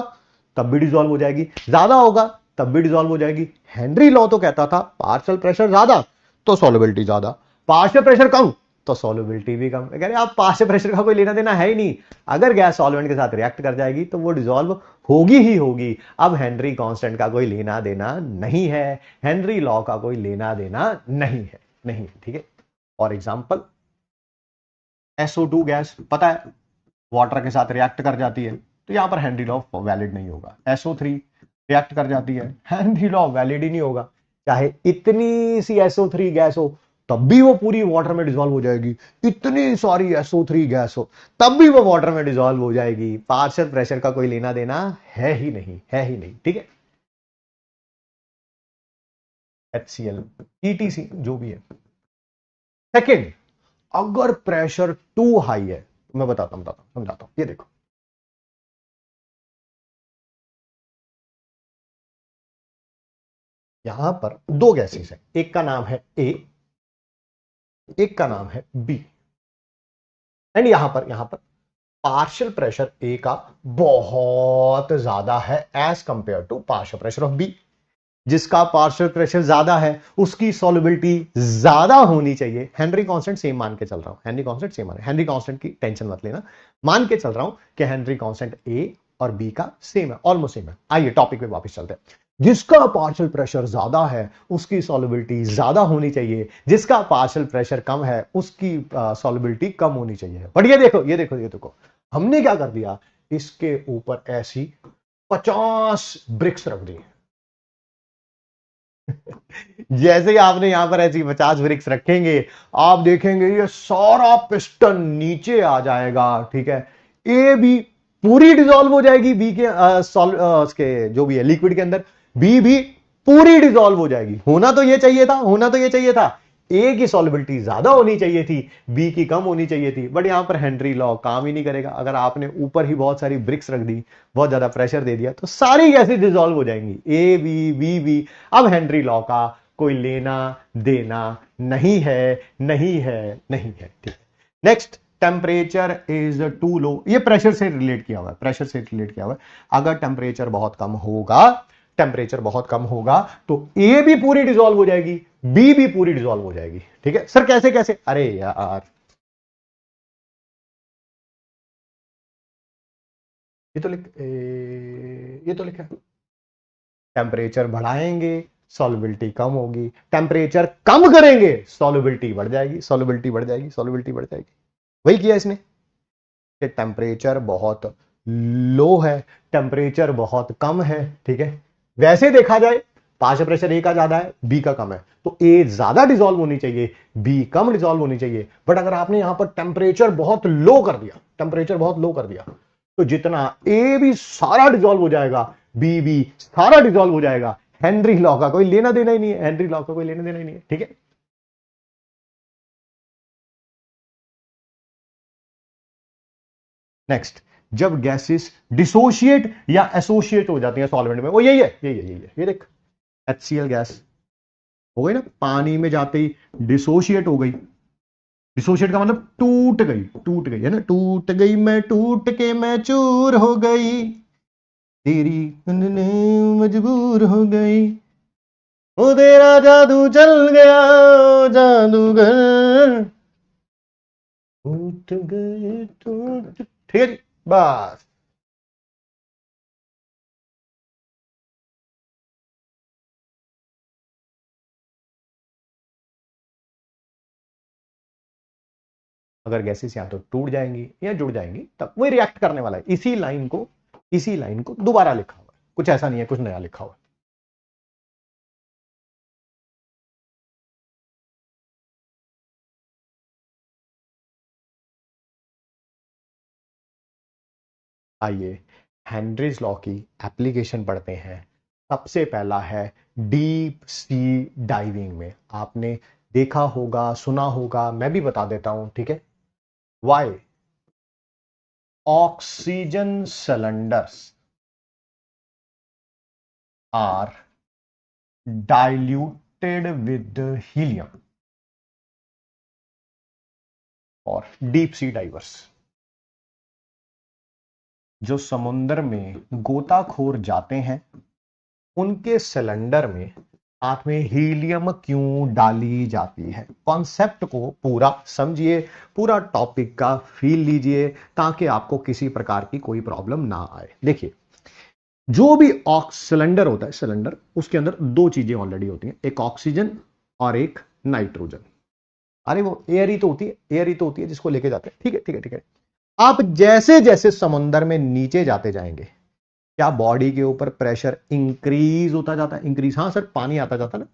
तब भी डिसॉल्व हो जाएगी, ज्यादा होगा तब भी डिसॉल्व हो जाएगी। हेनरी लॉ तो कहता था पार्शियल प्रेशर ज्यादा तो सॉल्युबिलिटी ज्यादा, पार्शियल प्रेशर कम तो सॉल्युबिलिटी भी कम। कह रहे आप पार्शियल प्रेशर का कोई लेना देना है ही नहीं, अगर गैस सॉल्वेंट के साथ रिएक्ट कर जाएगी तो वो डिसॉल्व होगी ही होगी। अब हेनरी कांस्टेंट का कोई लेना देना नहीं है, हेनरी लॉ का कोई लेना देना नहीं है, नहीं, ठीक है। फॉर एग्जांपल SO2 गैस पता है वाटर के साथ रिएक्ट कर जाती है, तो यहां पर हेनरी लॉ वैलिड नहीं होगा। SO3 रिएक्ट कर जाती है, हेनरी लॉ वैलिड ही नहीं होगा। चाहे इतनी सी SO3 गैस हो तब भी वो पूरी वाटर में डिसॉल्व हो जाएगी, इतनी सारी SO3 गैस हो तब भी वो वाटर में डिसॉल्व हो जाएगी। पार्शियल प्रेशर का कोई लेना देना है ही नहीं, है ही नहीं, ठीक है। HCl, ETC जो भी है। सेकेंड, अगर प्रेशर टू हाई है, मैं बताता हूं समझाता हूं, ये देखो यहां पर दो गैसेस है, एक का नाम है ए, एक का नाम है बी, एंड यहां पर पार्शियल प्रेशर ए का बहुत ज्यादा है as compare to partial pressure of B. जिसका पार्शियल प्रेशर ज्यादा है उसकी सॉल्युबिलिटी ज्यादा होनी चाहिए। हेनरी कांस्टेंट सेम मान के चल रहा हूं, हेनरी कांस्टेंट सेम मान, हेनरी कांस्टेंट की टेंशन मत लेना, मान के चल रहा हूं कि हेनरी कांस्टेंट ए और बी का सेम है, ऑलमोस्ट सेम है। आइए टॉपिक पे वापस चलते हैं। जिसका पार्शियल प्रेशर ज्यादा है उसकी सॉल्युबिलिटी ज्यादा होनी चाहिए, जिसका पार्शियल प्रेशर कम है उसकी सॉल्युबिलिटी कम होनी चाहिए। बट ये देखो ये देखो ये देखो, हमने क्या कर दिया, इसके ऊपर ऐसी 50 ब्रिक्स रख दी। जैसे ही आपने यहां पर ऐसी 50 ब्रिक्स रखेंगे आप देखेंगे ये सारा पिस्टन नीचे आ जाएगा, ठीक है। ए बी पूरी डिसॉल्व हो जाएगी बी के उसके जो भी है लिक्विड के अंदर, बी भी पूरी डिसॉल्व हो जाएगी। होना तो ये चाहिए था, होना तो ये चाहिए था, ए की सॉल्युबिलिटी ज्यादा होनी चाहिए थी, बी की कम होनी चाहिए थी। बट यहां पर हेनरी लॉ काम ही नहीं करेगा। अगर आपने ऊपर ही बहुत सारी ब्रिक्स रख दी, बहुत ज्यादा प्रेशर दे दिया, तो सारी गैसें डिसॉल्व हो जाएंगी, ए बी बी बी। अब हेनरी लॉ का कोई लेना देना नहीं है, नहीं है, नहीं है, ठीक है। Next, temperature is to low, ये प्रेशर से रिलेट किया हुआ है, प्रेशर से रिलेट किया हुआ है। अगर टेम्परेचर बहुत कम होगा, टेम्परेचर बहुत कम होगा तो ए भी पूरी डिसॉल्व हो जाएगी, बी भी पूरी डिसॉल्व हो जाएगी, ठीक है। सर कैसे कैसे? अरे यार ये तो लिखा है, टेम्परेचर बढ़ाएंगे सॉल्युबिलिटी कम होगी, टेम्परेचर कम करेंगे सॉल्युबिलिटी बढ़ जाएगी, सॉल्युबिलिटी बढ़ जाएगी, सॉल्युबिलिटी बढ़ जाएगी। वही किया इसने कि टेम्परेचर बहुत लो है, टेम्परेचर बहुत कम है, ठीक है। वैसे देखा जाए पार्शियल प्रेशर ए का ज्यादा है, बी का कम है, तो ए ज्यादा डिसॉल्व होनी चाहिए, बी कम डिसॉल्व होनी चाहिए। बट अगर आपने यहां पर टेम्परेचर बहुत लो कर दिया, टेम्परेचर बहुत लो कर दिया, तो जितना ए भी सारा डिसॉल्व हो जाएगा, बी भी सारा डिसॉल्व हो जाएगा। हेनरी लॉ का कोई लेना देना ही नहीं है, हेनरी लॉ का कोई लेना देना ही नहीं है, ठीक है। नेक्स्ट, जब गैसेस डिसोशिएट या एसोशिएट हो जाती है सॉल्वेंट में, वो यही है, ये देख HCl गैस हो गई ना, पानी में जाते ही डिसोशिएट हो गई। डिसोशिएट का मतलब टूट गई है ना, टूट गई मैं, टूट के मैं चूर हो गई, तेरी मजबूर हो गई। वो तेरा जादू चल गया जादूगर, टूट गए टूट, ठीक है जी, बस। अगर गैसेस या तो टूट जाएंगी या जुड़ जाएंगी तब वही रिएक्ट करने वाला है। इसी लाइन को दोबारा लिखा हुआ है, कुछ ऐसा नहीं है कुछ नया लिखा हुआ है। आइए हेनरीज लॉ की एप्लीकेशन पढ़ते हैं। सबसे पहला है डीप सी डाइविंग में। आपने देखा होगा सुना होगा, मैं भी बता देता हूं, ठीक है। Why oxygen cylinders are diluted with helium और डीप सी डाइवर्स। जो समुद्र में गोताखोर जाते हैं उनके सिलेंडर में साथ में हीलियम क्यों डाली जाती है, कॉन्सेप्ट को पूरा समझिए, पूरा टॉपिक का फील लीजिए ताकि आपको किसी प्रकार की कोई प्रॉब्लम ना आए। देखिए जो भी सिलेंडर होता है, सिलेंडर उसके अंदर दो चीजें ऑलरेडी होती हैं, एक ऑक्सीजन और एक नाइट्रोजन। अरे वो एयर ही तो होती है, एयर ही तो होती है जिसको लेके जाते हैं, ठीक है ठीक है ठीक है। आप जैसे जैसे समुद्र में नीचे जाते जाएंगे क्या बॉडी के ऊपर प्रेशर इंक्रीज होता जाता है? इंक्रीज, हाँ सर, पानी आता जाता ना।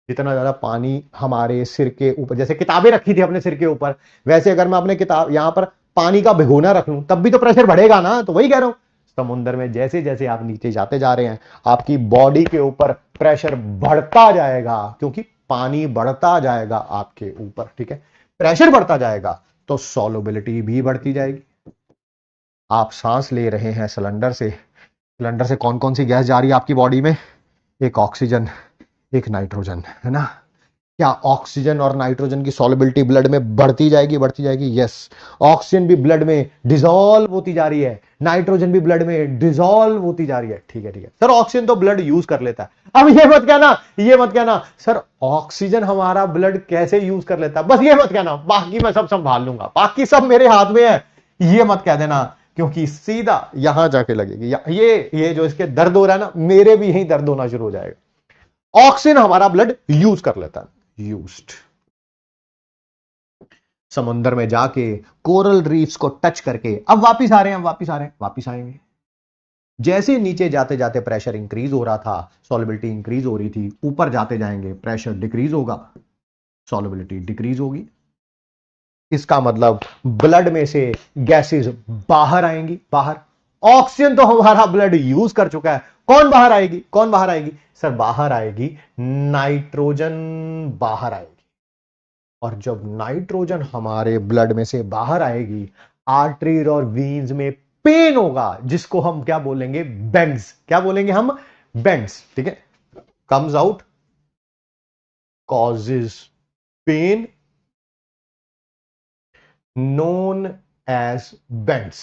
जितना ज्यादा पानी हमारे सिर के ऊपर, जैसे किताबें रखी थी अपने सिर के ऊपर, वैसे अगर मैं अपने किताब यहां पर पानी का भिगोना रख लूं तब भी तो प्रेशर बढ़ेगा ना। तो वही कह रहा हूं, समुद्र में जैसे जैसे आप नीचे जाते जा रहे हैं आपकी बॉडी के ऊपर प्रेशर बढ़ता जाएगा, क्योंकि पानी बढ़ता जाएगा आपके ऊपर, ठीक है। प्रेशर बढ़ता जाएगा तो सॉल्युबिलिटी भी बढ़ती जाएगी। आप सांस ले रहे हैं सिलेंडर से, सिलेंडर से कौन कौन सी गैस जा रही है आपकी बॉडी में? एक ऑक्सीजन, एक नाइट्रोजन, है ना। क्या ऑक्सीजन और नाइट्रोजन की सॉल्युबिलिटी ब्लड में बढ़ती जाएगी? बढ़ती जाएगी, यस। ऑक्सीजन भी ब्लड में डिसॉल्व होती जा रही है, नाइट्रोजन भी ब्लड में डिसॉल्व होती जा रही है, ठीक है ठीक है। सर ऑक्सीजन तो ब्लड यूज कर लेता है। अब ये मत कहना, ये मत कहना सर ऑक्सीजन हमारा ब्लड कैसे यूज कर लेता है, बस ये मत कहना, बाकी मैं सब संभाल लूंगा, बाकी सब मेरे हाथ में है, ये मत कह देना, क्योंकि सीधा यहां जाके लगेगी। ये जो इसके दर्द हो रहा है ना, मेरे भी यही दर्द होना शुरू हो जाएगा। ऑक्सीजन हमारा ब्लड यूज कर लेता है, यूज्ड। समुद्र में जाके कोरल रीफ्स को टच करके अब वापिस आ रहे हैं, वापिस आ रहे हैं, वापिस आएंगे। जैसे नीचे जाते जाते प्रेशर इंक्रीज हो रहा था, सॉल्युबिलिटी इंक्रीज हो रही थी, ऊपर जाते जाएंगे प्रेशर डिक्रीज होगा, सॉल्युबिलिटी डिक्रीज होगी। इसका मतलब ब्लड में से गैसेस बाहर आएंगी, बाहर। ऑक्सीजन तो हमारा ब्लड यूज कर चुका है, कौन बाहर आएगी? कौन बाहर आएगी? सर बाहर आएगी नाइट्रोजन, बाहर आएगी। और जब नाइट्रोजन हमारे ब्लड में से बाहर आएगी, आर्टरीज और वीन्स में पेन होगा, जिसको हम क्या बोलेंगे? बेंड्स। क्या बोलेंगे हम? बेंड्स, ठीक है। Comes out, causes pain, known as bends,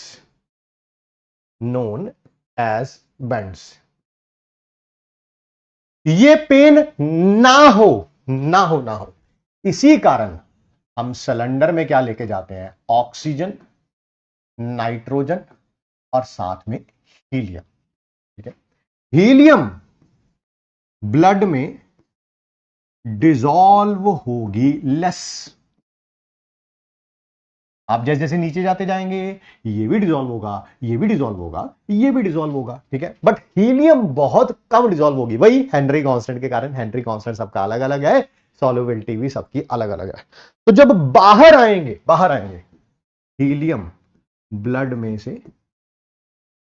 known as bends। ये पेन ना हो, ना हो, ना हो, इसी कारण हम सिलेंडर में क्या लेके जाते हैं? ऑक्सीजन, नाइट्रोजन और साथ में हीलियम, ठीक है। हीलियम ब्लड में डिसॉल्व होगी लेस। आप जैसे जैसे नीचे जाते जाएंगे ये भी डिसॉल्व होगा, ये भी डिसॉल्व होगा, ये भी डिसॉल्व होगा, ठीक है। बट हीलियम बहुत कम डिसॉल्व होगी, वही हेनरी कांस्टेंट के कारण। हेनरी कांस्टेंट सबका अलग अलग है, सॉल्युबिलिटी भी सबकी अलग अलग है। तो जब बाहर आएंगे, बाहर आएंगे, हीलियम ब्लड में से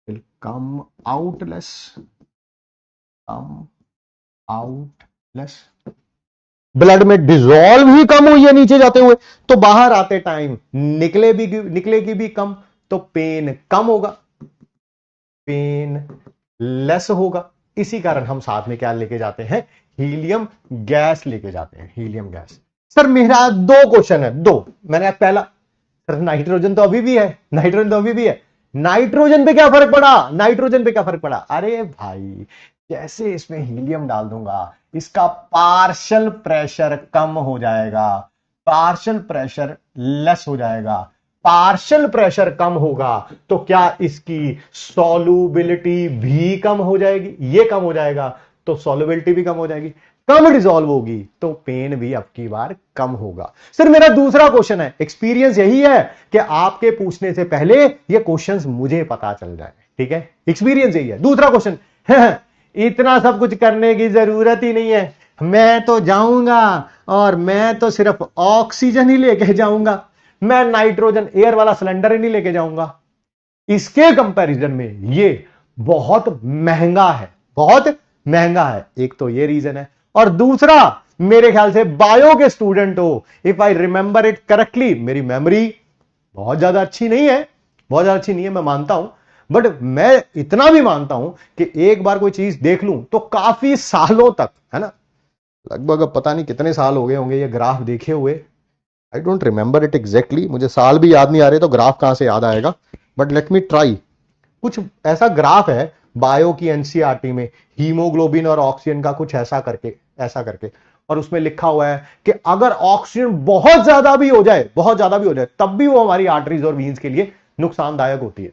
will come out less, come out less. Blood में डिसॉल्व ही कम हुई है नीचे जाते हुए, तो बाहर आते टाइम निकलेगी भी कम, तो पेन कम होगा, पेन लेस होगा। इसी कारण हम साथ में क्या लेके जाते हैं? हीलियम गैस लेके जाते हैं, हीलियम गैस। सर मेरा दो क्वेश्चन है, दो। मैंने पहला, सर नाइट्रोजन तो अभी भी है, नाइट्रोजन तो अभी भी है, नाइट्रोजन पे क्या फर्क पड़ा? नाइट्रोजन पे क्या फर्क पड़ा? अरे भाई जैसे इसमें हीलियम डाल दूंगा, इसका पार्शियल प्रेशर कम हो जाएगा, पार्शियल प्रेशर लेस हो जाएगा। पार्शियल प्रेशर कम होगा तो क्या इसकी सॉल्युबिलिटी भी कम हो जाएगी, ये कम हो जाएगा तो सॉल्युबिलिटी भी कम हो जाएगी, कम डिसॉल्व होगी तो पेन भी अब की बार कम होगा। सर मेरा दूसरा क्वेश्चन है, एक्सपीरियंस यही है कि आपके पूछने से पहले ये क्वेश्चंस मुझे पता चल जाए, ठीक है, एक्सपीरियंस यही है। दूसरा क्वेश्चन इतना सब कुछ करने की जरूरत ही नहीं है, मैं तो जाऊंगा और मैं तो सिर्फ ऑक्सीजन ही लेके जाऊंगा, मैं नाइट्रोजन एयर वाला सिलेंडर ही नहीं लेके जाऊंगा। इसके कंपैरिजन में ये बहुत महंगा है, बहुत महंगा है। एक तो ये रीजन है, और दूसरा मेरे ख्याल से बायो के स्टूडेंट हो, if I remember it correctly, मेरी मेमोरी बहुत ज्यादा अच्छी नहीं है, बहुत ज्यादा अच्छी नहीं है, मैं मानता हूं, बट मैं इतना भी मानता हूं कि एक बार कोई चीज देख लूं तो काफी सालों तक, है ना, लगभग अब पता नहीं कितने साल हो गए होंगे ये ग्राफ देखे हुए, I don't remember it exactly, मुझे साल भी याद नहीं आ रहे तो ग्राफ कहां से याद आएगा, बट लेट मी ट्राई। कुछ ऐसा ग्राफ है बायो की एनसीईआरटी में, हीमोग्लोबिन और ऑक्सीजन का कुछ ऐसा करके, ऐसा करके, और उसमें लिखा हुआ है कि अगर ऑक्सीजन बहुत ज्यादा भी हो जाए, बहुत ज्यादा भी हो जाए, तब भी वो हमारी आर्टरीज और वीन्स के लिए नुकसानदायक होती है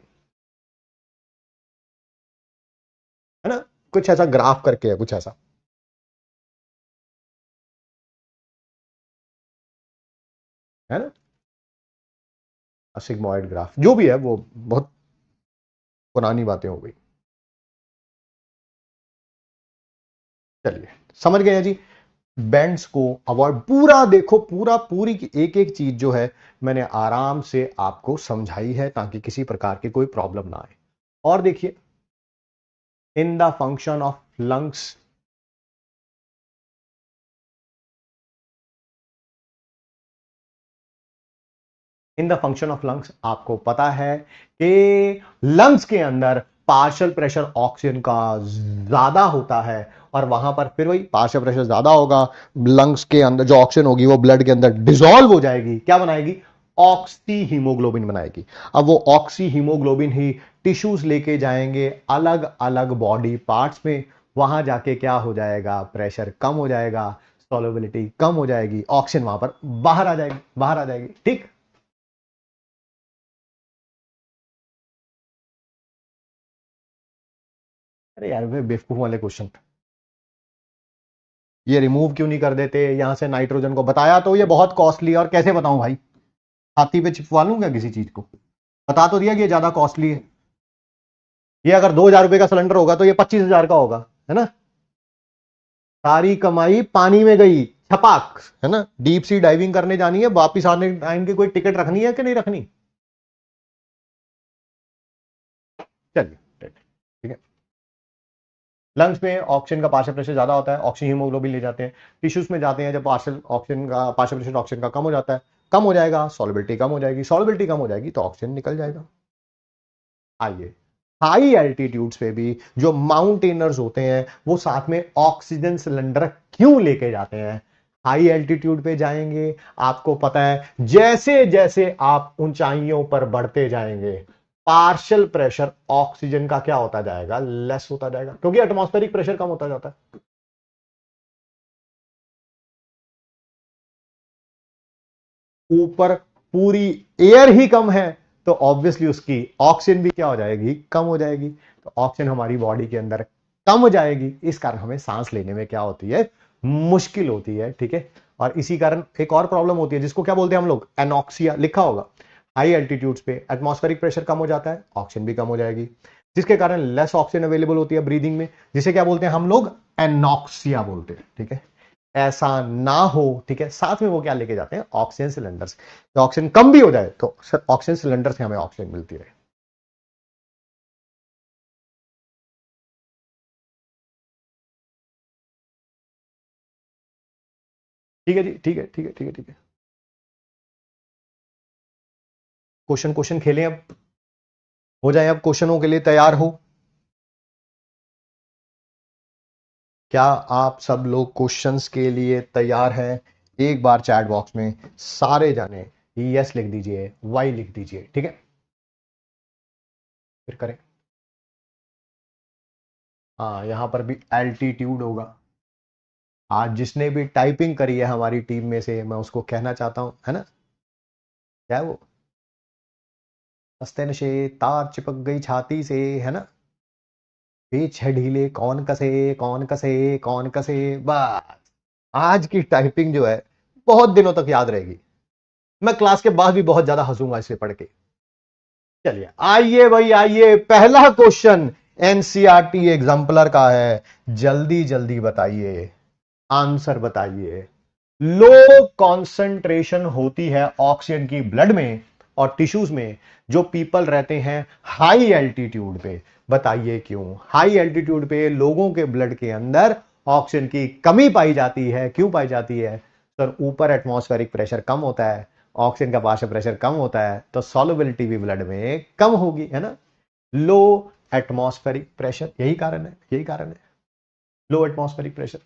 ना, कुछ ऐसा ग्राफ करके है, कुछ ऐसा, है ना, सिग्मोइड ग्राफ जो भी है वो बहुत पुरानी बातें हो गई। चलिए समझ गए हैं जी, बैंड्स को अवॉइड, पूरा देखो, पूरा पूरी की एक एक चीज जो है मैंने आराम से आपको समझाई है ताकि किसी प्रकार की कोई प्रॉब्लम ना आए। और देखिए, in the function of lungs, in the function of lungs आपको पता है कि लंग्स के अंदर पार्शियल प्रेशर ऑक्सीजन का ज्यादा होता है, और वहां पर फिर वही पार्शियल प्रेशर ज्यादा होगा, लंग्स के अंदर जो ऑक्सीजन होगी वो ब्लड के अंदर डिसॉल्व हो जाएगी, क्या बनाएगी, ऑक्सी हीमोग्लोबिन बनाएगी। अब वो ऑक्सी हीमोग्लोबिन ही टिश्यूज लेके जाएंगे अलग अलग बॉडी पार्ट्स में, वहां जाके क्या हो जाएगा, प्रेशर कम हो जाएगा, सॉल्युबिलिटी कम हो जाएगी, ऑक्सीजन वहां पर बाहर आ जाएगी, बाहर आ जाएगी, ठीक। अरे यार वे बेवकूफ वाले क्वेश्चन, ये रिमूव क्यों नहीं कर देते यहां से नाइट्रोजन को, बताया तो ये बहुत कॉस्टली है, और कैसे बताऊं भाई, छाती पे चिपवा लूंगा किसी चीज को, बता तो दिया कि ये ज्यादा कॉस्टली है, ये अगर 2,000 रुपए का सिलेंडर होगा तो ये 25,000 का होगा, है ना, सारी कमाई पानी में गई, छपाक, है ना, डीप सी डाइविंग करने जानी है, वापिस आने टाइम की कोई टिकट रखनी है कि नहीं रखनी। चलिए ठीक है, लंग्स में ऑक्सीजन का पार्शियल प्रेशर ज्यादा होता है, ऑक्सीजन हीमोग्लोबिन ले जाते हैं, टिश्यूज में जाते हैं, जब पार्शियल ऑक्सीजन का पार्शियल प्रेशर ऑक्सीजन का कम हो जाता है, कम हो जाएगा, सॉल्युबिलिटी कम हो जाएगी, सॉल्युबिलिटी कम हो जाएगी तो ऑक्सीजन निकल जाएगा। आइए, हाई एल्टीट्यूड्स पे भी जो माउंटेनर्स होते हैं वो साथ में ऑक्सीजन सिलेंडर क्यों लेके जाते हैं, हाई एल्टीट्यूड पे जाएंगे, आपको पता है जैसे जैसे आप ऊंचाइयों पर बढ़ते जाएंगे पार्शियल प्रेशर ऑक्सीजन का क्या होता जाएगा, लेस होता जाएगा, क्योंकि एटमॉस्फेरिक प्रेशर कम होता जाता है। ऊपर पूरी एयर ही कम है तो ऑब्वियसली उसकी ऑक्सीजन भी क्या हो जाएगी, कम हो जाएगी, तो ऑक्सीजन हमारी बॉडी के अंदर कम हो जाएगी, इस कारण हमें सांस लेने में क्या होती है, मुश्किल होती है, ठीक है। और इसी कारण एक और प्रॉब्लम होती है जिसको क्या बोलते हैं हम लोग, एनॉक्सिया, लिखा होगा, हाई एल्टीट्यूड्स पे एटमॉस्फेरिक प्रेशर कम हो जाता है, ऑक्सीजन भी कम हो जाएगी, जिसके कारण लेस ऑक्सीजन अवेलेबल होती है ब्रीदिंग में, जिसे क्या बोलते हैं हम लोग, एनॉक्सिया बोलते हैं, ठीक है। ऐसा ना हो, ठीक है, साथ में वो क्या लेके जाते हैं, ऑक्सीजन सिलेंडर्स, तो ऑक्सीजन कम भी हो जाए तो ऑक्सीजन सिलेंडर से हमें ऑक्सीजन मिलती रहे। ठीक है जी, ठीक है, ठीक है, ठीक है, ठीक है, क्वेश्चन क्वेश्चन खेलें अब, हो जाए अब क्वेश्चनों के लिए तैयार हो, क्या आप सब लोग क्वेश्चंस के लिए तैयार हैं, एक बार चैट बॉक्स में सारे जाने यस लिख दीजिए, वाई लिख दीजिए, ठीक है, फिर करें। हाँ, यहां पर भी एल्टीट्यूड होगा। आज जिसने भी टाइपिंग करी है हमारी टीम में से, मैं उसको कहना चाहता हूं, है ना, क्या है वो, हंसते नशे तार चिपक गई छाती से, है ना, पेच है ढीले कौन कसे कौन कसे कौन कसे। बस आज की टाइपिंग जो है बहुत दिनों तक याद रहेगी। मैं क्लास के बाद भी बहुत ज्यादा हंसूंगा इसे पढ़ के। चलिए आइए भाई आइए, पहला क्वेश्चन एनसीईआरटी एग्जाम्पलर का है, जल्दी जल्दी बताइए, आंसर बताइए। लो कॉन्सेंट्रेशन होती है ऑक्सीजन की ब्लड में और टिश्यूज में जो पीपल रहते हैं हाई एल्टीट्यूड पे। बताइए क्यों हाई एल्टीट्यूड पे लोगों के ब्लड के अंदर ऑक्सीजन की कमी पाई जाती है, क्यों पाई जाती है? सर ऊपर एटमॉस्फेरिक प्रेशर कम होता है, ऑक्सीजन का पार्शियल प्रेशर कम होता है, तो सॉल्युबिलिटी भी ब्लड में कम होगी, है ना। लो एटमॉस्फेरिक प्रेशर, यही कारण है, यही कारण है, low atmospheric pressure.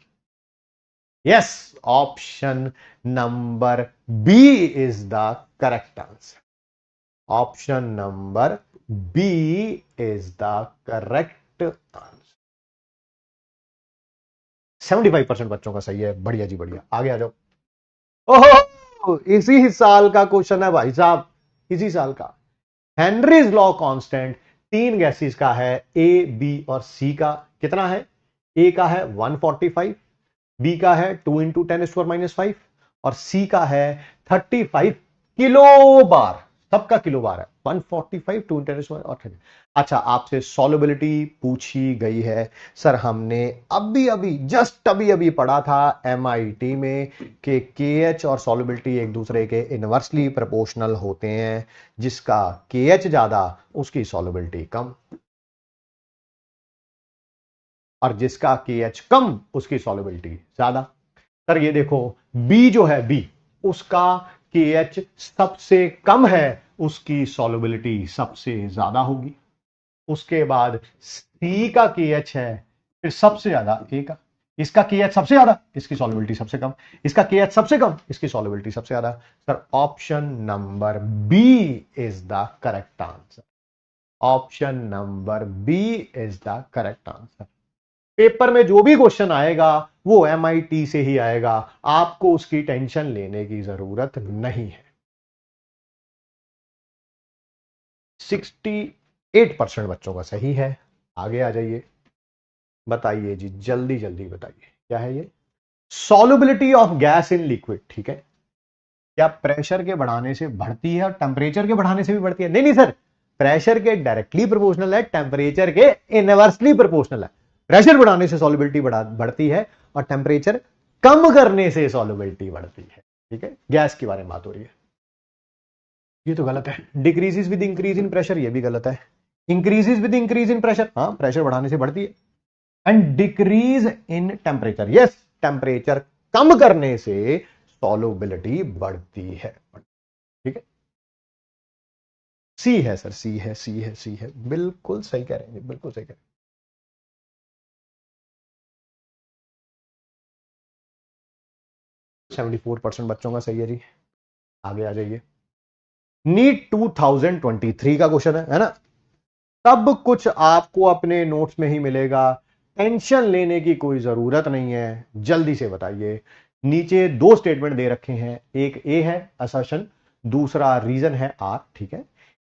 Yes, option number B is the correct answer. Option number B is the correct answer. 75% बच्चों का सही है, बढ़िया जी बढ़िया, आगे आ जाओ। ओहो, इसी साल का क्वेश्चन है भाई साहब, इसी साल का। हेनरीज लॉ कांस्टेंट तीन गैसेस का है, ए बी और सी का। कितना है? ए का है 145, बी का है 2 × 10⁻⁵ और सी का है 35 किलो बार। सबका किलो बार है, 145 2 × 10⁻⁴ और 30। अच्छा, आपसे सॉल्युबिलिटी पूछी गई है। सर हमने अभी अभी जस्ट अभी अभी पढ़ा था एमआईटी में कि केएच और सॉल्युबिलिटी एक दूसरे के इनवर्सली प्रोपोर्शनल होते हैं, जिसका केएच ज्यादा उसकी सॉल्युबिलिटी कम, और जिसका केएच कम उसकी सॉल्युबिलिटी ज्यादा। सर ये देखो, बी जो है बी, उसका केएच सबसे कम है, उसकी सॉल्युबिलिटी सबसे ज्यादा होगी। उसके बाद सी का केएच है फिर सबसे ज्यादा ए का, इसका केएच सबसे ज्यादा इसकी सॉल्युबिलिटी सबसे कम, इसका केएच सबसे कम इसकी सॉल्युबिलिटी सबसे ज्यादा। Sir option number B is the correct answer. Option number B is the correct answer. Paper में जो भी क्वेश्चन आएगा वो एमआईटी से ही आएगा, आपको उसकी टेंशन लेने की जरूरत नहीं है। 68% बच्चों का सही है। आगे आ जाइए, बताइए जी, जल्दी जल्दी बताइए, क्या है ये? Solubility of gas in liquid, ठीक है, क्या प्रेशर के बढ़ाने से बढ़ती है और टेम्परेचर के बढ़ाने से भी बढ़ती है? नहीं नहीं सर, प्रेशर के डायरेक्टली प्रोपोर्शनल है, टेम्परेचर के इनवर्सली प्रोपोर्शनल है। प्रेशर बढ़ाने से सॉल्युबिलिटी बढ़ती है और टेम्परेचर कम करने से सॉल्युबिलिटी बढ़ती है, ठीक है, गैस के बारे में बात हो रही है। ये तो गलत है, decreases with increase in pressure, ये भी गलत है। Increases with increase in pressure, हाँ प्रेशर बढ़ाने से बढ़ती है। And decrease in temperature, yes, temperature कम करने से सॉल्युबिलिटी बढ़ती है, ठीक है। सी है सर, सी है, सी है, सी है, बिल्कुल सही कह रहे हैं, बिल्कुल सही कह रहे हैं। 74% बच्चों का सही है जी। आगे आ जाइए, नीट 2023 का क्वेश्चन है ना। सब कुछ आपको अपने नोट्स में ही मिलेगा, टेंशन लेने की कोई जरूरत नहीं है। जल्दी से बताइए, नीचे दो स्टेटमेंट दे रखे हैं, एक ए है असर्शन, दूसरा रीजन है आर, ठीक है।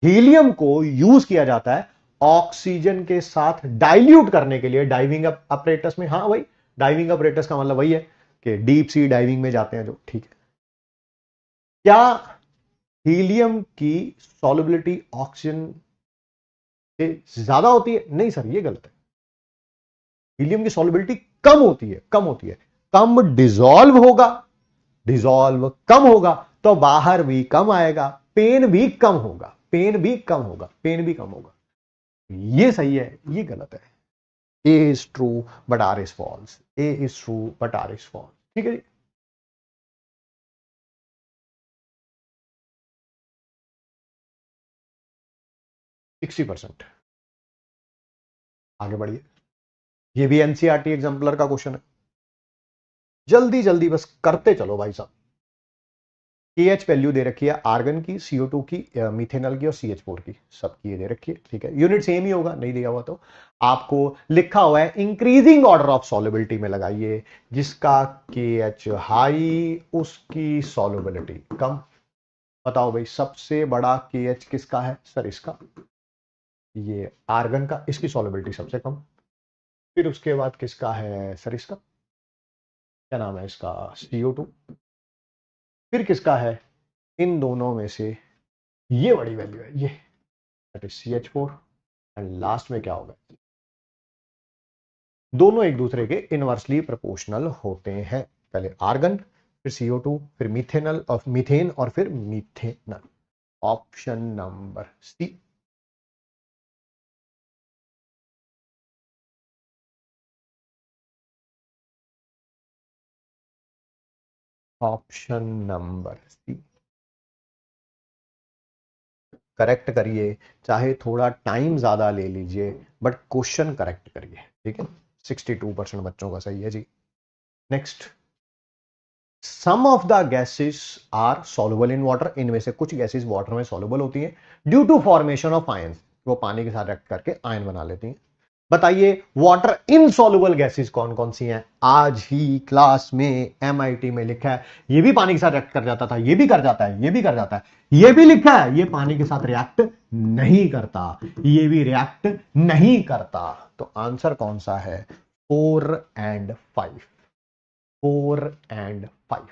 हीलियम को यूज किया जाता है ऑक्सीजन के साथ डाइल्यूट करने के लिए डाइविंग अपरेटस में। हाँ भाई, डाइविंग अपरेटस का मतलब वही है कि डीप सी डाइविंग में जाते हैं जो, ठीक है। क्या हीलियम की सॉल्युबिलिटी ऑक्सीजन से ज्यादा होती है? नहीं सर, ये गलत है। हीलियम की सॉल्युबिलिटी कम होती है, कम होती है। कम डिसॉल्व होगा, डिसॉल्व कम होगा तो बाहर भी कम आएगा, पेन भी कम होगा, पेन भी कम होगा, पेन भी कम होगा। ये सही है, ये गलत है। A is true but R is false, A is true but R is false, ठीक है जी। 60%। आगे बढ़िए, ये भी एनसीईआरटी एग्जाम्पलर का क्वेश्चन है, जल्दी जल्दी बस करते चलो भाई साहब। KH वैल्यू दे रखी है आर्गन की, CO2 की, मिथेनॉल की और CH4 की, सबकी ये दे रखी है, ठीक है। यूनिट सेम ही होगा, नहीं दिया हुआ तो आपको लिखा हुआ है इंक्रीजिंग ऑर्डर ऑफ सॉल्युबिलिटी में लगाइए, जिसका KH हाई उसकी सॉल्युबिलिटी कम। बताओ भाई सबसे बड़ा KH किसका है सर? इसका, ये आर्गन का, इसकी सॉल्युबिलिटी सबसे कम। फिर उसके बाद किसका है सर? इसका क्या नाम है इसका? CO2। फिर किसका है? इन दोनों में से ये बड़ी वैल्यू है, ये that is CH4। And last में क्या होगा? दोनों एक दूसरे के इनवर्सली प्रोपोर्शनल होते हैं। पहले आर्गन, फिर CO2, फिर मिथेनल और मीथेन और फिर methanal. Option number C. Option number C correct करिए, चाहे थोड़ा टाइम ज्यादा ले लीजिए, बट क्वेश्चन करेक्ट करिए, ठीक है। 62% बच्चों का सही है जी। Next, some of the gases are soluble in water. इनमें से कुछ गैसेस वाटर में सॉल्युबल होती हैं due to formation of ions, वो पानी के साथ रिएक्ट करके आयन बना लेती हैं। बताइए वाटर इनसॉल्युबल गैसेस कौन कौन सी हैं? आज ही क्लास में MIT में लिखा है, ये भी पानी के साथ रिएक्ट कर जाता था, ये भी कर जाता है, ये भी कर जाता है। ये भी लिखा है ये पानी के साथ रिएक्ट नहीं करता, ये भी रिएक्ट नहीं करता। तो आंसर कौन सा है? 4 और 5। 4 और 5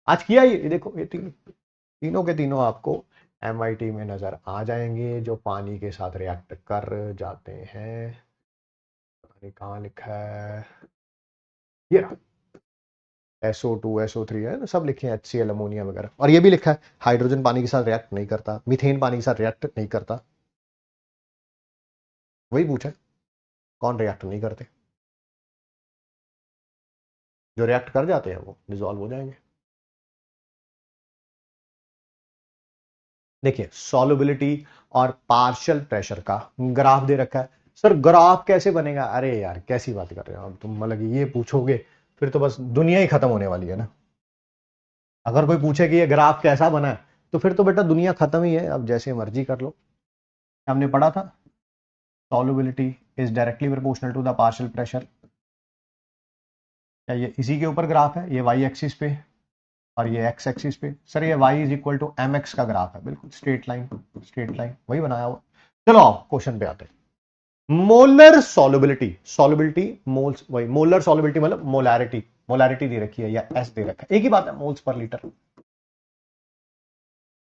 आज किया ये देखो, ये तीनों के तीनों आपको MIT में नजर आ जाएंगे, जो पानी के साथ रिएक्ट कर जाते हैं। पता नहीं कहाँ लिखा है, ये रहा। SO2 SO3 है ना, सब लिखे हैं, HCl अमोनिया वगैरह। और ये भी लिखा है हाइड्रोजन पानी के साथ रिएक्ट नहीं करता, मीथेन पानी के साथ रिएक्ट नहीं करता। वही पूछा है, कौन रिएक्ट नहीं करते? जो रिएक्ट कर जाते हैं वो डिसॉल्व हो जाएंगे। देखिए सॉल्युबिलिटी और पार्शियल प्रेशर का ग्राफ दे रखा है। सर ग्राफ कैसे बनेगा? अरे यार कैसी बात कर रहे हो अब तुम, मतलब ये पूछोगे फिर तो बस दुनिया ही खत्म होने वाली है ना। अगर कोई पूछे कि ये ग्राफ कैसा बना है, तो फिर तो बेटा दुनिया खत्म ही है, अब जैसे मर्जी कर लो। हमने पढ़ा था solubility is directly proportional to the partial pressure. क्या ये इसी के ऊपर ग्राफ है? ये वाई एक्सिस पे और ये एक्स एक्सिस पे। सर ये y is equal to mx का ग्राफ है, बिल्कुल स्ट्रेट लाइन, स्ट्रेट लाइन वही बनाया हुआ। चलो आओ क्वेश्चन पे आते हैं। मोलर सॉल्युबिलिटी, सॉल्युबिलिटी मोल्स, वही मोलर सॉल्युबिलिटी मतलब मोलैरिटी, मोलैरिटी दे रखी है या एस दे रखा है, एक ही बात है, मोल्स पर लीटर।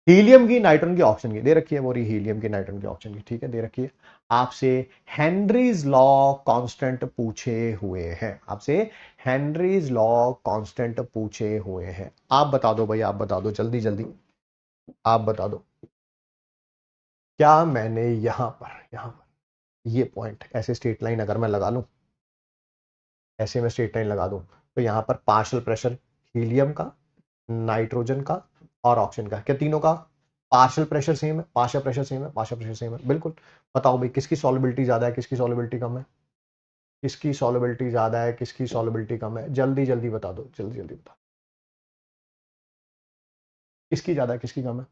हीलियम की, नाइट्रोजन की, ऑक्सीजन की दे रखी है, वो रही हीलियम की, नाइट्रोजन की, ऑक्सीजन की, ठीक है दे रखी है। आपसे हेनरीज लॉ कांस्टेंट पूछे हुए हैं, आपसे हेनरीज लॉ कांस्टेंट पूछे हुए हैं। आप बता दो भाई, आप बता दो जल्दी जल्दी, आप बता दो। क्या मैंने यहां पर ये पॉइंट ऐसे स्ट्रेट लाइन अगर मैं लगा लूं, ऐसे में स्ट्रेट लाइन लगा दूं, तो यहां पर पार्शियल प्रेशर हीलियम का, नाइट्रोजन का और ऑक्सीजन का, क्या तीनों का पार्शियल प्रेशर सेम है? पार्शियल प्रेशर सेम है, पार्शियल प्रेशर सेम है, बिल्कुल। बताओ भाई किसकी सॉल्युबिलिटी ज्यादा है, किसकी सॉल्युबिलिटी कम है? किसकी सॉल्युबिलिटी ज्यादा है, किसकी सॉल्युबिलिटी कम है? जल्दी जल्दी बता दो, जल्दी जल्दी बता। किसकी ज्यादा है, किसकी कम है?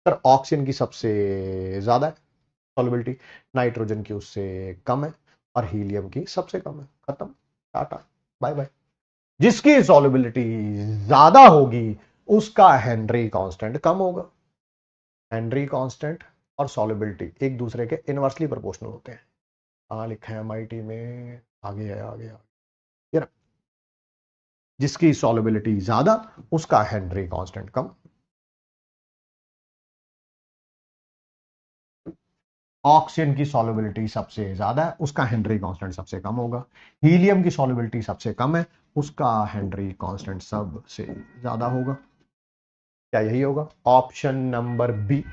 सर ऑक्सीजन की सबसे ज्यादा है सॉल्युबिलिटी, नाइट्रोजन की उससे कम है और हीलियम की सबसे कम है। खत्म, टाटा बाय बाय। जिसकी सॉल्युबिलिटी ज्यादा होगी उसका हेनरी कांस्टेंट कम होगा। हेनरी कांस्टेंट और सॉल्युबिलिटी एक दूसरे के इनवर्सली प्रोपोर्शनल होते हैं। कहाँ लिखा है MIT में? आगे है, आगे आगे ये रहा। जिसकी सॉल्युबिलिटी ज्यादा उसका हेनरी कांस्टेंट कम। ऑक्सीजन की सॉल्युबिलिटी सबसे ज्यादा है, उसका हेनरी कांस्टेंट सबसे कम होगा। हीलियम की सॉल्युबिलिटी सबसे कम है, उसका हेनरी कांस्टेंट सबसे ज्यादा होगा। क्या यही होगा? Option number B,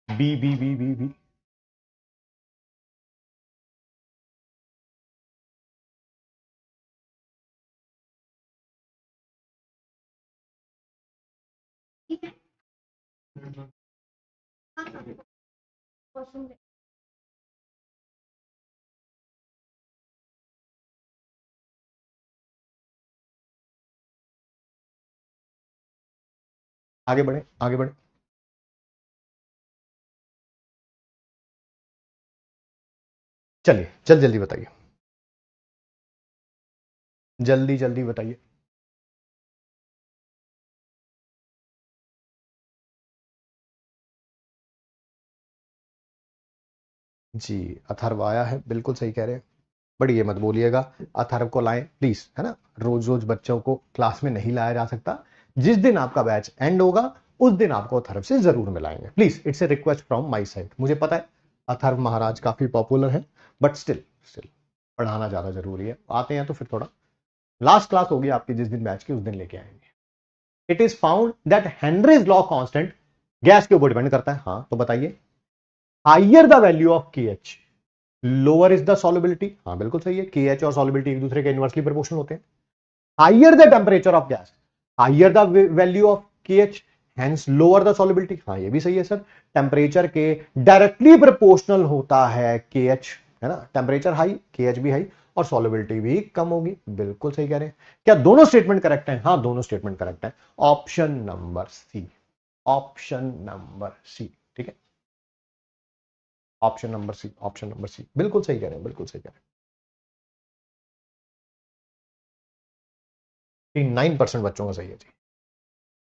B B B B B. आगे बढ़े आगे बढ़े। चलिए जल्दी बताइए, जल्दी जल्दी बताइए। जी, अथर्व आया है, बिल्कुल सही कह रहे हैं। बट ये मत बोलिएगा अथर्व को लाएं प्लीज, है ना। रोज रोज बच्चों को क्लास में नहीं लाया जा सकता। जिस दिन आपका बैच एंड होगा उस दिन आपको अथर्व से जरूर मिलाएंगे, please. It's a request from my side. मुझे पता है अथर्व महाराज काफी पॉपुलर है, बट स्टिल स्टिल पढ़ाना ज्यादा जरूरी है। आते हैं तो फिर थोड़ा लास्ट क्लास होगी आपकी, जिस दिन बैच की उस दिन लेके आएंगे। It is found that Henry's law constant gas के ऊपर डिपेंड करता है। हाँ तो बताइए, higher the value of K H lower is the solubility. हाँ बिल्कुल सही है, के एच और सॉल्युबिलिटी एक दूसरे के इनवर्सली प्रोपोर्शनल होते हैं। Higher the temperature of gas, higher the value of K H, hence lower the solubility. हाँ ये भी सही है सर, टेम्परेचर के डायरेक्टली प्रोपोर्शनल होता है के एच, है ना। टेम्परेचर हाई, के एच भी हाई और सॉल्युबिलिटी भी कम होगी। बिल्कुल सही कह रहे हैं। क्या दोनों स्टेटमेंट करेक्ट है? हाँ दोनों स्टेटमेंट करेक्ट है। Option number C, option number C, ठीक है। Option number C, option number C, बिल्कुल सही कह रहे हैं, बिल्कुल सही कह रहे हैं। 9% बच्चों का सही है जी।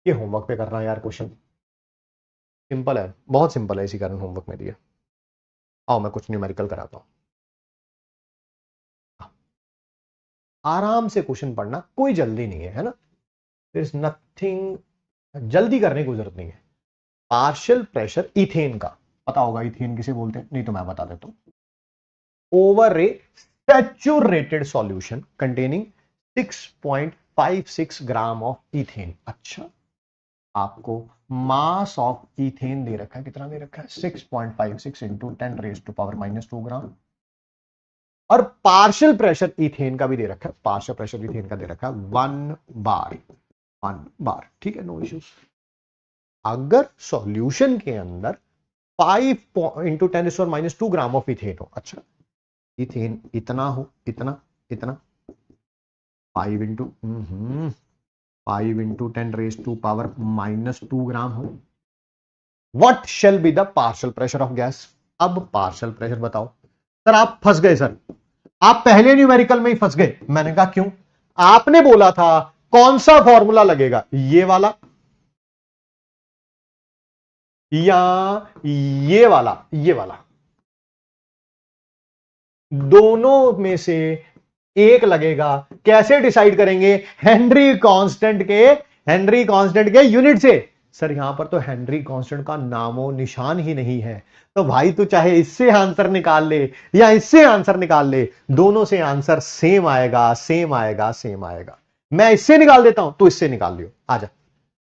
ये होमवर्क पे कर रहा है यार क्वेश्चन, सिंपल है, बहुत सिंपल है, इसी कारण होमवर्क में दिया। आओ मैं कुछ न्यूमेरिकल कराता हूं। आराम से क्वेश्चन पढ़ना, कोई जल्दी नहीं है, है ना। देयर इज नथिंग, जल्दी करने की जरूरत नहीं है। पार्शियल प्रेशर इथेन का पता होगा, इथेन किसे बोलते हैं? नहीं तो मैं बता देता हूं। Over A saturated solution containing 6.56 gram of ethane. अच्छा, आपको मास ऑफ इथेन दे रखा है, कितना दे रखा है? 6.56 इंटू 10⁻⁻² ग्राम। और पार्शियल प्रेशर इथेन का भी दे रखा है, पार्शियल प्रेशर इथेन का दे रखा है 1 बार, 1 बार, ठीक है, नो इश्यूज। अगर सॉल्यूशन के अंदर 5 इंटू 10⁻² ग्राम ऑफ इथेन हो, अच्छा इथेन इतना हो, इतना इतना 5 इंटू 10⁻² ग्राम हो, what shall be the partial pressure of gas? अब पार्शियल प्रेशर बताओ। सर आप फंस गए सर, आप पहले न्यूमेरिकल में ही फंस गए। मैंने कहा क्यों? आपने बोला था कौन सा फॉर्मूला लगेगा, ये वाला या ये वाला? ये वाला, दोनों में से एक लगेगा। कैसे डिसाइड करेंगे? हेनरी कांस्टेंट के, हेनरी कांस्टेंट के यूनिट से। सर यहां पर तो हेनरी कांस्टेंट का नामो निशान ही नहीं है। तो भाई तू चाहे इससे आंसर निकाल ले या इससे आंसर निकाल ले, दोनों से आंसर सेम आएगा, सेम आएगा, सेम आएगा। मैं इससे निकाल देता हूं, तो इससे निकाल लियो। आजा,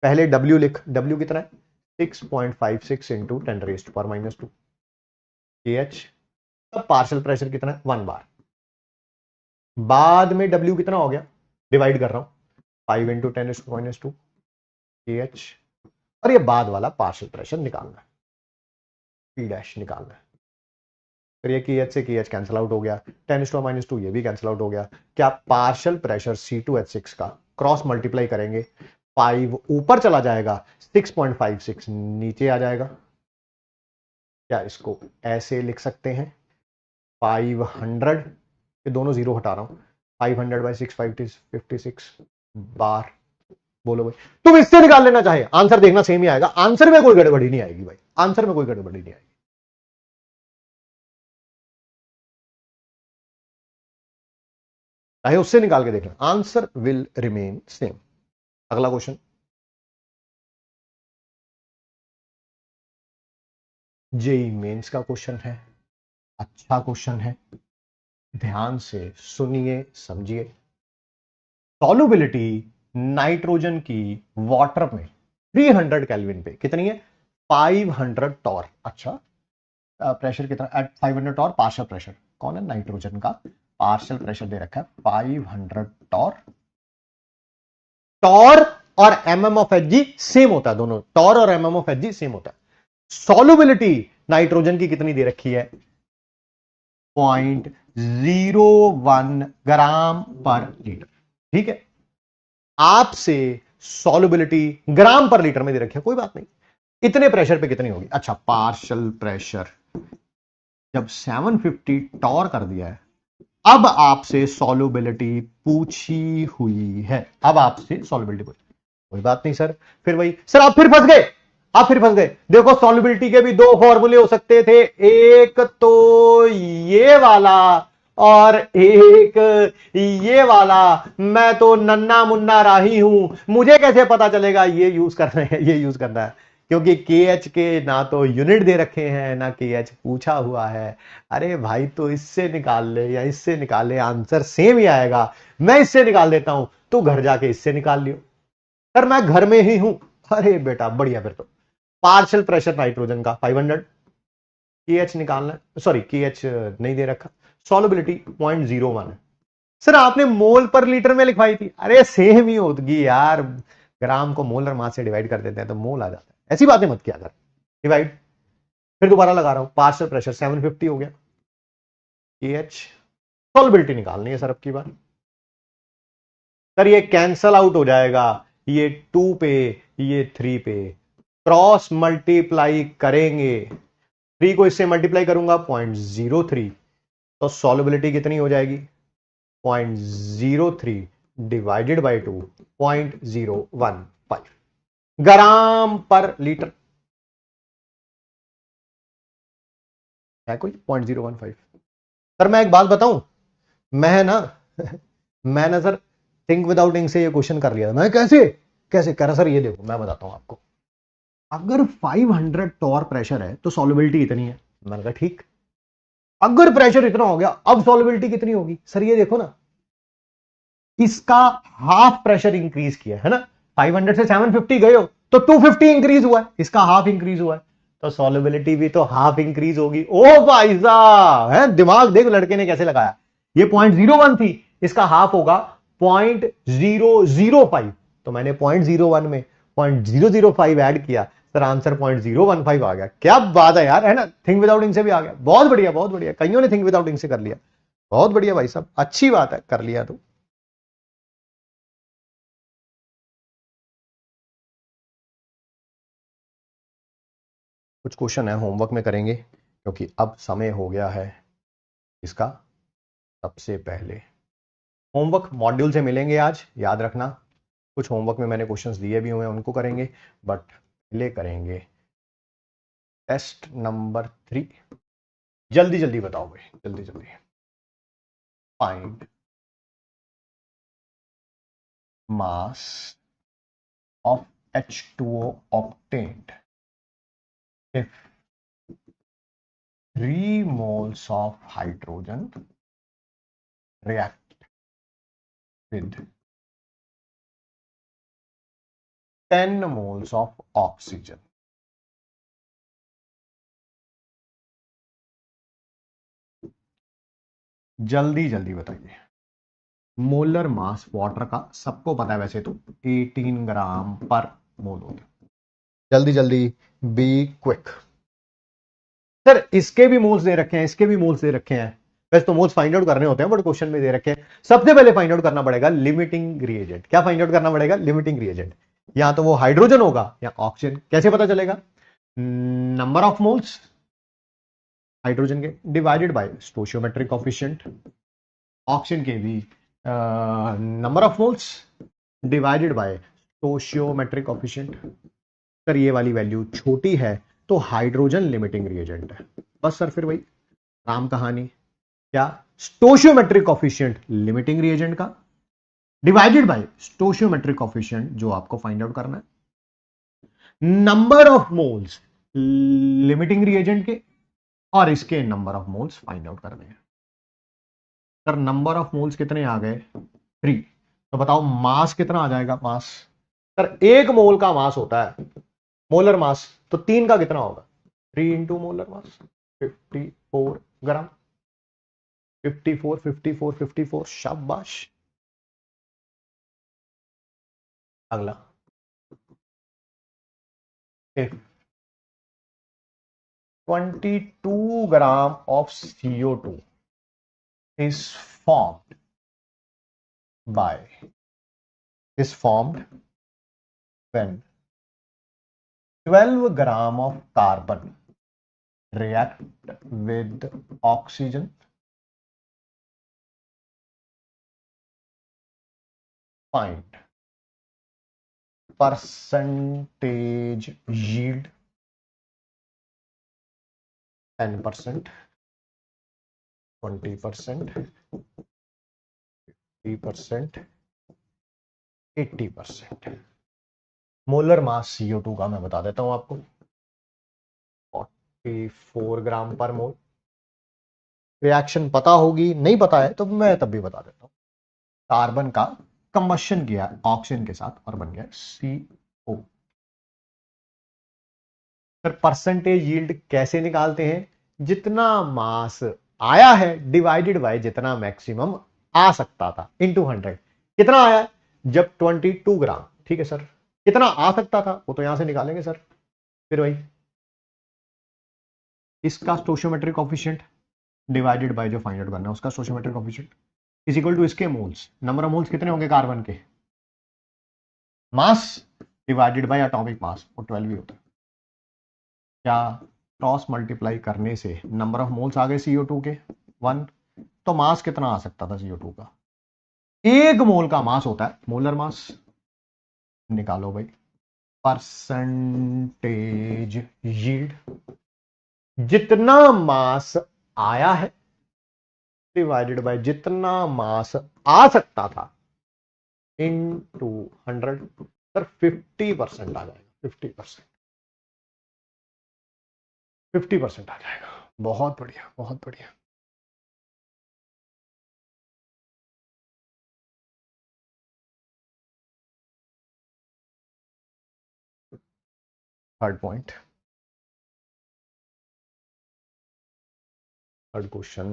पहले W लिख। W कितना है? 6.56 इंटू 10⁻²। के एच, पार्शियल प्रेशर कितना है? 1 बार। बाद में W कितना हो गया? डिवाइड कर रहा हूं, 5 इंटू 10⁻², के एच। और ये बाद वाला पार्शियल प्रेशर निकालना है, P डैश निकालना है। फिर ये के एच से के एच कैंसिल आउट हो गया, 10⁻² ये भी कैंसिल आउट हो गया। क्या पार्शियल प्रेशर C2H6 का क्रॉस मल्टीप्लाई करेंगे, 5 ऊपर चला जाएगा, 6.56 नीचे आ जाएगा। क्या इसको ऐसे लिख सकते हैं? 500, ये दोनों जीरो हटा रहा हूं, 500/656 बार। बोलो भाई, तुम इससे निकाल लेना चाहे, आंसर देखना सेम ही आएगा। आंसर में कोई गड़बड़ी नहीं आएगी भाई, आंसर में कोई गड़बड़ी नहीं आएगी। चाहे उससे निकाल के देखना, आंसर विल रिमेन सेम। अगला क्वेश्चन, जेई मेंस का क्वेश्चन है, अच्छा क्वेश्चन है, ध्यान से सुनिए समझिए। सॉल्युबिलिटी नाइट्रोजन की वाटर में 300 केल्विन पे कितनी है? 500 टॉर। अच्छा, प्रेशर कितना एट 500 टॉर? पार्शियल प्रेशर कौन है? नाइट्रोजन का पार्शियल प्रेशर दे रखा है 500 टॉर। टॉर और एमएम ऑफ एच सेम होता है, दोनों टॉर और एमएम ऑफ एच सेम होता है। सॉल्युबिलिटी नाइट्रोजन की कितनी दे रखी है? 0.01 ग्राम पर लीटर। ठीक है, आपसे सॉल्युबिलिटी ग्राम पर लीटर में दे रखी है, कोई बात नहीं, इतने प्रेशर पे कितनी होगी। अच्छा, पार्शियल प्रेशर जब 750 टॉर कर दिया है, अब आपसे सॉल्युबिलिटी पूछी हुई है, अब आपसे सॉल्युबिलिटी पूछी, कोई बात नहीं सर, फिर वही सर, आप फिर फंस गए, आप फिर फंस गए। देखो सॉल्युबिलिटी के भी दो फॉर्मूले हो सकते थे, एक तो ये वाला और एक ये वाला। मैं तो नन्ना मुन्ना राही हूं, मुझे कैसे पता चलेगा ये यूज करना है ये यूज करना है, क्योंकि के एच के ना तो यूनिट दे रखे हैं ना के एच पूछा हुआ है। अरे भाई तो इससे निकाल ले या इससे निकाल ले, आंसर सेम ही आएगा। मैं इससे निकाल देता हूं, तो घर जाके इससे निकाल लियो। सर मैं घर में ही हूं, अरे बेटा बढ़िया, फिर तो पार्शियल प्रेशर नाइट्रोजन का 500, के एच निकालना है, सॉरी के एच नहीं दे रखा, सॉल्युबिलिटी 0.01 है। सर आपने मोल पर लीटर में लिखवाई थी, अरे सेम ही होगी यार, ग्राम को मोलर मास से डिवाइड कर देते हैं तो मोल आ जाता है, ऐसी बातें मत किया कर, डिवाइड। फिर दोबारा लगा रहा हूं, पार्शियल प्रेशर 750 हो गया, के एच सॉल्युबिलिटी निकालनी है सर अब की बार। सर ये कैंसल आउट हो जाएगा, ये 2 पे ये 3 पे, क्रॉस मल्टीप्लाई करेंगे, 3 को इससे मल्टीप्लाई करूंगा 0.03, तो सॉल्युबिलिटी कितनी हो जाएगी 0.03 डिवाइडेड बाई 2, 0.015 ग्राम पर लीटर है कोई 0.015। सर मैं एक बात बताऊं, मैं ना मैं ना सर थिंक विदाउट इंक से ये क्वेश्चन कर लिया था। मैं कैसे कैसे कह रहा सर, ये देखो मैं बताता हूं आपको, अगर 500 टॉर प्रेशर है तो सॉल्युबिलिटी इतनी है। मैंने कहा ठीक, अगर प्रेशर इतना हो गया अब सॉल्युबिलिटी कितनी होगी। सर ये देखो ना, इसका हाफ प्रेशर इंक्रीज किया है ना, 500 से 750 गए हो तो 250 इंक्रीज हुआ है, इसका हाफ इंक्रीज हुआ है, तो सॉल्युबिलिटी भी तो हाफ इंक्रीज होगी। ओ भाई साहब, है दिमाग देख लड़के ने कैसे लगाया, ये 0.01 थी, इसका हाफ होगा 0.005, तो मैंने 0.01 में 0.005 ऐड किया, सर आंसर 0.015 आ गया। क्या बात है यार, है ना, थिंक विदाउट इंक से भी आ गया, बहुत बढ़िया बहुत बढ़िया, कईयों ने थिंक विदाउट इंक से कर लिया, बहुत बढ़िया भाई साहब, अच्छी बात है कर लिया तो। कुछ क्वेश्चन है होमवर्क में करेंगे, क्योंकि अब समय हो गया है इसका। सबसे पहले होमवर्क मॉड्यूल से मिलेंगे आज, याद रखना, कुछ होमवर्क में मैंने क्वेश्चंस दिए भी हुए हैं उनको करेंगे, बट पहले करेंगे टेस्ट नंबर 3। जल्दी जल्दी बताओ भाई, जल्दी जल्दी। Find mass of H2O obtained if 3 moles of hydrogen react with 10 moles of oxygen। जल्दी जल्दी बताइए। मोलर मास वाटर का सबको पता है वैसे तो 18 ग्राम पर मोल होता है। जल्दी जल्दी, बी क्विक। सर इसके भी मोल्स दे रखे हैं, इसके भी मोल्स दे रखे हैं, वैसे तो मोल्स फाइंड आउट करने होते हैं बट क्वेश्चन में दे रखे हैं। सबसे पहले फाइंड आउट करना पड़ेगा लिमिटिंग रिएजेंट। क्या फाइंड आउट करना पड़ेगा, लिमिटिंग रिएजेंट, या तो वो हाइड्रोजन होगा या ऑक्सीजन। कैसे पता चलेगा, नंबर ऑफ मोल्स हाइड्रोजन के divided by stoichiometric coefficient, oxygen के भी number of moles divided bye stoichiometric coefficient. Sir ये वाली वैल्यू छोटी है तो हाइड्रोजन लिमिटिंग रिएजेंट है, बस सर फिर वही राम कहानी। क्या, स्टोशियोमेट्रिक कोफिशिएंट लिमिटिंग रिएजेंट का डिवाइडेड बाय स्टोशियोमेट्रिक कोफिशिएंट जो आपको फाइंड आउट करना है, number of moles limiting reagent के और इसके number of moles find out करने हैं। सर नंबर ऑफ मोल्स कितने आ गए 3, तो बताओ मास कितना आ जाएगा, मास। सर 1 मोल का मास होता है मोलर मास, तो 3 का कितना होगा 3 इंटू मोलर मास 54 ग्राम, 54 54 54, शाबाश। अगला, if 22 gram of CO2 is formed by when 12 gram of carbon react with oxygen, find percentage yield 10%, 20%, 30%, 80%। Molar mass CO2 का मैं बता देता हूं आपको, 44 ग्राम पर मोल। रिएक्शन पता होगी, नहीं पता है तो मैं तब भी बता देता हूं। कार्बन का कंबशन किया ऑक्सीजन के साथ और बन गया CO। फिर परसेंटेज यील्ड कैसे निकालते हैं? जितना मास आया है डिवाइडेड बाय जितना मैक्सिमम आ सकता था इनटू 100। कितना आया? जब 22 ग्राम, ठीक है सर। कितना आ सकता था वो तो यहां से निकालेंगे सर। फिर वही इसका स्टोशियोमेट्रिक कोफिशिएंट डिवाइडेड बाय जो फाइंड आउट करना है उसका stoichiometric coefficient is equal to इसके मोल्स, नंबर ऑफ मोल्स कितने होंगे कार्बन के, mass divided by atomic mass, वो 12 ही होता है। क्या क्रॉस मल्टीप्लाई करने से नंबर ऑफ मोल्स आ गए CO2 के 1, तो मास कितना आ सकता था CO2 का? 1 मोल का मास होता है मोलर मास। निकालो भाई परसेंटेज यील्ड, जितना मास आया है डिवाइडेड बाय जितना मास आ सकता था इनटू 100। सर 50% आ जाएगा, 50%, 50% आ जाएगा। बहुत बढ़िया, बहुत बढ़िया। Third point, third question.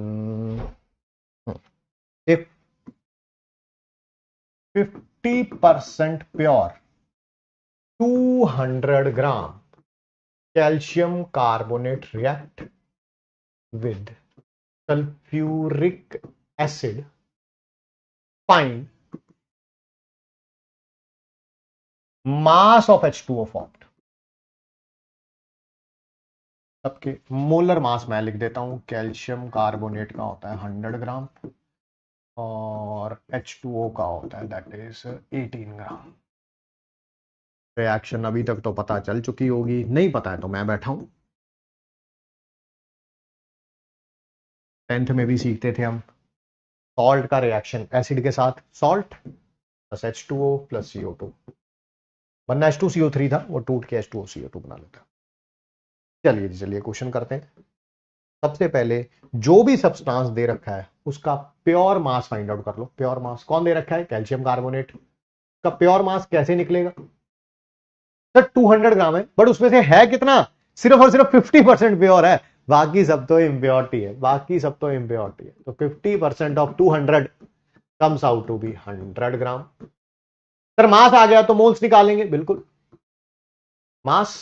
If 50% pure 200 gram calcium carbonate react with sulphuric acid, find mass of H2O formed. सबके मोलर मास मैं लिख देता हूं। कैल्शियम कार्बोनेट का होता है 100 ग्राम और H2O का होता है दैट इज 18 ग्राम। रिएक्शन अभी तक तो पता चल चुकी होगी, नहीं पता है तो मैं बैठा हूं। 10th में भी सीखते थे हम सॉल्ट का रिएक्शन एसिड के साथ, salt plus H2O plus CO2, वरना H2CO3 था, वो टूट के H2CO2 बना लेता। चलिए चलिए क्वेश्चन करते हैं। सबसे पहले जो भी सब्सटेंस दे रखा है उसका प्योर मास फाइंड आउट कर लो। प्योर मास कौन दे रखा है? कैल्शियम कार्बोनेट का प्योर मास कैसे निकलेगा? सर 200 ग्राम है, बट उसमें से है कितना? सिर्फ और सिर्फ 50% प्योर है, बाकी सब तो इम्प्योरिटी है, बाकी सब तो इम्प्योरिटी है। तो 50% of 200 comes out to be 100 gram. Sir mass आ गया तो मोल्स निकालेंगे, बिल्कुल। मास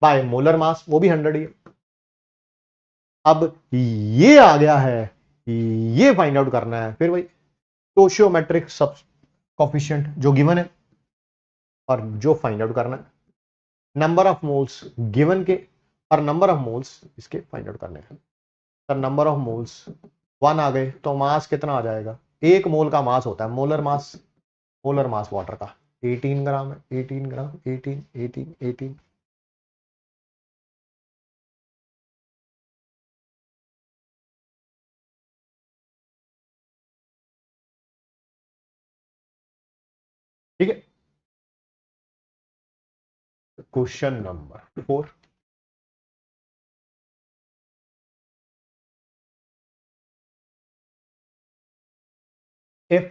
बाय मोलर मास, वो भी 100 ही है। अब ये आ गया है, ये फाइंड आउट करना है। फिर वही स्टोशियोमेट्रिक सब कोफिशिएंट जो गिवन है और जो फाइंड आउट करना है, नंबर ऑफ मोल्स गिवन के और नंबर ऑफ मोल्स इसके फाइंड आउट करने हैं। सर नंबर ऑफ मोल्स 1 आ गए तो मास कितना आ जाएगा? 1 मोल का मास होता है molar mass, molar mass water का 18 ग्राम है। 18 ग्राम, 18 18 18। ठीक है। Question number 4, if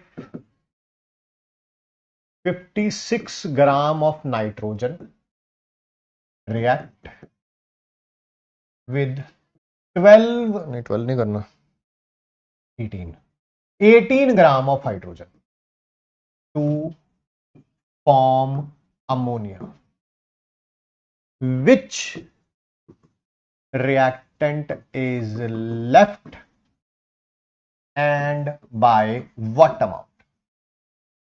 56 gram of nitrogen react with 12, नहीं 12 नहीं करना, 18 gram of hydrogen to form ammonia, which reactant is left and by what amount?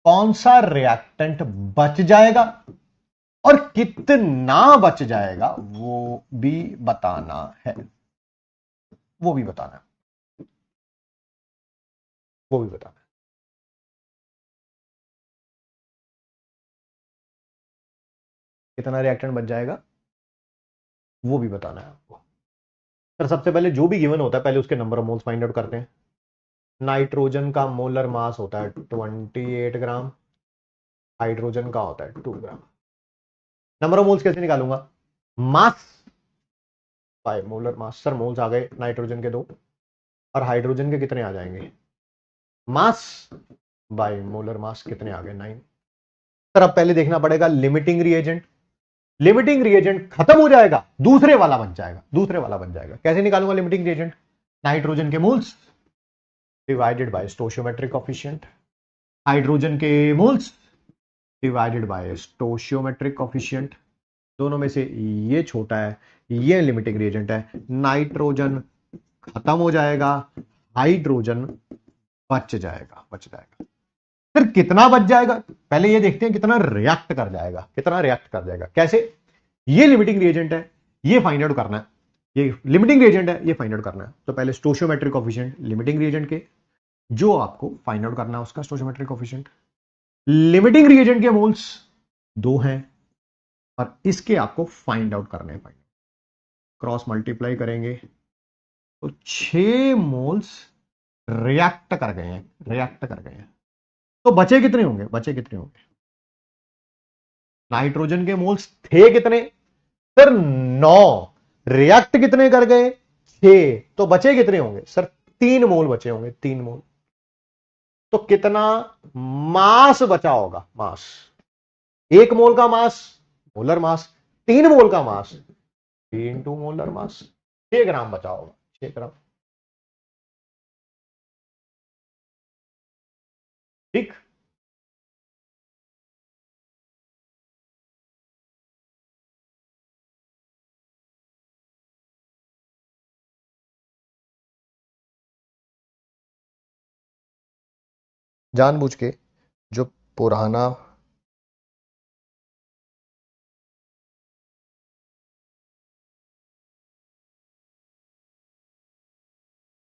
कौन सा रिएक्टेंट बच जाएगा और कितना बच जाएगा वो भी बताना है, वो भी बताना है, वो भी बताना है। कितना रिएक्टेंट बच जाएगा वो भी बताना है आपको। सर सबसे पहले जो भी गिवन होता है पहले उसके number of moles find out करते हैं। नाइट्रोजन का मोलर मास होता है 28 ग्राम, हाइड्रोजन का होता है 2 ग्राम। नंबर ऑफ मोल्स कैसे निकालूंगा? Mass by molar mass. Sir moles आ गए नाइट्रोजन के 2 और हाइड्रोजन के कितने आ जाएंगे? मास बाय मोलर मास कितने आ गए? 9। सर अब पहले देखना पड़ेगा लिमिटिंग रिएजेंट। लिमिटिंग रिएजेंट खत्म हो जाएगा, दूसरे वाला बन जाएगा, दूसरे वाला बन जाएगा। कैसे निकालूंगा लिमिटिंग रिएजेंट? नाइट्रोजन के moles divided by stoichiometric coefficient, hydrogen के moles divided by stoichiometric coefficient. दोनों में से ये छोटा है, ये लिमिटिंग रिएजेंट है। नाइट्रोजन खत्म हो जाएगा, हाइड्रोजन बच जाएगा, बच जाएगा। फिर कितना बच जाएगा पहले ये देखते हैं, कितना रिएक्ट कर जाएगा, कितना रिएक्ट कर जाएगा। कैसे? ये लिमिटिंग रिएजेंट है, ये फाइंड आउट करना है, ये लिमिटिंग रिएजेंट है, ये फाइंड आउट करना है। तो पहले स्टोइचियोमेट्रिक कोएफिशिएंट लिमिटिंग रिएजेंट के, जो आपको फाइंड आउट करना है उसका स्टोइचियोमेट्रिक कोएफिशिएंट। लिमिटिंग रिएजेंट के मोल्स 2 हैं और इसके आपको फाइंड आउट करने हैं। क्रॉस मल्टीप्लाई करेंगे तो 6 मोल्स रिएक्ट कर गए हैं, रिएक्ट कर गए हैं। तो बचे कितने होंगे? बचे कितने होंगे? नाइट्रोजन के मोल्स थे कितने? सर 9। रिएक्ट कितने कर गए? 6। तो बचे कितने होंगे? सर 3 मोल बचे होंगे, 3 मोल। तो कितना मास बचा होगा? मास 1 मोल का मास मोलर मास, 3 मोल का मास 3 इंटू मोलर मास, 6 ग्राम बचा होगा, 6 ग्राम। ठीक। जानबूझ के जो पुराना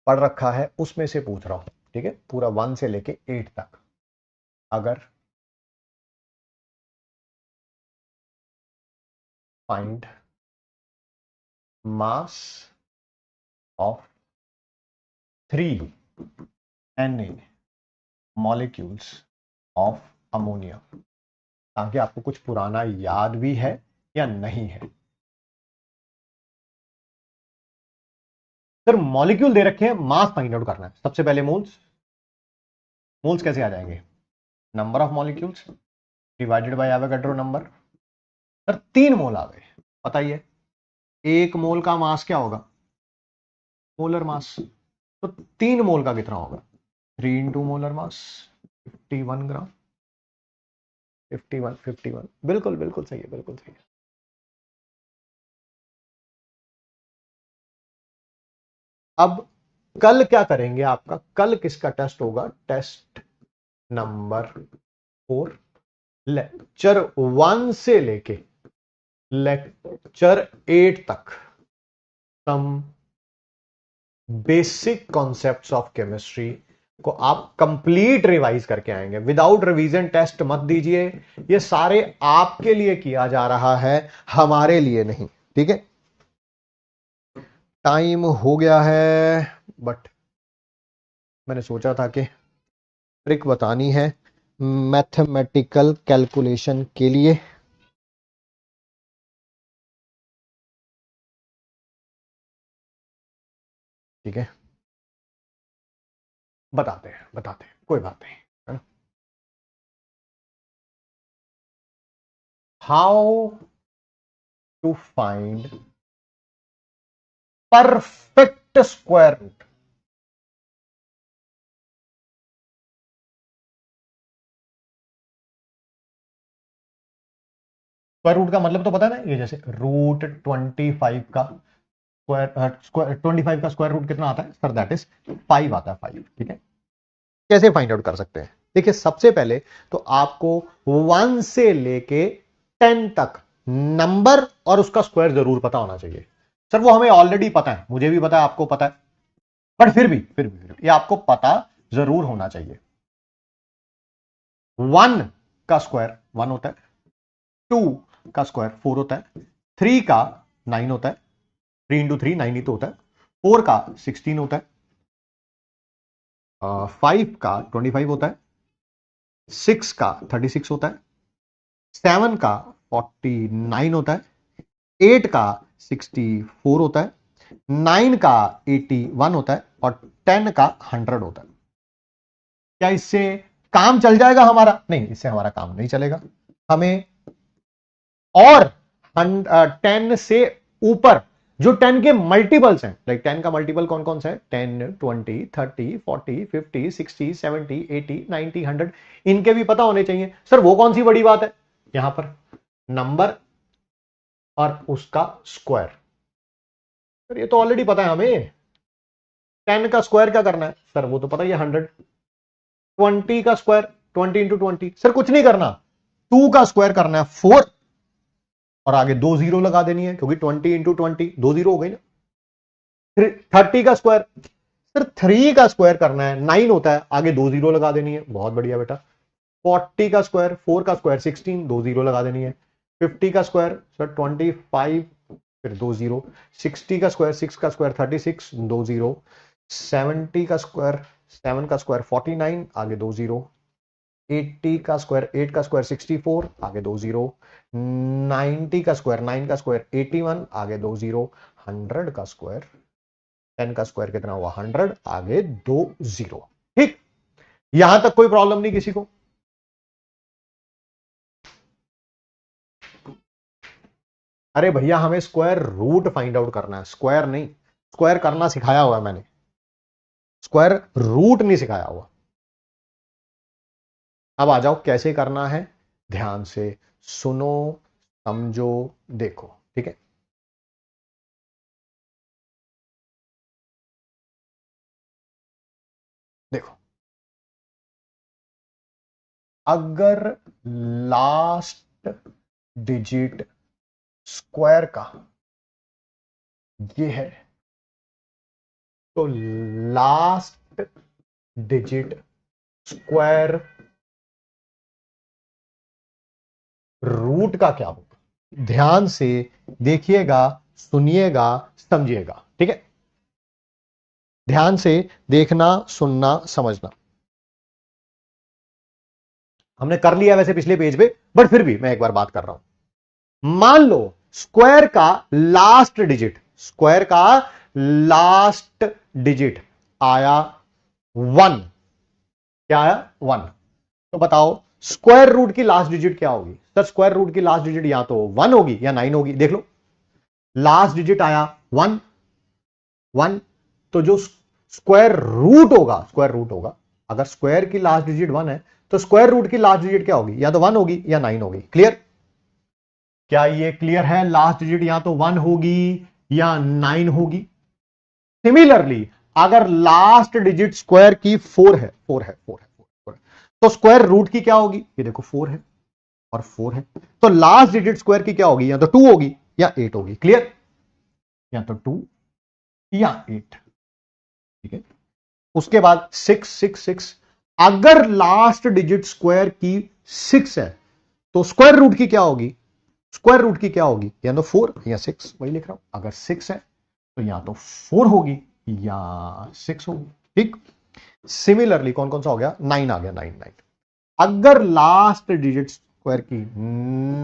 पढ़ रखा है उसमें से पूछ रहा हूं, ठीक है? पूरा 1 से लेके 8 तक। अगर find mass of 3 Na molecules of ammonia, ताकि आपको कुछ पुराना याद भी है या नहीं है। सर मॉलिक्यूल दे रखे हैं, मास फाइंड आउट करना है। सबसे पहले मोल्स, मोल्स कैसे आ जाएंगे? Number of molecules divided by Avogadro number. Sir 3 मोल आ गए, बताइए 1 मोल का मास क्या होगा? Molar mass. तो 3 मोल का कितना होगा? 3 इंटू मोलर मास 51 ग्राम। 51 बिल्कुल बिल्कुल सही है, बिल्कुल सही है। अब कल क्या करेंगे? आपका कल किसका टेस्ट होगा? टेस्ट नंबर 4, लेक्चर 1 से लेके लेक्चर 8 तक some basic concepts of chemistry को आप कंप्लीट रिवाइज करके आएंगे। विदाउट रिवीजन टेस्ट मत दीजिए, ये सारे आपके लिए किया जा रहा है, हमारे लिए नहीं, ठीक है? टाइम हो गया है, बट मैंने सोचा था कि ट्रिक बतानी है मैथमेटिकल कैलकुलेशन के लिए। ठीक है, बताते हैं, बताते हैं, कोई बात नहीं, है ना? How to find perfect square root. Square root का मतलब तो पता है ना, ये जैसे रूट 25 का स्क्वायर 25 का स्क्वायर रूट कितना आता है? सर दैट इज 5 आता है, 5। ठीक है, कैसे फाइंड आउट कर सकते हैं? देखिए सबसे पहले तो आपको 1 से लेके 10 तक नंबर और उसका स्क्वायर जरूर पता होना चाहिए। सर वो हमें ऑलरेडी पता है, मुझे भी पता है, आपको पता है, बट फिर भी ये आपको पता जरूर होना चाहिए। 1 का स्क्वायर 1 होता है, 2 का स्क्वायर 4 होता है, 3 का 9 होता है, 3 इंटू 3 9 ही तो होता है, 4 का 16 होता है, 5 का 25 होता है, 6 का 36 होता है, 7 का 49 होता है, 8 का 64 होता है, 9 का 81 होता है और 10 का 100 होता है। क्या इससे काम चल जाएगा हमारा? नहीं, इससे हमारा काम नहीं चलेगा। हमें और 10 से ऊपर जो 10 के मल्टीपल्स हैं, लाइक 10 का मल्टीपल कौन कौन सा है, 10 20 30 40 50 60 70 80 90 100, इनके भी पता होने चाहिए। सर वो कौन सी बड़ी बात है? यहां पर नंबर और उसका स्क्वायर। सर ये तो ऑलरेडी पता है हमें। 10 का स्क्वायर क्या करना है? सर वो तो पता ही है 100। 20 का स्क्वायर 20 इंटू 20, सर कुछ नहीं करना, 2 का स्क्वायर करना है 4 और आगे 2 जीरो लगा देनी है, क्योंकि 20 इंटू 20 2 जीरो हो गई ना। 30 का स्क्वायर, सर 3 का स्क्वायर करना है 9 होता है, आगे 2 जीरो लगा देनी है, बहुत बढ़िया बेटा। 40 का स्क्वायर 4 का स्क्वायर 16, 2 जीरो लगा देनी है। 50 का स्क्वायर सर 25, फिर 2 जीरो। 60 का स्क्वायर 6 का स्क्वायर 36, 2 जीरो। 70 का स्क्वायर 7 का स्क्वायर 49, आगे 2 जीरो। 80 का स्क्वायर 8 का स्क्वायर 64, आगे 2 जीरो। 90 का स्क्वायर 9 का स्क्वायर 81, आगे 2 जीरो। 100 का स्क्वायर 10 का स्क्वायर कितना हुआ 100, आगे 2 जीरो। ठीक, यहां तक कोई प्रॉब्लम नहीं किसी को? अरे भैया हमें स्क्वायर रूट फाइंड आउट करना है, स्क्वायर नहीं। स्क्वायर करना सिखाया हुआ है मैंने, स्क्वायर रूट नहीं सिखाया हुआ। अब आ जाओ कैसे करना है, ध्यान से सुनो, समझो, देखो। ठीक है, देखो, अगर लास्ट डिजिट स्क्वायर का ये है तो लास्ट डिजिट स्क्वायर रूट का क्या होगा? ध्यान से देखिएगा, सुनिएगा, समझिएगा। ठीक है, ध्यान से देखना, सुनना, समझना। हमने कर लिया वैसे पिछले पेज पे, बट फिर भी मैं एक बार बात कर रहा हूं। मान लो स्क्वायर का लास्ट डिजिट, स्क्वायर का लास्ट डिजिट आया 1। क्या आया? 1। तो बताओ स्क्वायर रूट की लास्ट डिजिट क्या होगी? सर स्क्वायर रूट की लास्ट डिजिट या तो 1 होगी या 9 होगी। देख लो, लास्ट डिजिट आया 1 1, तो जो स्क्वायर रूट होगा, स्क्वायर रूट होगा, अगर स्क्वायर की लास्ट डिजिट 1 है तो स्क्वायर रूट की लास्ट डिजिट क्या होगी? या तो 1 होगी या 9 होगी। क्लियर? क्या ये क्लियर है? लास्ट डिजिट या तो 1 होगी या 9 होगी। सिमिलरली अगर लास्ट डिजिट स्क्वायर की 4 है, 4 है, 4 है, 4 है, तो स्क्वायर रूट की क्या होगी? ये देखो 4 है और 4 है, तो लास्ट डिजिट स्क्वायर की क्या होगी? या तो 2 होगी या 8 होगी। क्लियर? या तो 2 या 8। ठीक है, उसके बाद 6 6 6, अगर लास्ट डिजिट स्क्वायर की 6 है तो स्क्वायर रूट की क्या होगी? स्क्वायर रूट की क्या होगी? या तो 4 या 6, वही लिख रहा हूं। अगर 6 है तो या तो 4 होगी या 6 होगी। ठीक, सिमिलरली कौन कौन सा हो गया? 9 आ गया, 9 9। अगर लास्ट डिजिट स्क्वायर की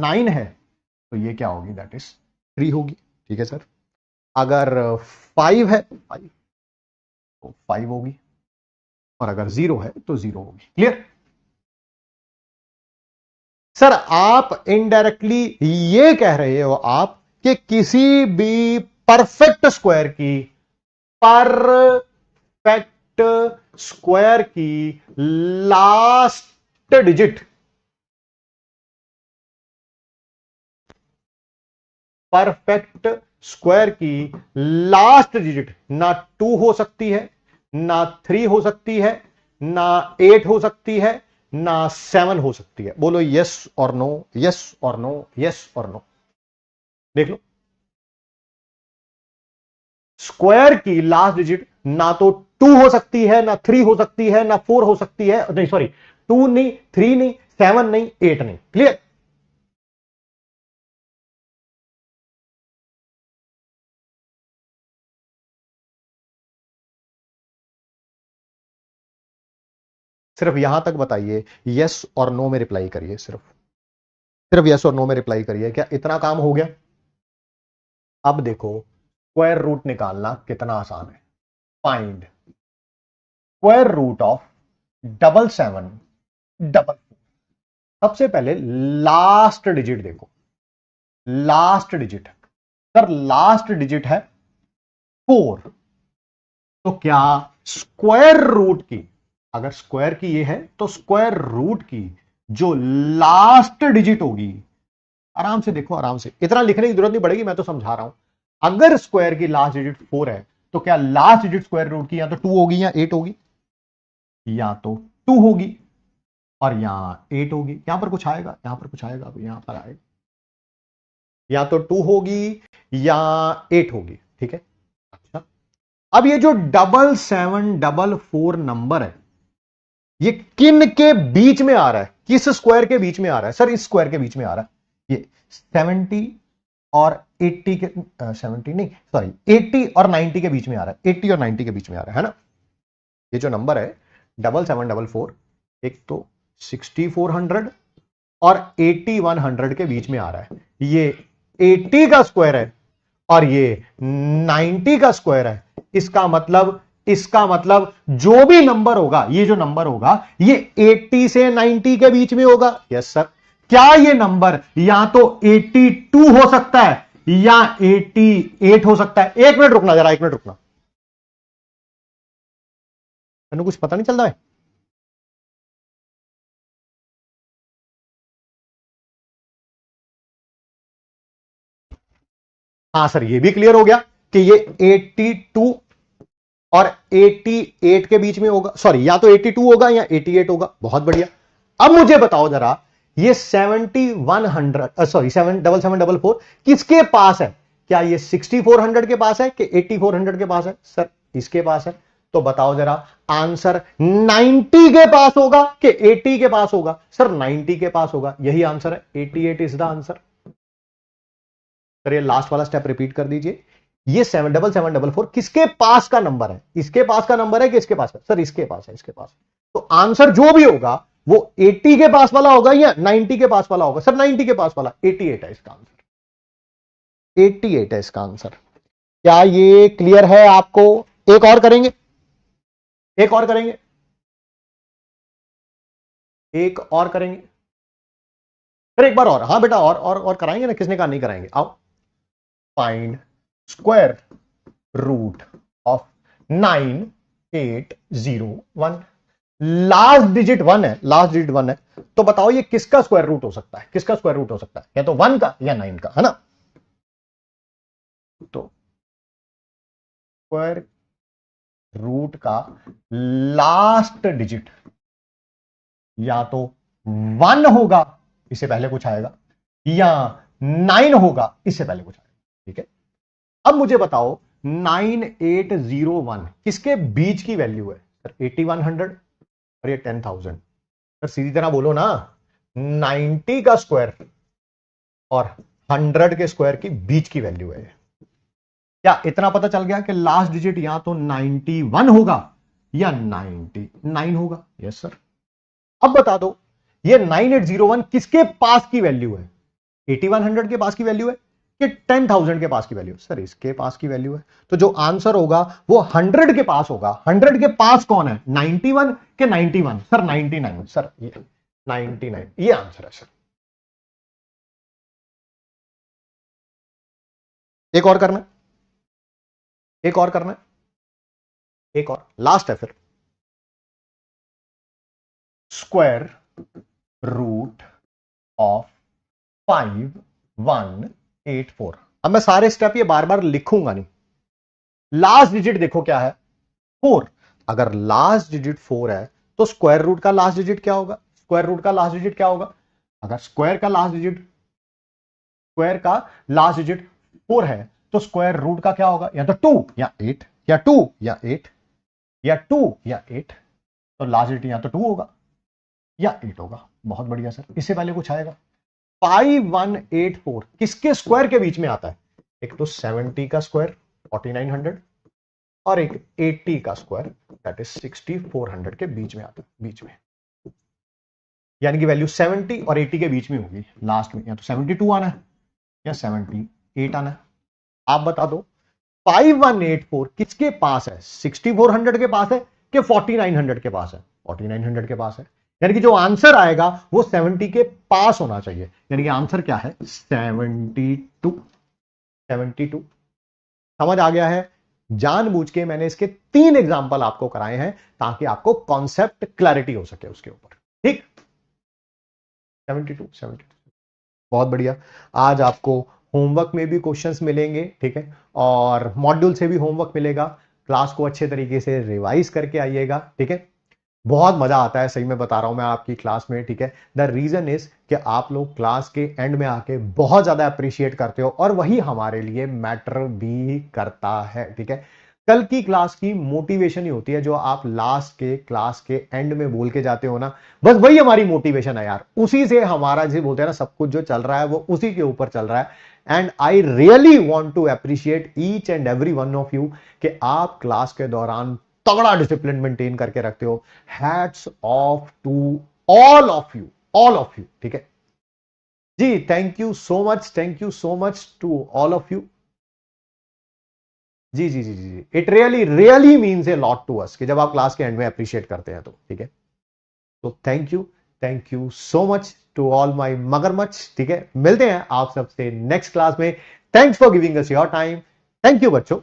9 है तो ये क्या होगी? दैट इज 3 होगी। ठीक है सर, अगर 5 है 5 तो 5 होगी, और अगर 0 है तो 0 होगी। क्लियर? सर आप इनडायरेक्टली ये कह रहे हो आप कि किसी भी परफेक्ट स्क्वायर की, परफेक्ट स्क्वायर की लास्ट डिजिट, परफेक्ट स्क्वायर की लास्ट डिजिट ना 2 हो सकती है, ना 3 हो सकती है, ना 8 हो सकती है, ना 7 हो सकती है। बोलो यस और नो, यस और नो, यस और नो। देख लो, स्क्वायर की लास्ट डिजिट ना तो 2 हो सकती है, ना 3 हो सकती है, ना 4 हो सकती है, नहीं सॉरी, 2 नहीं, 3 नहीं, 7 नहीं, 8 नहीं। क्लियर? सिर्फ यहां तक बताइए, यस और नो में रिप्लाई करिए, सिर्फ सिर्फ यस और नो में रिप्लाई करिए। क्या इतना काम हो गया? अब देखो, स्क्वायर रूट निकालना कितना आसान है। Find square root of 7744। सबसे पहले लास्ट डिजिट देखो, last digit, sir last digit है 4। तो क्या स्क्वायर रूट की, अगर स्क्वायर की ये है तो स्क्वायर रूट की जो लास्ट डिजिट होगी, आराम से देखो, आराम से, इतना लिखने की जरूरत नहीं पड़ेगी, मैं तो समझा रहा हूं। अगर स्क्वायर की लास्ट डिजिट 4 है तो क्या लास्ट डिजिट स्क्वायर रूट की या तो 2 होगी या 8 होगी, या तो 2 होगी और यहां 8 होगी। यहां पर कुछ आएगा, यहां पर कुछ आएगा, यहां पर आएगा, या तो 2 होगी या 8 होगी। ठीक है? अच्छा, अब ये जो 7744 नंबर है, ये किन के बीच में आ रहा है? किस स्क्वायर के बीच में आ रहा है? सर इस स्क्वायर के बीच में आ रहा है। ये 70 और 80 के 70 नहीं सॉरी 80 और 90 के बीच में आ रहा है। 80 और 90 के बीच में आ रहा है ना? ये जो नंबर है 7744, एक तो 6400 और 8100 के बीच में आ रहा है। ये 80 का स्क्वायर है और ये 90 का स्क्वायर है। इसका मतलब जो भी नंबर होगा, ये जो नंबर होगा ये 80 से 90 के बीच में होगा। Yes sir. क्या ये नंबर या तो 82 हो सकता है या 88 हो सकता है? एक मिनट रुकना, जरा एक मिनट रुकना, मैंने कुछ पता नहीं चल रहा है। हाँ सर, ये भी क्लियर हो गया कि ये 82 और 88 के बीच में होगा। सॉरी, या तो 82 होगा या 88 होगा। बहुत बढ़िया। अब मुझे बताओ जरा, ये 7100 सॉरी 7744 किसके पास है? क्या ये 6400 के पास है कि 8400 के पास है? सर इसके पास है। तो बताओ जरा, आंसर 90 के पास होगा कि 80 के पास होगा? सर 90 के पास होगा, यही आंसर है। 88 इज द आंसर। सर ये लास्ट वाला स्टेप रिपीट कर दीजिए। ये 7744 किसके पास का नंबर है? इसके पास का नंबर है कि इसके पास का? सर इसके पास है, इसके पास। तो आंसर जो भी होगा वो 80 के पास वाला होगा या 90 के पास वाला होगा? सर 90 के पास वाला। 88 है इसका आंसर। 88 है इसका आंसर। क्या ये क्लियर है आपको? एक और करेंगे, एक और करेंगे, एक और करेंगे, फिर एक बार और। हाँ बेटा, और कराएंगे ना, किसने कहा नहीं कराएंगे? आओ। Find square root of 9801। Last digit 1 है, लास्ट डिजिट 1 है। तो बताओ ये किसका स्क्वायर रूट हो सकता है? किसका स्क्वायर रूट हो सकता है? या तो 1 का या 9 का, है ना? तो स्क्वायर रूट का लास्ट डिजिट या तो 1 होगा, इससे पहले कुछ आएगा, या 9 होगा, इससे पहले कुछ आएगा। ठीक है? अब मुझे बताओ 9801 किसके बीच की वैल्यू है? सर 8100 और ये 10000। सर सीधी तरह बोलो ना, 90 का स्क्वायर और 100 के स्क्वायर की बीच की वैल्यू है। क्या इतना पता चल गया कि लास्ट डिजिट या तो 91 होगा या 99 होगा? Yes sir. अब बता दो, ये 9801 किसके पास की वैल्यू है? 8100 के पास की वैल्यू है कि 10000 के पास की वैल्यू? सर इसके पास की वैल्यू है। तो जो आंसर होगा वो 100 के पास होगा। 100 के पास कौन है? 91 के 91? सर 99। सर ये 99, ये आंसर है सर। एक और करना, एक और करना, एक और लास्ट है फिर। Square root of 5184। अब मैं सारे स्टेप ये बार बार लिखूंगा नहीं। लास्ट डिजिट देखो क्या है? 4। अगर लास्ट डिजिट 4 है तो स्क्वायर रूट का लास्ट डिजिट क्या होगा? स्क्वायर रूट का लास्ट डिजिट क्या होगा? अगर स्क्वायर का लास्ट डिजिट 4 है तो स्क्वायर रूट का क्या होगा? या तो 2 या 8, या 2 या 8, या 2 या 8। तो लास्ट डिजिट या तो 2 होगा या 8 होगा। बहुत बढ़िया सर। इससे पहले कुछ आएगा? 5184 किसके स्क्वायर के बीच में आता है? एक तो 70 का स्क्वायर 4900 और एक 80 का स्क्वायर दैट इज 6400 के बीच में आता है, बीच में। यानी कि वैल्यू 70 और 80 के बीच में होगी लास्ट में। या तो 72 आना है या 78 आना है। आप बता दो 5184 किसके पास है? 6400 के पास है कि 4900 के पास है? 4900 के पास है। यानी कि जो आंसर आएगा वो 70 के पास होना चाहिए। यानी कि आंसर क्या है? 72। समझ आ गया है? जानबूझ के मैंने इसके 3 एग्जांपल आपको कराए हैं ताकि आपको कॉन्सेप्ट क्लैरिटी हो सके उसके ऊपर। ठीक, 72। बहुत बढ़िया। आज आपको होमवर्क में भी क्वेश्चंस मिलेंगे, ठीक है, और मॉड्यूल से भी होमवर्क मिलेगा। क्लास को अच्छे तरीके से रिवाइज करके आइएगा, ठीक है। बहुत मजा आता है, सही में बता रहा हूं मैं आपकी क्लास में, ठीक है। द रीजन इज कि आप लोग क्लास के एंड में आके बहुत ज्यादा अप्रिशिएट करते हो और वही हमारे लिए मैटर भी करता है, ठीक है। कल की क्लास की मोटिवेशन ही होती है जो आप लास्ट के क्लास के एंड में बोल के जाते हो ना, बस वही हमारी मोटिवेशन है यार। उसी से हमारा, जिसे बोलते हैं ना, सब कुछ जो चल रहा है वो उसी के ऊपर चल रहा है। And I really want to appreciate each and every one of you कि आप क्लास के दौरान तगड़ा डिसिप्लिन मेंटेन करके रखते हो। Hats off to all of you, ठीक है जी। Thank you so much to all of you. जी जी जी जी, it really means a lot to us कि जब आप क्लास के एंड में अप्रिशिएट करते हैं तो, ठीक है। तो thank you so much to all my मगरमच्छ, ठीक है। मिलते हैं आप सबसे नेक्स्ट क्लास में। Thanks for giving us your time. Thank you बच्चों।